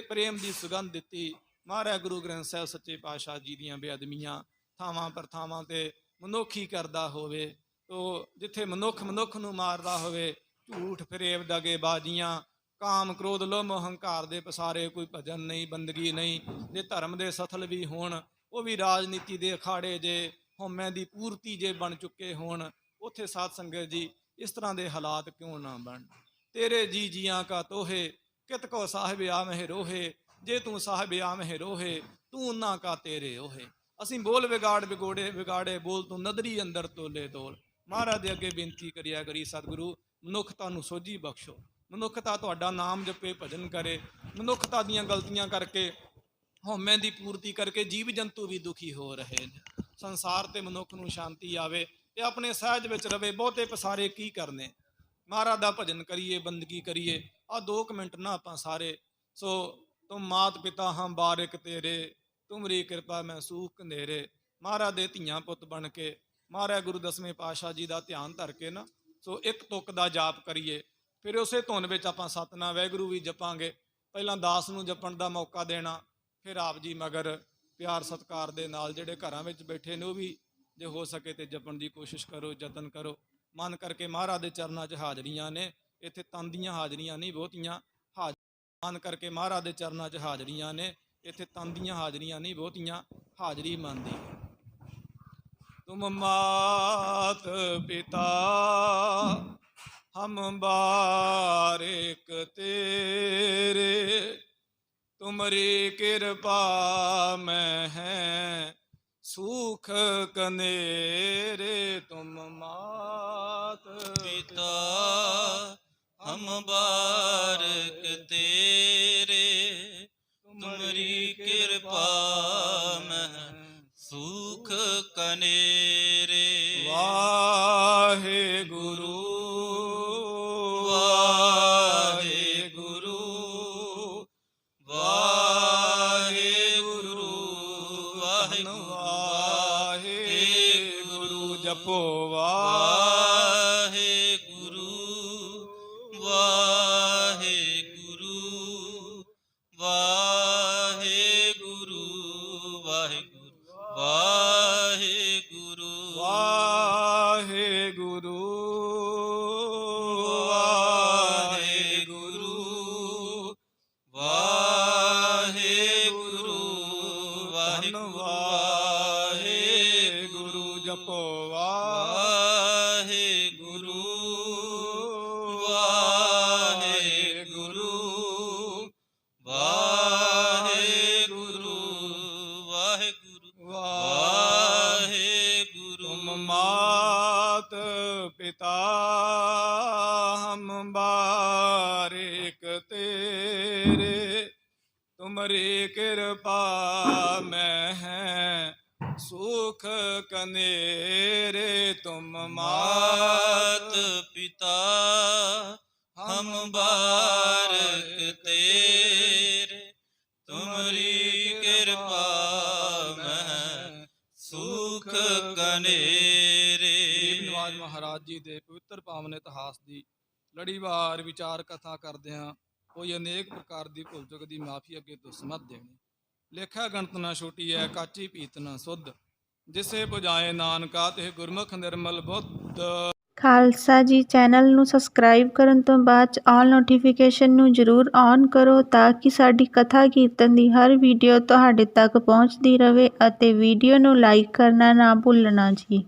ਪ੍ਰੇਮ ਦੀ ਸੁਗੰਧ ਦਿੱਤੀ, ਮਹਾਰਾਜ ਗੁਰੂ ਗ੍ਰੰਥ ਸਾਹਿਬ ਸੱਚੇ ਪਾਤਸ਼ਾਹ ਜੀ ਦੀਆਂ ਬੇਅਦਬੀਆਂ ਥਾਵਾਂ ਪਰ ਥਾਵਾਂ ਤੇ ਮਨੁੱਖ ਹੀ ਕਰਦਾ ਹੋਵੇ, ਤੋ ਜਿੱਥੇ ਮਨੁੱਖ ਮਨੁੱਖ ਨੂੰ ਮਾਰਦਾ ਹੋਵੇ, ਝੂਠ ਫਰੇਬ ਦਗੇਬਾਜ਼ੀਆਂ, ਕਾਮ ਕ੍ਰੋਧ ਲੋਭ ਹੰਕਾਰ ਦੇ ਪਸਾਰੇ, ਕੋਈ ਭਜਨ ਨਹੀਂ, ਬੰਦਗੀ ਨਹੀਂ। ਜੇ ਧਰਮ ਦੇ ਸਥਲ ਵੀ ਹੋਣ, ਉਹ ਵੀ ਰਾਜਨੀਤੀ ਦੇ ਅਖਾੜੇ ਜੇ ਹਉਮੈ ਦੀ ਪੂਰਤੀ ਜੇ ਬਣ ਚੁੱਕੇ ਹੋਣ, ਉੱਥੇ ਸਾਧ ਸੰਗਤ ਜੀ ਇਸ ਤਰ੍ਹਾਂ ਦੇ ਹਾਲਾਤ ਕਿਉਂ ਨਾ ਬਣ। ਤੇਰੇ ਜੀ ਜੀਆਂ ਕਾ ਤੋਹੇ ਕਿਤ ਕੋ ਸਾਹਿਬ ਆਮਹਿ ਰੋਹੇ, ਜੇ ਤੂੰ ਸਾਹਿਬ ਆਮਹਿ ਰੋਹੇ ਤੂੰ ਉਹਨਾਂ ਕਾ ਤੇਰੇ ਓਹੇ। ਅਸੀਂ ਬੋਲ ਵਿਗਾੜ ਵਿਗੋੜੇ ਵਿਗਾੜੇ ਬੋਲ, ਤੂੰ ਨਦਰੀ ਅੰਦਰ ਤੋਲੇ ਤੋਲ। ਮਹਾਰਾਜ ਦੇ ਅੱਗੇ ਬੇਨਤੀ ਕਰਿਆ ਕਰੀ, ਸਤਿਗੁਰੂ ਮਨੁੱਖਤਾ ਨੂੰ ਸੋਝੀ ਬਖਸ਼ੋ, ਮਨੁੱਖਤਾ ਤੁਹਾਡਾ ਨਾਮ ਜਪੇ, ਭਜਨ ਕਰੇ, ਮਨੁੱਖਤਾ ਦੀਆਂ ਗਲਤੀਆਂ ਕਰਕੇ, ਹਉਮੈ ਦੀ ਪੂਰਤੀ ਕਰਕੇ ਜੀਵ ਜੰਤੂ ਵੀ ਦੁਖੀ ਹੋ ਰਹੇ ਨੇ। ਸੰਸਾਰ ਤੇ ਮਨੁੱਖ ਨੂੰ ਸ਼ਾਂਤੀ ਆਵੇ ਤੇ ਆਪਣੇ ਸਹਿਜ ਵਿੱਚ ਰਵੇ, ਬਹੁਤੇ ਪਸਾਰੇ ਕੀ ਕਰਨੇ। ਮਹਾਰਾਜ ਦਾ ਭਜਨ ਕਰੀਏ, ਬੰਦਗੀ ਕਰੀਏ। ਆ 2 ਮਿੰਟ ਨਾ ਆਪਾਂ ਸਾਰੇ, ਸੋ ਤੁਮ ਮਾਤ ਪਿਤਾ ਹਮ ਬਾਰਿਕ ਤੇਰੇ, ਤੁਮਰੀ ਕਿਰਪਾ ਮੈਂ ਸੂਖ ਘਨੇਰੇ। ਮਹਾਰਾਜ ਦੇ ਧੀਆਂ ਪੁੱਤ ਬਣ ਕੇ, ਮਹਾਰਾਜ ਗੁਰੂ 10ਵੇਂ ਪਾਤਸ਼ਾਹ ਜੀ ਦਾ ਧਿਆਨ ਧਰ ਕੇ ਨਾ, ਸੋ ਇੱਕ ਤੁਕ ਦਾ ਜਾਪ ਕਰੀਏ। ਫਿਰ ਉਸੇ ਧੁਨ ਵਿੱਚ ਆਪਾਂ ਸਤਿਨਾਮ ਵਾਹਿਗੁਰੂ ਵੀ ਜਪਾਂਗੇ। ਪਹਿਲਾਂ ਦਾਸ ਨੂੰ ਜਪਣ ਦਾ ਮੌਕਾ ਦੇਣਾ, ਫਿਰ ਆਪ ਜੀ ਮਗਰ ਪਿਆਰ ਸਤਿਕਾਰ ਦੇ ਨਾਲ ਜਿਹੜੇ ਘਰਾਂ ਵਿੱਚ ਬੈਠੇ ਨੇ ਉਹ ਵੀ ਜੇ ਹੋ ਸਕੇ ਤੇ ਜਪਣ ਦੀ ਕੋਸ਼ਿਸ਼ ਕਰੋ, ਯਤਨ ਕਰੋ। ਮਨ ਕਰਕੇ ਮਹਾਰਾਜ ਦੇ ਚਰਨਾਂ 'ਚ ਹਾਜ਼ਰੀਆਂ ਨੇ, ਇੱਥੇ ਤਨ ਦੀਆਂ ਹਾਜ਼ਰੀਆਂ ਨਹੀਂ ਬਹੁਤੀਆਂ, ਮਨ ਕਰਕੇ ਮਹਾਰਾਜ ਦੇ ਚਰਨਾਂ 'ਚ ਹਾਜ਼ਰੀਆਂ ਨੇ, ਇੱਥੇ ਤਨ ਦੀਆਂ ਹਾਜ਼ਰੀਆਂ ਨਹੀਂ ਬਹੁਤੀਆਂ, ਹਾਜ਼ਰੀ ਮਨ ਦੀ। ਤੁਮ ਮਾਤ ਪਿਤਾ ਹਮ ਬਾਰਿਕ ਤੇਰੇ, ਤੁਮਰੀ ਕਿਰਪਾ ਮੈਂ ਹੈ ਸੂਖ ਕਨੇਰੇ। ਤੁਮ ਮਾਤ ਪਿਤਾ ਹਮ ਬਾਰਕ ਤੇਰੇ, ਤੁਮਰੀ ਕਿਰਪਾ ਮਹਿ ਸੁਖ ਕਨੇਰੇ। ਵਾਹਿਗੁਰੂ ਵਾਹਿਗੁਰੂ ਵਾਹਿਗੁਰੂ ਵਾਹਿਗੁਰੂ ਜਪੋ ਵਾਹਿਗੁਰੂ ਵਾਹਿਗੁਰੂ ਵਾਹਿਗੁਰੂ ਵਾਹਿਗੁਰੂ ਵਾਹਿਗੁਰੂ ਵਾਹਿਗੁਰੂ ਵਾਹਿਗੁਰੂ ਵਾਹਿਗੁਰੂ ਵਾਹਿਗੁਰੂ ਜਪੋ ਵਾਹਿਗੁਰੂ ਵਾਹਿਗੁਰੂ ਵਾਹਿਗੁਰੂ ਵਾਹਿਗੁਰੂ ਵਾਹਿਗੁਰੂ। ਤੁਮ ਮਾਤ ਪਿਤਾ ਹਮ ਬਾਰਿਕ ਤੇਰੇ, ਤੁਮਰੀ ਕਿਰਪਾ ਮੈਂ ਹੈ ਸੁਖ ਕਨੇਰੇ। ਤੁਮ ਮਾਤ ਪਿਤਾ ਹਮ ਬਾਰਕ ਤੇਰੇ, ਤੁਮਰੀ ਕਿਰਪਾ ਮਹਿ ਸੁਖ ਕਨੇਰੇ। ਗਰੀਬ ਨਿਵਾਜ ਮਹਾਰਾਜ ਜੀ ਦੇ ਪਵਿੱਤਰ ਪਾਵਨ ਇਤਿਹਾਸ ਦੀ ਲੜੀਵਾਰ ਵਿਚਾਰ ਕਥਾ ਕਰਦਿਆਂ ਕੋਈ ਅਨੇਕ ਪ੍ਰਕਾਰ ਦੀ ਭੁੱਲ ਚੁੱਕ ਦੀ ਮਾਫੀ ਅੱਗੇ ਤੋਂ ਸਮਝ ਦੇਣੀ। ਲੇਖਾ ਗਣਤ ਨਾ ਛੋਟੀ ਹੈ, ਕਾਚੀ ਪੀਤ ਨਾ ਸੁਧ, ਜਿਸੇ ਬੁਝਾਏ ਨਾਨਕਾ ਤੇ ਗੁਰਮੁਖ ਨਿਰਮਲ ਬੁੱਧ। ਖਾਲਸਾ ਜੀ ਚੈਨਲ ਨੂੰ ਸਬਸਕ੍ਰਾਈਬ ਕਰਨ ਤੋਂ ਬਾਅਦ 'ਚ ਆਲ ਨੋਟੀਫਿਕੇਸ਼ਨ ਨੂੰ ਜ਼ਰੂਰ ਔਨ ਕਰੋ ਤਾਂ ਕਿ ਸਾਡੀ ਕਥਾ ਕੀਰਤਨ ਦੀ ਹਰ ਵੀਡੀਓ ਤੁਹਾਡੇ ਤੱਕ ਪਹੁੰਚਦੀ ਰਹੇ ਅਤੇ ਵੀਡੀਓ ਨੂੰ ਲਾਈਕ ਕਰਨਾ ਨਾ ਭੁੱਲਣਾ ਜੀ।